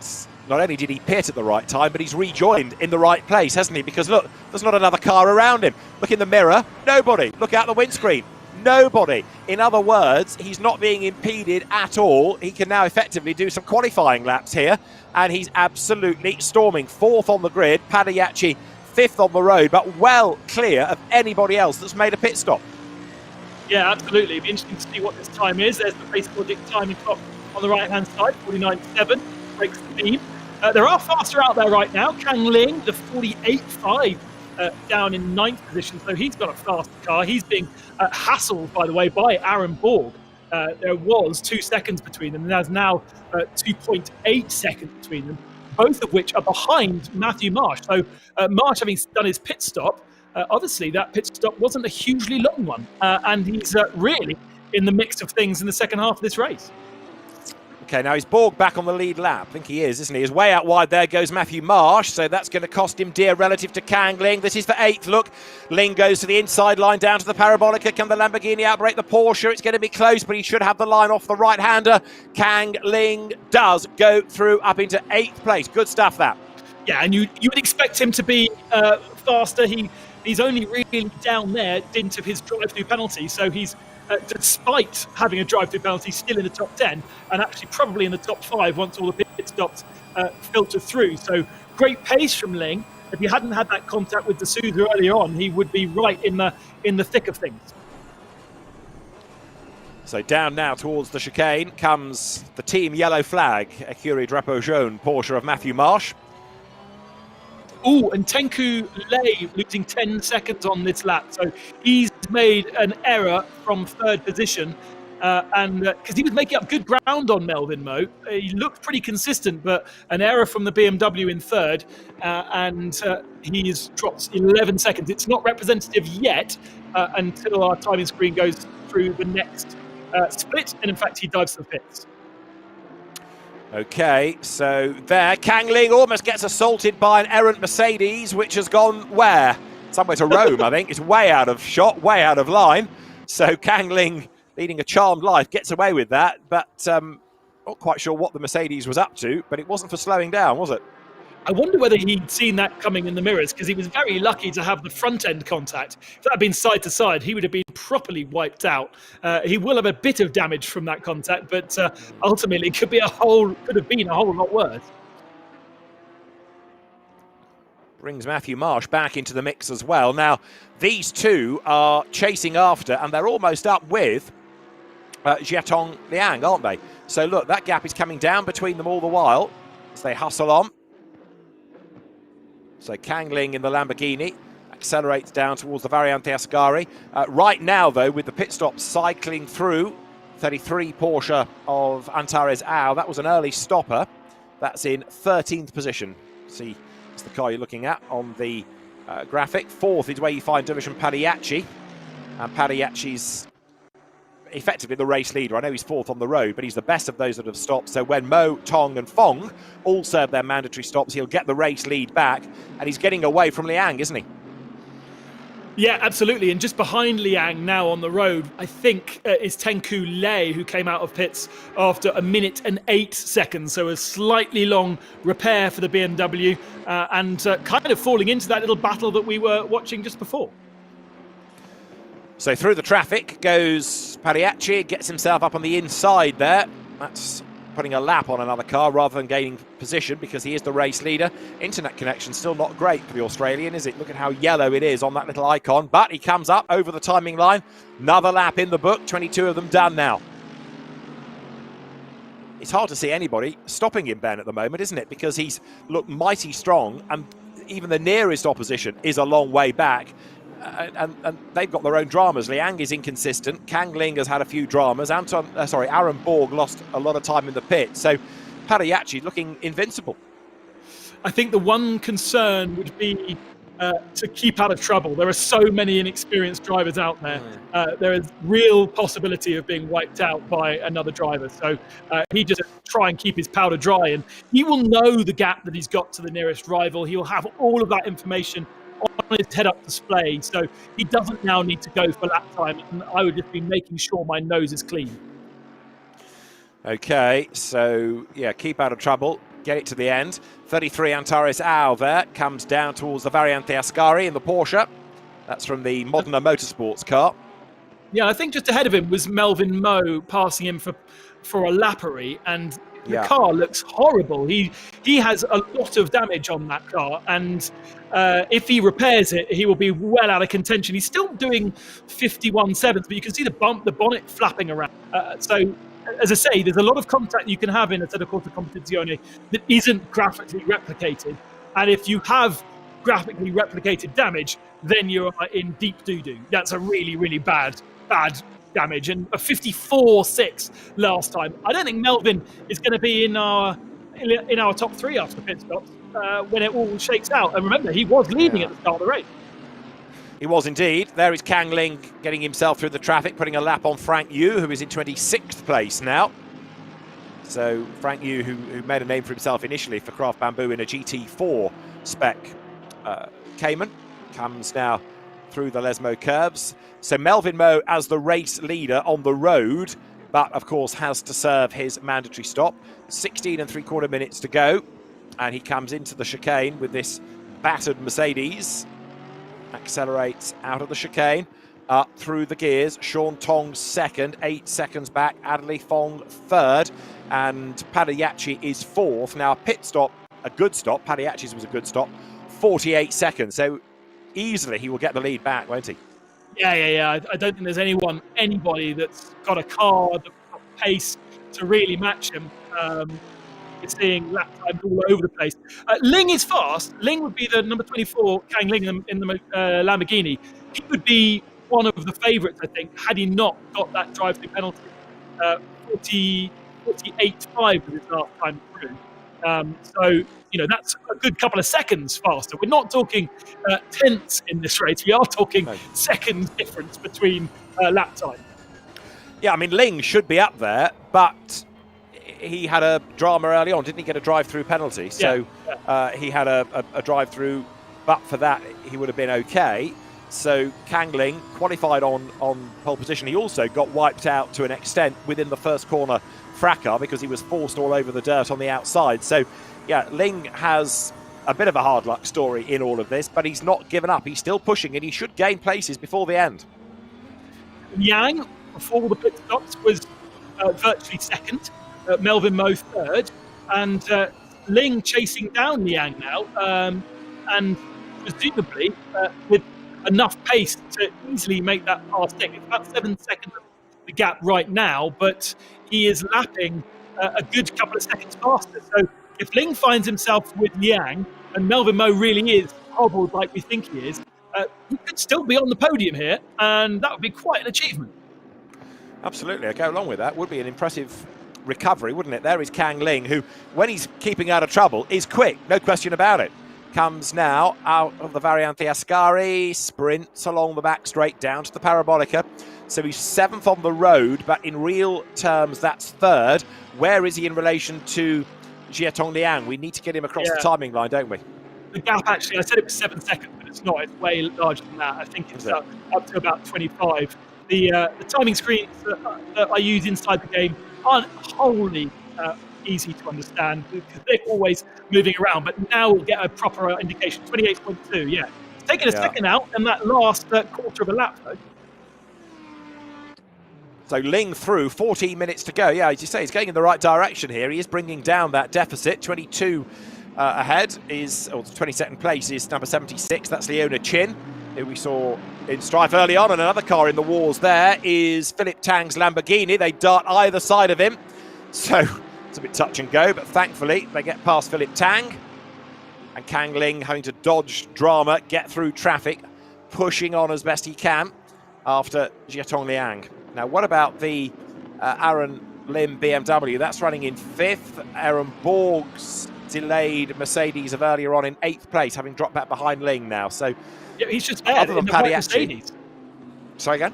not only did he pit at the right time, but he's rejoined in the right place, hasn't he? Because look, there's not another car around him. Look in the mirror, nobody. Look out the windscreen, nobody. In other words, he's not being impeded at all. He can now effectively do some qualifying laps here, and he's absolutely storming. 4th on the grid, Pagliacci 5th on the road, but well clear of anybody else that's made a pit stop. Yeah, absolutely. It'd be interesting to see what this time is. There's the Race Logic timing clock on the right-hand side, 49.7, breaks the beam. There are faster out there right now. Kang Ling, the 48.5, down in 9th position, so he's got a faster car. He's being hassled, by the way, by Aaron Borg. There was 2 seconds between them, and there's now 2.8 seconds between them, both of which are behind Matthew Marsh. So Marsh, having done his pit stop, obviously that pit stop wasn't a hugely long one, and he's really in the mix of things in the second half of this race. Okay, now he's Borg back on the lead lap. I think he is, isn't he? He's way out wide. There goes Matthew Marsh, so that's going to cost him dear relative to Kang Ling. This is for 8th. Look, Ling goes to the inside line down to the Parabolica. Can the Lamborghini outbrake the Porsche? It's going to be close, but he should have the line off the right-hander. Kang Ling does go through up into 8th place. Good stuff, that. Yeah, and you would expect him to be faster. He's only really down there, dint of his drive-through penalty, so he's despite having a drive-through penalty, still in the top 10 and actually probably in the top 5 once all the pit stops filter through. So great pace from Ling. If he hadn't had that contact with de Souza earlier on, he would be right in the thick of things. So down now towards the chicane comes the team yellow flag, Écurie Drapeau Jaune Porsche of Matthew Marsh. Oh, and Tenku Lei losing 10 seconds on this lap. So he's made an error from 3rd position. And because he was making up good ground on Melvin Moe. He looked pretty consistent, but an error from the BMW in 3rd. And he's dropped 11 seconds. It's not representative yet until our timing screen goes through the next split. And in fact, he dives to the pits. Okay, so there, Kang Ling almost gets assaulted by an errant Mercedes, which has gone where? somewhere to roam, I think. It's way out of shot, way out of line. So Kang Ling, leading a charmed life, gets away with that. But not quite sure what the Mercedes was up to, but it wasn't for slowing down, was it? I wonder whether he'd seen that coming in the mirrors, because he was very lucky to have the front end contact. If that had been side to side, he would have been properly wiped out. He will have a bit of damage from that contact, but ultimately could have been a whole lot worse. Brings Matthew Marsh back into the mix as well. Now, these two are chasing after, and they're almost up with Jiatong Liang, aren't they? So look, that gap is coming down between them all the while as they hustle on. So Kang Ling in the Lamborghini accelerates down towards the Variante Ascari. Right now, though, with the pit stop cycling through 33 Porsche of Antares Au, that was an early stopper. That's in 13th position. See, it's the car you're looking at on the graphic. Fourth is where you find Division Padiachi. And Padiachi's effectively the race leader. I know he's fourth on the road, but he's the best of those that have stopped. So when Mo, Tong and Fong all serve their mandatory stops, he'll get the race lead back, and he's getting away from Liang, isn't he? Yeah, absolutely. And just behind Liang now on the road, I think, is Tenku Lei, who came out of pits after 1 minute and 8 seconds. So a slightly long repair for the BMW and kind of falling into that little battle that we were watching just before. So through the traffic goes Padiachi, gets himself up on the inside there. That's putting a lap on another car rather than gaining position, because he is the race leader. Internet connection still not great for the Australian, is it? Look at how yellow it is on that little icon. But he comes up over the timing line. Another lap in the book, 22 of them done now. It's hard to see anybody stopping him, Ben, at the moment, isn't it? Because he's looked mighty strong, and even the nearest opposition is a long way back. And they've got their own dramas. Liang is inconsistent. Kang Ling has had a few dramas. Aaron Borg lost a lot of time in the pit. So Padiachi looking invincible. I think the one concern would be to keep out of trouble. There are so many inexperienced drivers out there. There is real possibility of being wiped out by another driver. So he just try and keep his powder dry, and he will know the gap that he's got to the nearest rival. He will have all of that information on his head-up display, so he doesn't now need to go for lap time, and I would just be making sure my nose is clean. Okay, so yeah, keep out of trouble, get it to the end. 33 Antares Au there, comes down towards the Variante Ascari in the Porsche. That's from the Modena Motorsports car. Yeah, I think just ahead of him was Melvin Moe passing him for a lappery, and the car looks horrible. He has a lot of damage on that car, and if he repairs it, he will be well out of contention. He's still doing 51.7s, but you can see the bonnet flapping around. So, as I say, there's a lot of contact you can have in a Serie Corsa Competizione that isn't graphically replicated, and if you have graphically replicated damage, then you're in deep doo-doo. That's a really, really bad damage, and a 54.6 last time. I don't think Melvin is going to be in our top three after the pit stops when it all shakes out. And remember, he was leading at the start of the race. He was indeed. There is Kang Ling getting himself through the traffic, putting a lap on Frank Yu, who is in 26th place now. So Frank Yu, who made a name for himself initially for Craft Bamboo in a GT4 spec Cayman, comes now through the Lesmo curves. So Melvin Moe as the race leader on the road, but of course has to serve his mandatory stop. 16 3/4 minutes to go, and he comes into the chicane with this battered Mercedes. Accelerates out of the chicane, up through the gears. Sean Tong second, 8 seconds back. Adley Fong third, and Padiachi is fourth. Now, pit stop, a good stop. Padiachi's was a good stop, 48 seconds. So easily he will get the lead back, won't he? Yeah. I don't think there's anybody that's got a car that's got pace to really match him. You're seeing lap times all over the place. Ling is fast. Ling would be the number 24, Kang Ling in the Lamborghini. He would be one of the favourites, I think, had he not got that drive-through penalty. 48.5 was his last time through. So, that's a good couple of seconds faster. We're not talking tenths in this race. We are talking seconds difference between lap time. Yeah, I mean, Ling should be up there, but he had a drama early on. Didn't he get a drive-through penalty? So he had a drive-through but for that, he would have been okay. So Kang Ling qualified on pole position. He also got wiped out to an extent within the first corner fracas because he was forced all over the dirt on the outside. So, yeah, Ling has a bit of a hard luck story in all of this, but he's not given up. He's still pushing, and he should gain places before the end. Yang, before the pit stops, was virtually second. Melvin Moe third. And Ling chasing down Liang now. And presumably with enough pace to easily make that pass stick. It's about 7 seconds of the gap right now, but he is lapping a good couple of seconds faster. So if Ling finds himself with Liang, and Melvin Moe really is hobbled like we think he is, he could still be on the podium here, and that would be quite an achievement. Absolutely, I go along with that. Would be an impressive recovery, wouldn't it? There is Kang Ling, who, when he's keeping out of trouble, is quick, no question about it. Comes now out of the Variante Ascari, sprints along the back straight down to the Parabolica. So he's 7th on the road, but in real terms, that's 3rd. Where is he in relation to Jiatong Liang? We need to get him across the timing line, don't we? The gap, actually, I said it was 7 seconds, but it's not. It's way larger than that. I think it's up to about 25. The timing screens that I use inside the game aren't wholly easy to understand because they're always moving around, but now we'll get a proper indication. 28.2, yeah. It's taken a second out and that last quarter of a lap, though. So Ling through, 14 minutes to go. Yeah, as you say, he's going in the right direction here. He is bringing down that deficit. 22 ahead is, or 22nd place is number 76. That's Leona Chin, who we saw in strife early on. And another car in the wars there is Philip Tang's Lamborghini. They dart either side of him. So it's a bit touch and go, but thankfully they get past Philip Tang. And Kang Ling having to dodge drama, get through traffic, pushing on as best he can after Jiatong Liang. Now, what about the Aaron Lim BMW? That's running in 5th. Aaron Borg's delayed Mercedes of earlier on in 8th place, having dropped back behind Ling now. So, yeah, he's just there other than in the white Paddy Mercedes. Sorry again?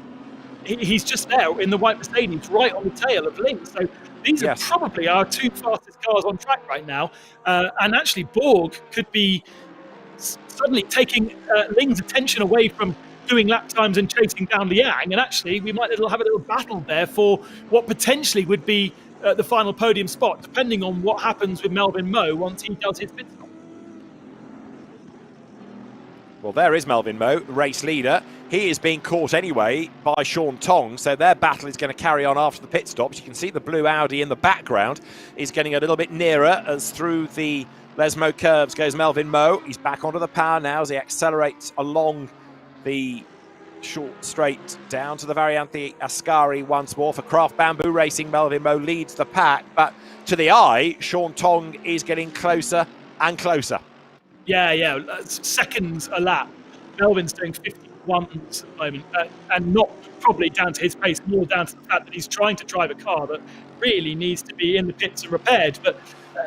He's just there in the white Mercedes, right on the tail of Ling. So these are probably our 2 fastest cars on track right now. And actually, Borg could be suddenly taking Ling's attention away from doing lap times and chasing down Liang, and actually we might have a little battle there for what potentially would be the final podium spot, depending on what happens with Melvin Moe once he does his pit stop. Well, there is Melvin Moe, race leader. He is being caught anyway by Sean Tong, so their battle is going to carry on after the pit stops. You can see the blue Audi in the background is getting a little bit nearer as through the Lesmo curves goes Melvin Moe. He's back onto the power now as he accelerates along the short straight down to the Variante Ascari once more. For Craft Bamboo Racing, Melvin Moe leads the pack, but to the eye, Sean Tong is getting closer and closer. Yeah, seconds a lap. Melvin's doing 51s at the moment, and not probably down to his pace, more down to the fact that he's trying to drive a car that really needs to be in the pits and repaired. But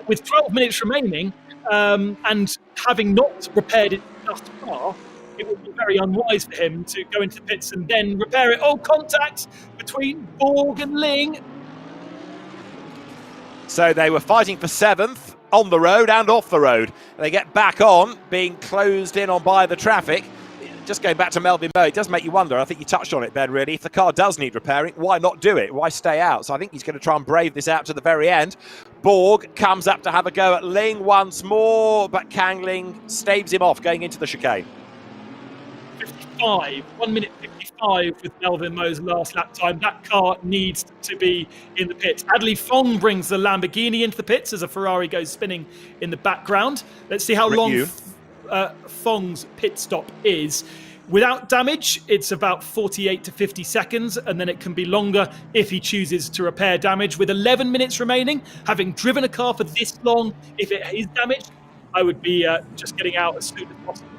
with 12 minutes remaining, and having not repaired it thus far, it would be very unwise for him to go into the pits and then repair it. Oh, contact between Borg and Ling. So they were fighting for 7th on the road and off the road. They get back on, being closed in on by the traffic. Just going back to Melvin Moe, it does make you wonder. I think you touched on it, Ben, really. If the car does need repairing, why not do it? Why stay out? So I think he's going to try and brave this out to the very end. Borg comes up to have a go at Ling once more, but Kang Ling staves him off going into the chicane. 1 minute 55 with Melvin Moe's last lap time. That car needs to be in the pits. Adley Fong brings the Lamborghini into the pits as a Ferrari goes spinning in the background. Let's see how long Fong's pit stop is. Without damage, it's about 48 to 50 seconds, and then it can be longer if he chooses to repair damage. With 11 minutes remaining, having driven a car for this long, if it is damaged, I would be just getting out as soon as possible.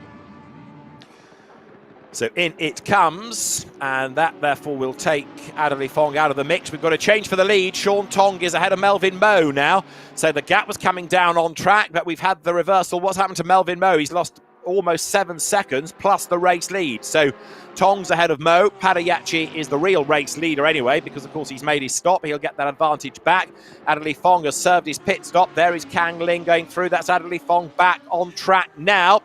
So in it comes, and that therefore will take Adderley Fong out of the mix. We've got a change for the lead. Sean Tong is ahead of Melvin Moe now. So the gap was coming down on track, but we've had the reversal. What's happened to Melvin Moe? He's lost almost 7 seconds plus the race lead. So Tong's ahead of Moe. Padayachi is the real race leader anyway, because of course he's made his stop. He'll get that advantage back. Adderley Fong has served his pit stop. There is Kang Ling going through. That's Adderley Fong back on track now.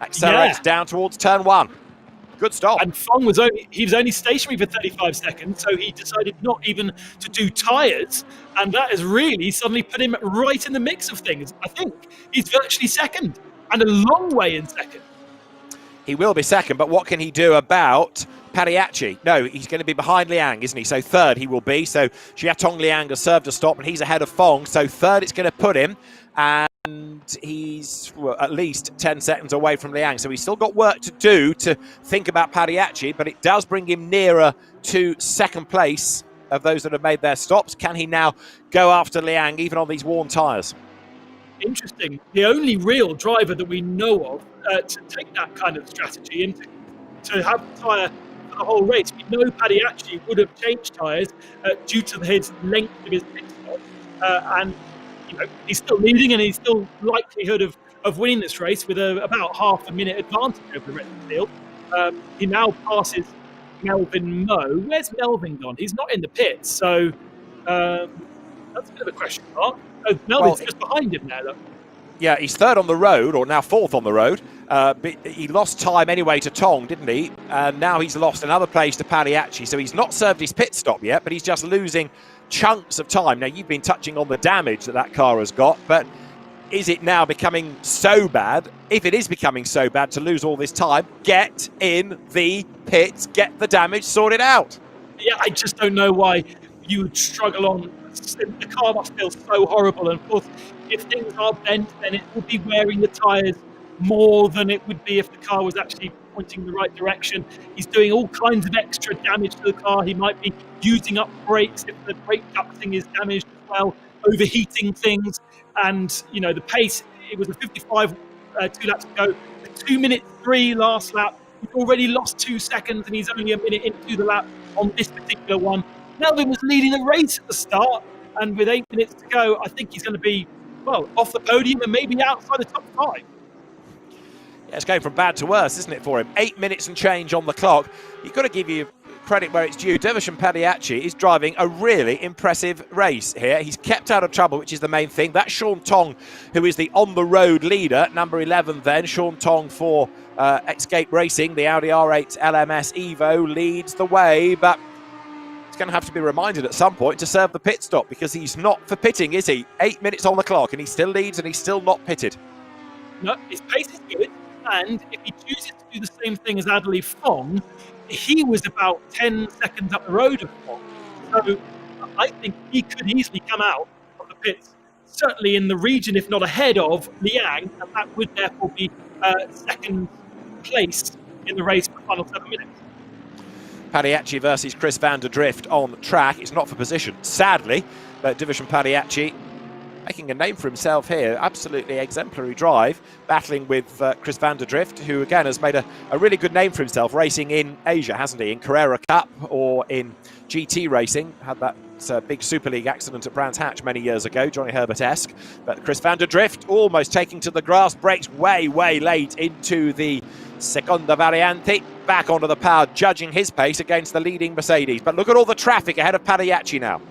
Accelerates down towards turn 1. Good stop. And Fong was only stationary for 35 seconds, so he decided not even to do tyres, and that has really suddenly put him right in the mix of things. I think he's virtually second, and a long way in second. He will be second, but what can he do about Pariachi? No, he's going to be behind Liang, isn't he? So third he will be. So Xiaotong Liang has served a stop, and he's ahead of Fong. So third it's going to put him, and he's at least 10 seconds away from Liang. So he's still got work to do to think about Pariachi, but it does bring him nearer to second place of those that have made their stops. Can he now go after Liang, even on these worn tyres? Interesting. The only real driver that we know of to take that kind of strategy and to have the tyre for the whole race. We know Padiachi would have changed tyres due to his length of his pit stop, and he's still leading, and he's still likelihood of winning this race with about half a minute advantage over the rest of the field. He now passes Melvin Moe. Where's Melvin gone? He's not in the pits, so that's a bit of a question mark. Melvin's just behind him now, though. Yeah, he's third on the road, or now fourth on the road. But he lost time anyway to Tong, didn't he? And now he's lost another place to Paliacci. So he's not served his pit stop yet, but he's just losing chunks of time. Now, you've been touching on the damage that car has got, but is it now becoming so bad? If it is becoming so bad to lose all this time, get in the pits, get the damage sorted out. Yeah, I just don't know why you would struggle on. The car must feel so horrible, and of course, if things are bent, then it will be wearing the tyres more than it would be if the car was actually pointing the right direction. He's doing all kinds of extra damage to the car. He might be using up brakes if the brake ducting is damaged as well, overheating things, and the pace. It was a 55 2 laps ago. The 2:03 last lap. He's already lost 2 seconds, and he's only a minute into the lap on this particular one. Melvin was leading the race at the start, and with 8 minutes to go, I think he's going to be, off the podium and maybe outside the top 5. Yeah, it's going from bad to worse, isn't it, for him? 8 minutes and change on the clock. You've got to give you credit where it's due. Dervishan Padiachi is driving a really impressive race here. He's kept out of trouble, which is the main thing. That's Sean Tong, who is the on-the-road leader, number 11 then. Sean Tong for Escape Racing, the Audi R8 LMS Evo, leads the way, but he's going to have to be reminded at some point to serve the pit stop, because he's not for pitting, is he? 8 minutes on the clock, and he still leads, and he's still not pitted. No, his pace is good, and if he chooses to do the same thing as Adley Fong, he was about 10 seconds up the road of Fong. So I think he could easily come out of the pits, certainly in the region, if not ahead of Liang, and that would therefore be second place in the race for the final 7 minutes. Padiachi versus Chris van der Drift on track. It's not for position, sadly, but Division Padiachi making a name for himself here. Absolutely exemplary drive, battling with Chris van der Drift, who again has made a really good name for himself racing in Asia, hasn't he? In Carrera Cup or in GT racing. Had that big Super League accident at Brands Hatch many years ago, Johnny Herbert-esque. But Chris van der Drift almost taking to the grass, brakes way late into the Seconda Variante, back onto the power, judging his pace against the leading Mercedes. But look at all the traffic ahead of Padiachi now.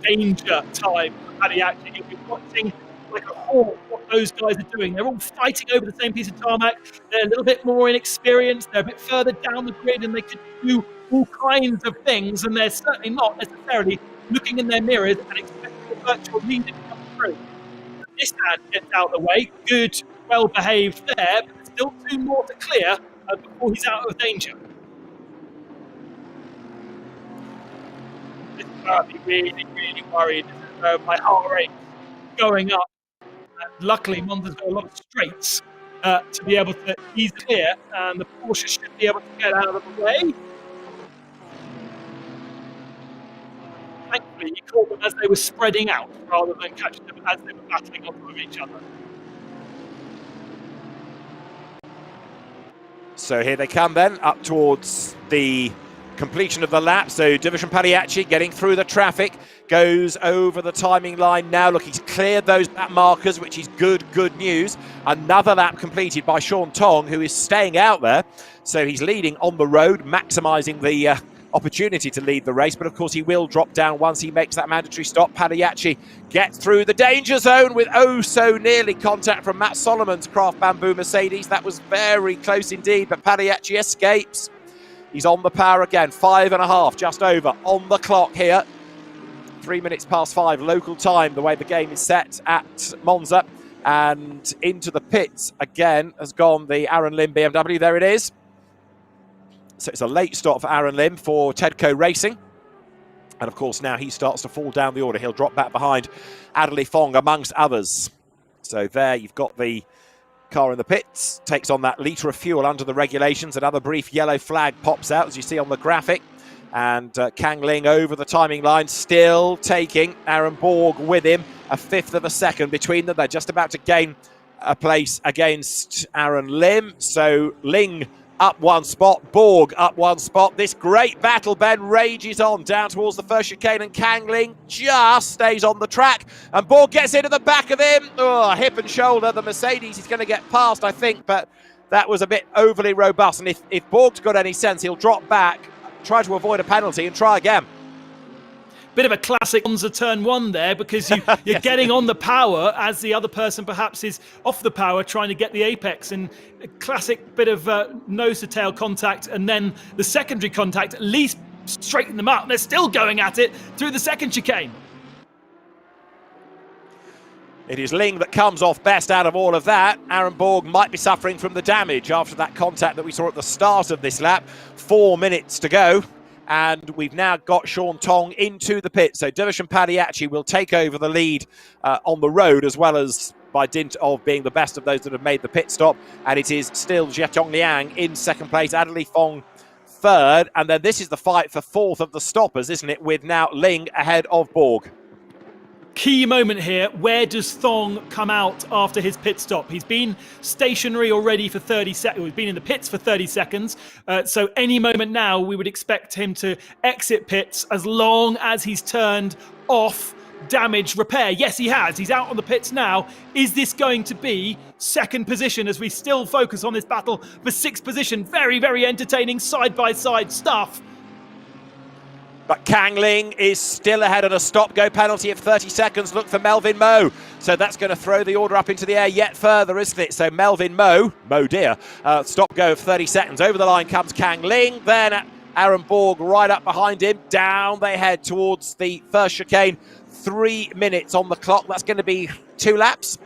Danger time for Padiachi. You'll be watching like a hawk what those guys are doing. They're all fighting over the same piece of tarmac. They're a little bit more inexperienced. They're a bit further down the grid, and they could do all kinds of things, and they're certainly not necessarily looking in their mirrors and expecting a virtual lead to come through. This hand gets out of the way. Good, well behaved there, but there's still 2 more to clear before he's out of danger. This is where I'd be really worried. This is my heart rate going up. And luckily, Monza's got a lot of straights to be able to ease clear, and the Porsche should be able to get out of the way. Thankfully, he caught them as they were spreading out rather than catching them as they were battling on top of each other. So here they come then, up towards the completion of the lap. So Division Padiachi getting through the traffic, goes over the timing line now. Look, he's cleared those lap markers, which is good news. Another lap completed by Sean Tong, who is staying out there. So he's leading on the road, maximising the opportunity to lead the race, but of course he will drop down once he makes that mandatory stop. Pagliacci gets through the danger zone with oh so nearly contact from Matt Solomon's Craft Bamboo Mercedes. That was very close indeed, but Pagliacci escapes. He's on the power again, 5.5 just over on the clock here. 3 minutes past 5 local time, the way the game is set at Monza. And into the pits again has gone the Aaron Lim BMW. There it is. So it's a late stop for Aaron Lim for Tedco Racing. And of course now he starts to fall down the order. He'll drop back behind Adderley Fong amongst others. So there you've got the car in the pits. Takes on that litre of fuel under the regulations. Another brief yellow flag pops out as you see on the graphic. And Kang Ling over the timing line, still taking Aaron Borg with him. A fifth of a second between them. They're just about to gain a place against Aaron Lim. So Ling up one spot, Borg up one spot. This great battle, Ben, rages on down towards the first chicane, and Kang Ling just stays on the track. And Borg gets into the back of him. Oh, hip and shoulder. The Mercedes is going to get past, I think, but that was a bit overly robust. And if Borg's got any sense, he'll drop back, try to avoid a penalty and try again. Bit of a classic Monza turn 1 there, because you're Yes, getting on the power as the other person perhaps is off the power trying to get the apex, and a classic bit of nose to tail contact, and then the secondary contact at least straighten them out, and they're still going at it through the second chicane. It is Ling that comes off best out of all of that. Aaron Borg might be suffering from the damage after that contact that we saw at the start of this lap. 4 minutes to go. And we've now got Sean Tong into the pit. So Division Pagliacci will take over the lead on the road, as well as by dint of being the best of those that have made the pit stop. And it is still Jiatong Liang in second place, Adderley Fong third. And then this is the fight for fourth of the stoppers, isn't it? With now Ling ahead of Borg. Key moment here. Where does Thong come out after his pit stop? He's been stationary already for 30 seconds. He's been in the pits for 30 seconds. So any moment now, we would expect him to exit pits as long as he's turned off damage repair. Yes, he has. He's out on the pits now. Is this going to be second position as we still focus on this battle for sixth position? Very, very entertaining side-by-side stuff. But Kang Ling is still ahead on a stop-go penalty of 30 seconds. Look for Melvin Moe. So that's going to throw the order up into the air yet further, isn't it? So Melvin Moe dear, stop-go of 30 seconds. Over the line comes Kang Ling. Then Aaron Borg right up behind him. Down they head towards the first chicane. 3 minutes on the clock. That's going to be 2 laps.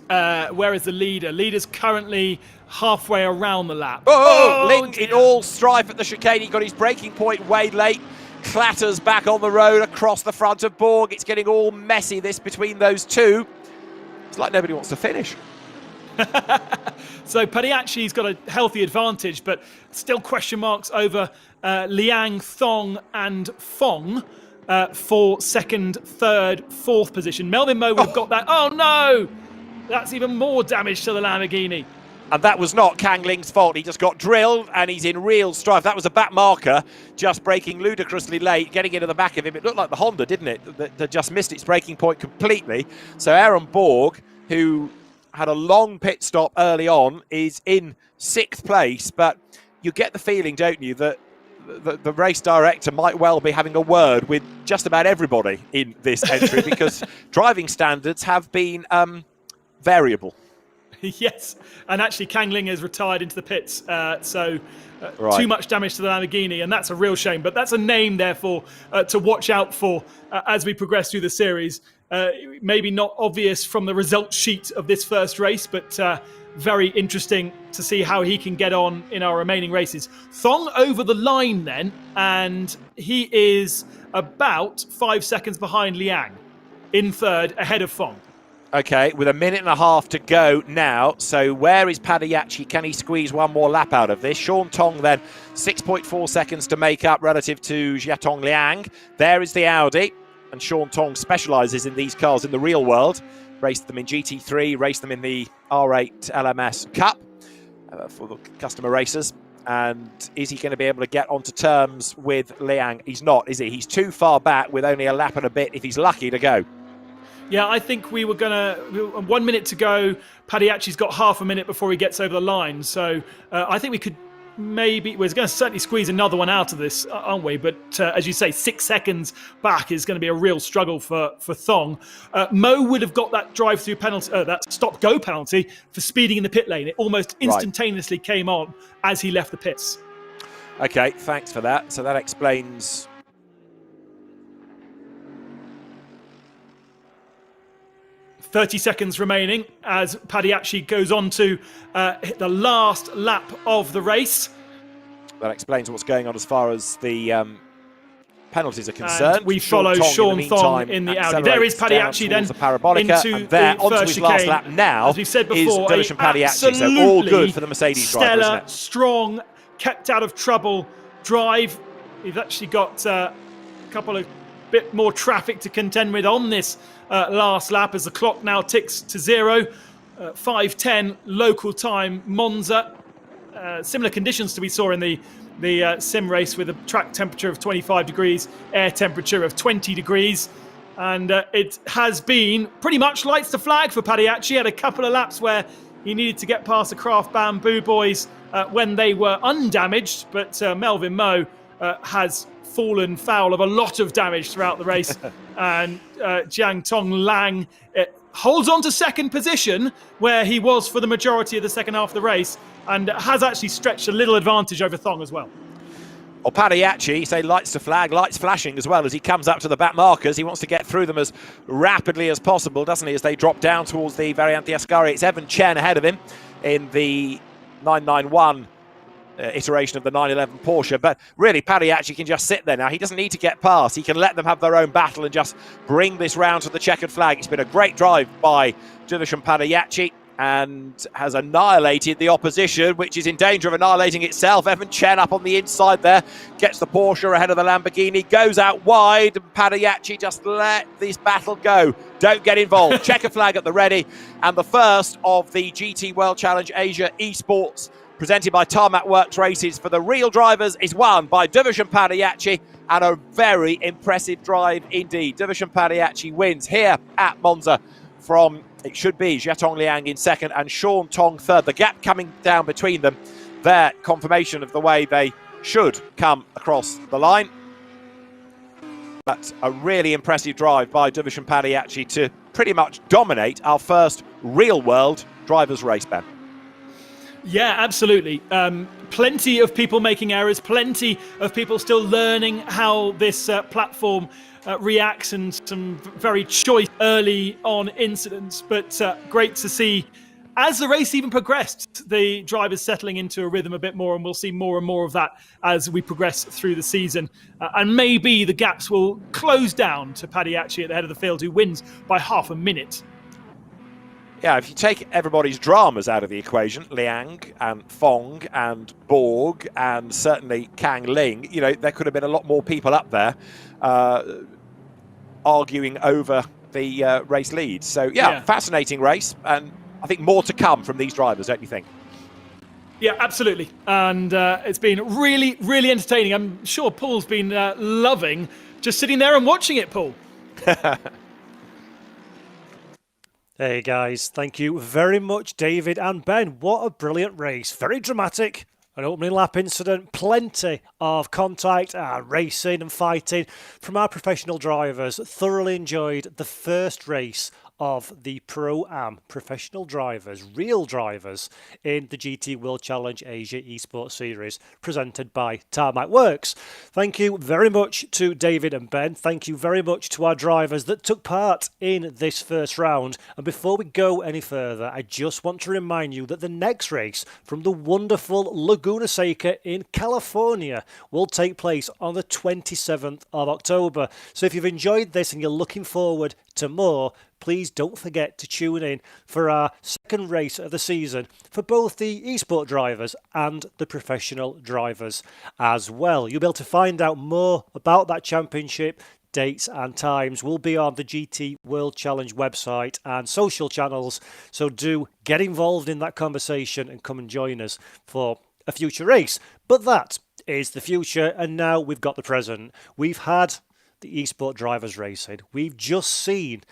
Where is the leader? Leader's currently halfway around the lap. Ling in all strife at the chicane. He got his braking point way late. Clatters back on the road across the front of Borg. It's getting all messy, this, between those two. It's like nobody wants to finish. So Pagliacci's got a healthy advantage, but still question marks over Liang, Thong and Fong for second, third, fourth position. Melvin Moe would have got that. Oh no! That's even more damage to the Lamborghini. And that was not Kang Ling's fault. He just got drilled and he's in real strife. That was a back marker, just braking ludicrously late, getting into the back of him. It looked like the Honda, didn't it? That just missed its braking point completely. So Aaron Borg, who had a long pit stop early on, is in 6th place. But you get the feeling, don't you, that the race director might well be having a word with just about everybody in this entry because driving standards have been variable. Yes, and actually Kang Ling has retired into the pits, so Right. Too much damage to the Lamborghini, and that's a real shame. But that's a name, therefore, to watch out for as we progress through the series. Maybe not obvious from the result sheet of this first race, but very interesting to see how he can get on in our remaining races. Thong over the line then, and he is about 5 seconds behind Liang in third, ahead of Fong. Okay, with 1.5 minutes to go now. So where is Pagliacci? Can he squeeze one more lap out of this? Sean Tong then, 6.4 seconds to make up relative to Jiatong Liang. There is the Audi. And Sean Tong specialises in these cars in the real world. Raced them in GT3, raced them in the R8 LMS Cup for the customer racers. And is he going to be able to get onto terms with Liang? He's not, is he? He's too far back with only a lap and a bit, if he's lucky, to go. Yeah, I think we were going to... 1 minute to go. Pagliacci's got half a minute before he gets over the line. So I think we could maybe we're going to certainly squeeze another one out of this, aren't we? But as you say, 6 seconds back is going to be a real struggle for Thong. Mo would have got that drive-through penalty, that stop-go penalty for speeding in the pit lane. It almost instantaneously came on as he left the pits. Okay, thanks for that. So that explains 30 seconds remaining as Padiachi goes on to hit the last lap of the race. That explains what's going on as far as the penalties are concerned. And we follow Sean Thong in the Audi. There is Padiachi then the Parabolica, into and there the onto first his last chicane. lap now As we've said before, is Division Padiachi. So all good for the Mercedes driver, isn't stellar, it? strong, kept out of trouble drive. We've actually got a couple of bit more traffic to contend with on this last lap as the clock now ticks to 0. 5:10 local time, Monza. Similar conditions to we saw in the sim race with a track temperature of 25 degrees, air temperature of 20 degrees. And it has been pretty much lights to flag for Padiachi. Had a couple of laps where he needed to get past the Craft Bamboo boys when they were undamaged. But Melvin Moe has fallen foul of a lot of damage throughout the race. And Jiang Tong Lang holds on to second position where he was for the majority of the second half of the race, and has actually stretched a little advantage over Thong as well. Well, Padiachi, say lights to flag, lights flashing as well as he comes up to the back markers. He wants to get through them as rapidly as possible, doesn't he, as they drop down towards the Variante Ascari. It's Evan Chen ahead of him in the 991 iteration of the 911 Porsche. But really, Padiachi can just sit there now. He doesn't need to get past. He can let them have their own battle and just bring this round to the checkered flag. It's been a great drive by Division Padiachi and has annihilated the opposition, which is in danger of annihilating itself. Evan Chen up on the inside there, gets the Porsche ahead of the Lamborghini, goes out wide, and Padiachi just let this battle go. Don't get involved. Checker flag at the ready, and the first of the GT World Challenge Asia Esports presented by Tarmac Works races for the real drivers is won by Division Padiachi, and a very impressive drive indeed. Division Padiachi wins here at Monza from, it should be, Jiatong Liang in second and Sean Tong third. The gap coming down between them, their confirmation of the way they should come across the line. But a really impressive drive by Division Padiachi to pretty much dominate our first real-world drivers' race, Ben. Yeah, absolutely. Plenty of people making errors, plenty of people still learning how this platform reacts, and some very choice early on incidents. But great to see, as the race even progressed, the drivers settling into a rhythm a bit more, and we'll see more and more of that as we progress through the season. And maybe the gaps will close down to Padiachi at the head of the field, who wins by half a minute. Yeah, if you take everybody's dramas out of the equation, Liang and Fong and Borg and certainly Kang Ling, you know, there could have been a lot more people up there arguing over the race lead. So, yeah, fascinating race, and I think more to come from these drivers, don't you think? Yeah, absolutely. And it's been really, really entertaining. I'm sure Paul's been loving just sitting there and watching it, Paul. Hey guys, thank you very much, David and Ben. What a brilliant race. Very dramatic. An opening lap incident, plenty of contact, racing and fighting from our professional drivers. Thoroughly enjoyed the first race of the Pro-Am professional drivers, real drivers, in the GT World Challenge Asia Esports Series presented by Tarmac Works. Thank you very much to David and Ben. Thank you very much to our drivers that took part in this first round. And before we go any further, I just want to remind you that the next race from the wonderful Laguna Seca in California will take place on the 27th of October. So if you've enjoyed this and you're looking forward to more, please don't forget to tune in for our second race of the season for both the eSport drivers and the professional drivers as well. You'll be able to find out more about that championship. Dates and times will be on the GT World Challenge website and social channels, so do get involved in that conversation and come and join us for a future race. But that is the future, and now we've got the present. We've had the eSport drivers racing. We've just seen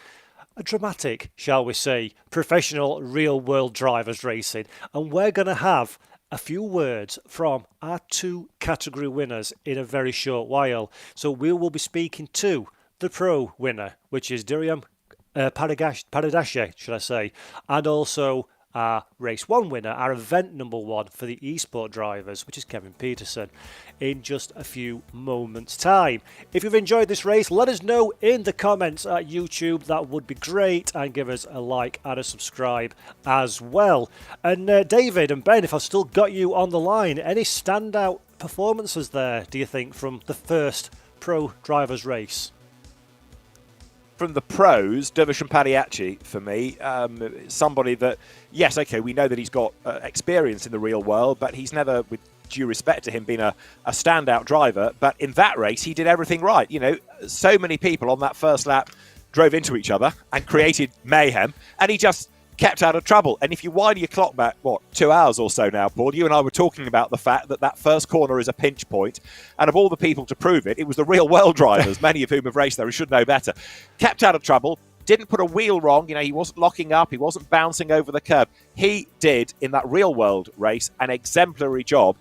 a dramatic, shall we say, professional real-world drivers racing, and we're going to have a few words from our 2 category winners in a very short while. So we will be speaking to the pro winner, which is Diriam Paradashe, should I say, and also our race 1 winner, our event number 1 for the Esports drivers, which is Kevin Peterson, in just a few moments' time. If you've enjoyed this race, let us know in the comments at YouTube. That would be great, and give us a like and a subscribe as well. And David and Ben, if I've still got you on the line, any standout performances there, do you think, from the first pro drivers race? From the pros, Dervish and Padiachi, for me, somebody that, yes, okay, we know that he's got experience in the real world, but he's never, with due respect to him, been a standout driver. But in that race, he did everything right. You know, so many people on that first lap drove into each other and created mayhem, and he just kept out of trouble. And if you wind your clock back, 2 hours or so now, Paul, you and I were talking about the fact that that first corner is a pinch point, and of all the people to prove it, it was the real world drivers, many of whom have raced there who should know better. Kept out of trouble, didn't put a wheel wrong, you know, he wasn't locking up, he wasn't bouncing over the curb. He did, in that real world race, an exemplary job.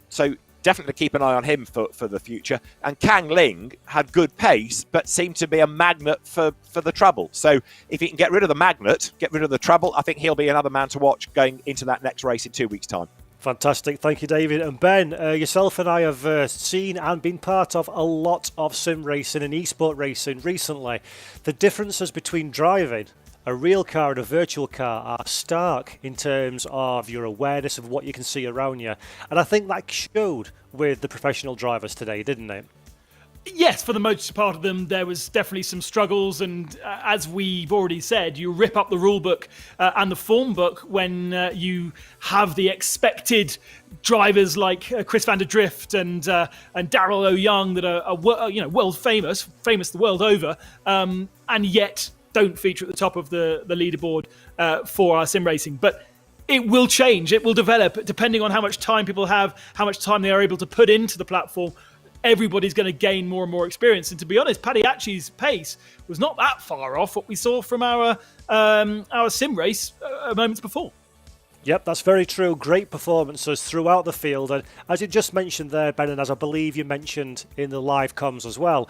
So definitely keep an eye on him for the future. And Kang Ling had good pace, but seemed to be a magnet for the trouble. So if he can get rid of the magnet, get rid of the trouble, I think he'll be another man to watch going into that next race in 2 weeks' time. Fantastic. Thank you, David. And Ben, yourself and I have seen and been part of a lot of sim racing and esport racing recently. The differences between driving a real car and a virtual car are stark in terms of your awareness of what you can see around you. And I think that showed with the professional drivers today, didn't it? Yes, for the most part of them, there was definitely some struggles. And as we've already said, you rip up the rule book and the form book when you have the expected drivers like Chris van der Drift and Daryl O'Young that are world famous the world over, and yet don't feature at the top of the leaderboard for our sim racing. But it will change. It will develop depending on how much time people have, how much time they are able to put into the platform. Everybody's going to gain more and more experience. And to be honest, Padiachi's pace was not that far off what we saw from our sim race moments before. Yep, that's very true. Great performances throughout the field. And as you just mentioned there, Ben, and as I believe you mentioned in the live comms as well,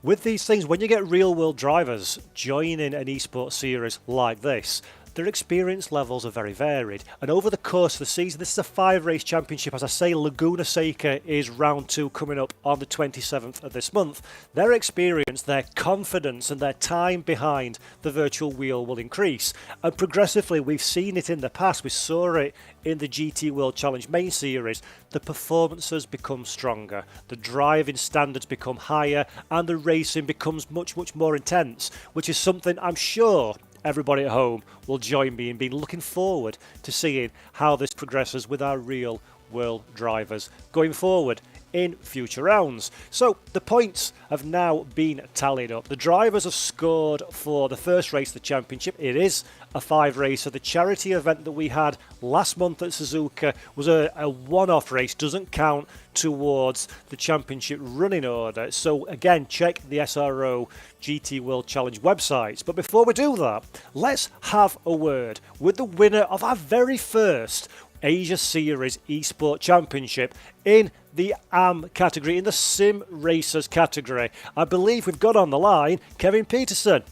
with these things, when you get real-world drivers joining an esports series like this, their experience levels are very varied. And over the course of the season, this is a 5-race championship. As I say, Laguna Seca is round 2 coming up on the 27th of this month. Their experience, their confidence and their time behind the virtual wheel will increase. And progressively, we've seen it in the past. We saw it in the GT World Challenge main series. The performances become stronger, the driving standards become higher, and the racing becomes much, much more intense, which is something I'm sure everybody at home will join me in being looking forward to seeing how this progresses with our real world drivers going forward in future rounds. So the points have now been tallied up. The drivers have scored for the first race of the championship. It is a 5-racer. The charity event that we had last month at Suzuka was a one-off race, doesn't count towards the championship running order. So again, check the SRO GT World Challenge websites. But before we do that, let's have a word with the winner of our very first Asia Series Esports Championship in the AM category, in the Sim Racers category. I believe we've got on the line Kevin Peterson.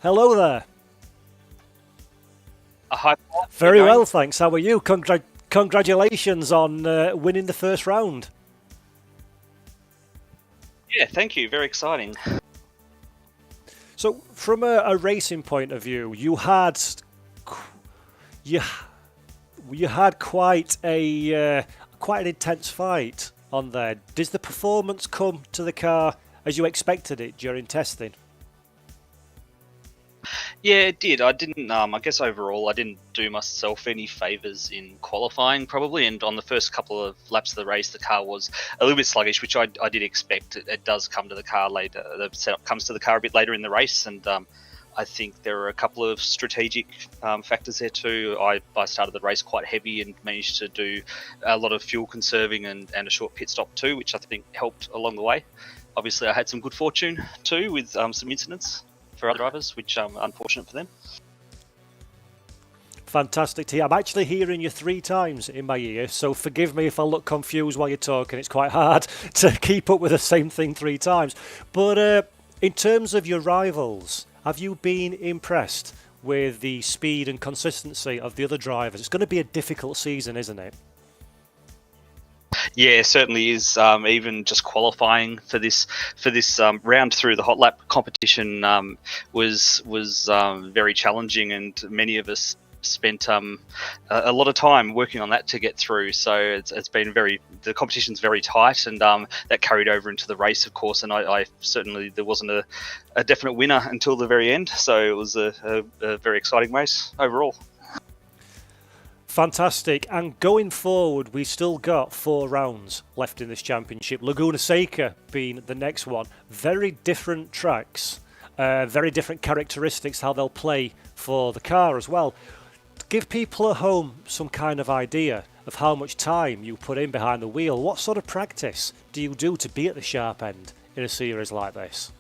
Hello there. Hi. Very well, thanks. How are you? Congratulations on winning the first round. Yeah, thank you. Very exciting. So, from a racing point of view, you had quite an intense fight on there. Did the performance come to the car as you expected it during testing? Yeah, it did. I didn't. I guess overall, I didn't do myself any favors in qualifying, probably. And on the first couple of laps of the race, the car was a little bit sluggish, which I did expect. It does come to the car later. The setup comes to the car a bit later in the race, and I think there are a couple of strategic factors there too. I started the race quite heavy and managed to do a lot of fuel conserving and a short pit stop too, which I think helped along the way. Obviously, I had some good fortune too with some incidents for other drivers, which unfortunate for them. Fantastic to hear. I'm actually hearing you 3 times in my ear, so forgive me if I look confused while you're talking. It's quite hard to keep up with the same thing 3 times. But in terms of your rivals, have you been impressed with the speed and consistency of the other drivers? It's going to be a difficult season, isn't it? Yeah, it certainly is. Even just qualifying for this round through the hot lap competition was very challenging, and many of us spent a lot of time working on that to get through. So it's been the competition's very tight, and that carried over into the race, of course. And I certainly, there wasn't a definite winner until the very end. So it was a very exciting race overall. Fantastic. And going forward, we still got 4 rounds left in this championship. Laguna Seca being the next one. Very different tracks, very different characteristics, how they'll play for the car as well. Give people at home some kind of idea of how much time you put in behind the wheel. What sort of practice do you do to be at the sharp end in a series like this?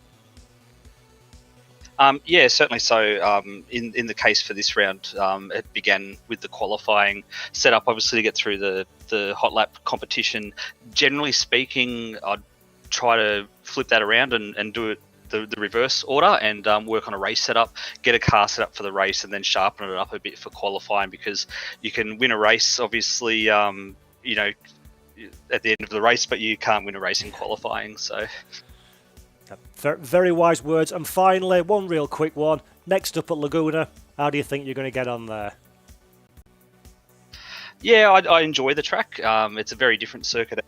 Yeah, certainly so. In the case for this round, it began with the qualifying setup, obviously, to get through the hot lap competition. Generally speaking, I'd try to flip that around and do it the reverse order and work on a race setup, get a car set up for the race, and then sharpen it up a bit for qualifying, because you can win a race, obviously, at the end of the race, but you can't win a race in qualifying. So. Very wise words. And finally, one real quick one. Next up at Laguna, how do you think you're going to get on there? Yeah, I enjoy the track. It's a very different circuit,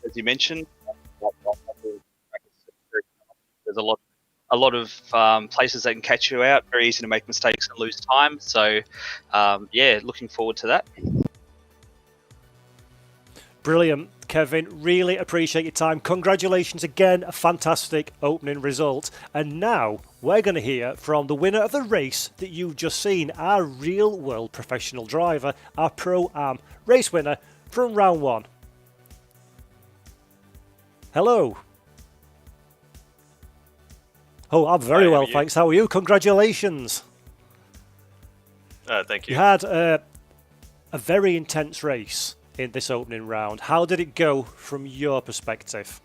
as you mentioned. There's a lot of places that can catch you out. Very easy to make mistakes and lose time. So, looking forward to that. Brilliant, Kevin. Really appreciate your time. Congratulations again. A fantastic opening result. And now we're going to hear from the winner of the race that you've just seen, our real world professional driver, our Pro-Am race winner from round 1. Hello. Oh, I'm very well, thanks. How are you? Congratulations. Thank you. You had a very intense race in this opening round. How did it go from your perspective?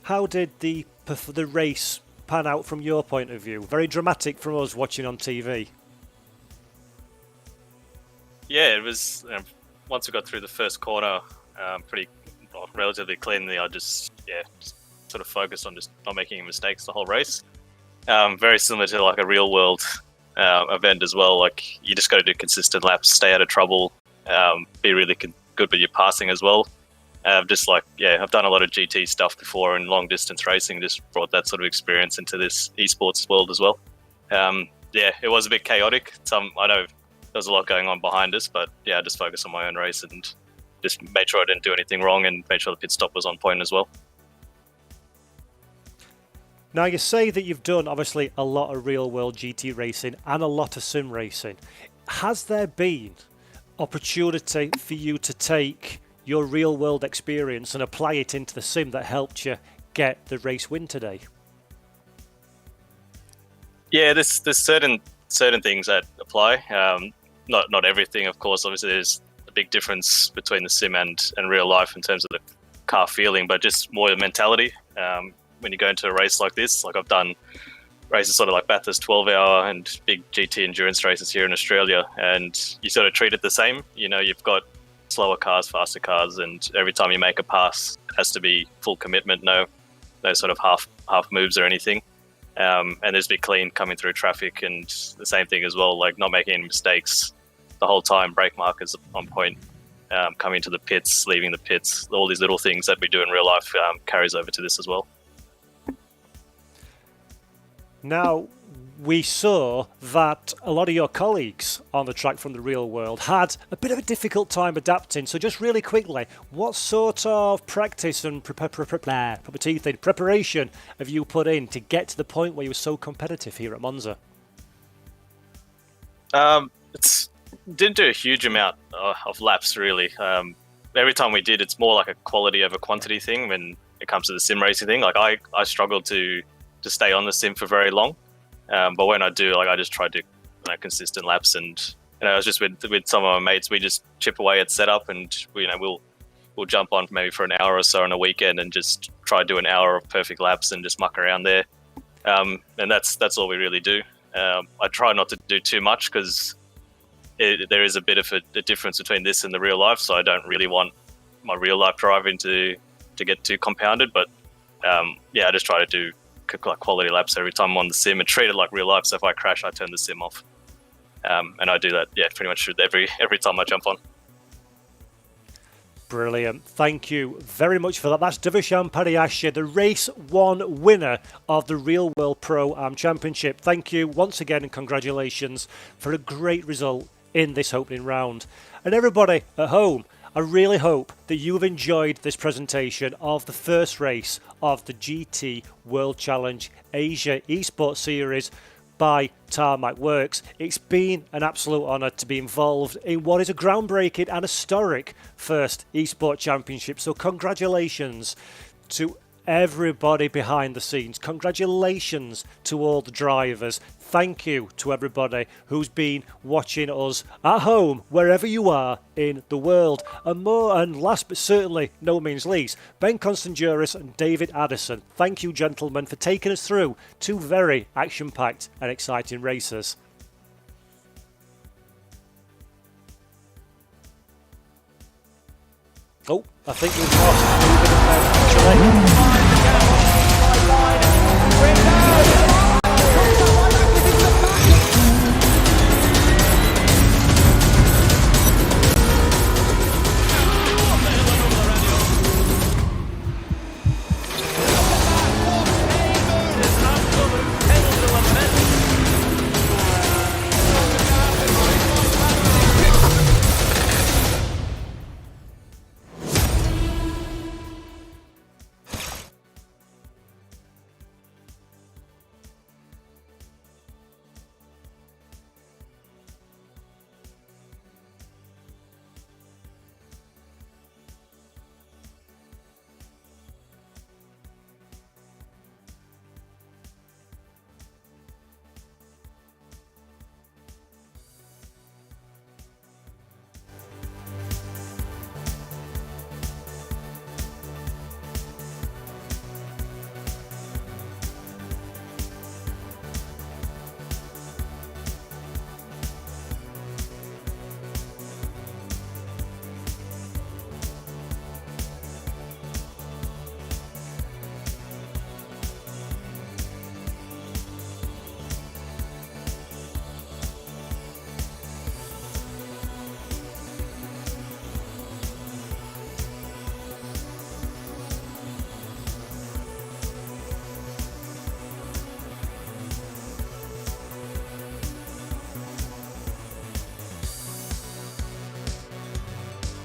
How did the race pan out from your point of view? Very dramatic from us watching on TV. Yeah, it was. Once we got through the first corner, relatively cleanly, I just sort of focused on just not making any mistakes the whole race. Very similar to like a real world event as well. Like, you just got to do consistent laps, stay out of trouble, be really good with your passing as well. I've done a lot of GT stuff before and long distance racing. Just brought that sort of experience into this esports world as well. It was a bit chaotic. I know there was a lot going on behind us, but I just focused on my own race and just made sure I didn't do anything wrong and made sure the pit stop was on point as well. Now, you say that you've done, obviously, a lot of real-world GT racing and a lot of sim racing. Has there been opportunity for you to take your real-world experience and apply it into the sim that helped you get the race win today? Yeah, there's certain things that apply. Not everything, of course. Obviously, there's a big difference between the sim and real life in terms of the car feeling, but just more the mentality. When you go into a race like this, like I've done races sort of like Bathurst 12-hour and big GT endurance races here in Australia, and you sort of treat it the same. You know, you've got slower cars, faster cars, and every time you make a pass, it has to be full commitment, no sort of half moves or anything. And there's be clean coming through traffic, and the same thing as well, like not making any mistakes the whole time, brake markers on point, coming to the pits, leaving the pits, all these little things that we do in real life carries over to this as well. Now, we saw that a lot of your colleagues on the track from the real world had a bit of a difficult time adapting. So just really quickly, what sort of practice and preparation have you put in to get to the point where you were so competitive here at Monza? Didn't do a huge amount of laps, really. Every time we did, it's more like a quality over quantity thing when it comes to the sim racing thing. Like I struggled to stay on the sim for very long. But when I do, like I just try to do consistent laps, and I was just with some of my mates. We just chip away at setup, and we'll jump on maybe for an hour or so on a weekend and just try to do an hour of perfect laps and just muck around there. And that's all we really do. I try not to do too much because there is a bit of a difference between this and the real life, so I don't really want my real life driving to get too compounded. But I just try to do like quality laps every time I'm on the sim and treat it like real life. So if I crash, I turn the sim off, and I do that pretty much every time I jump on. Brilliant. Thank you very much for that. That's Devashan Pariashe, the Race 1 winner of the Real World Pro Am Championship. Thank you once again and congratulations for a great result in this opening round. And everybody at home, I really hope that you have enjoyed this presentation of the first race of the GT World Challenge Asia Esports Series by Tarmac Works. It's been an absolute honour to be involved in what is a groundbreaking and historic first eSport championship. So congratulations to everybody behind the scenes. Congratulations to all the drivers. Thank you to everybody who's been watching us at home, wherever you are in the world. And last but certainly no means least, Ben Constanduris and David Addison. Thank you, gentlemen, for taking us through two very action-packed and exciting races. Oh, I think we've lost David and Ben, actually.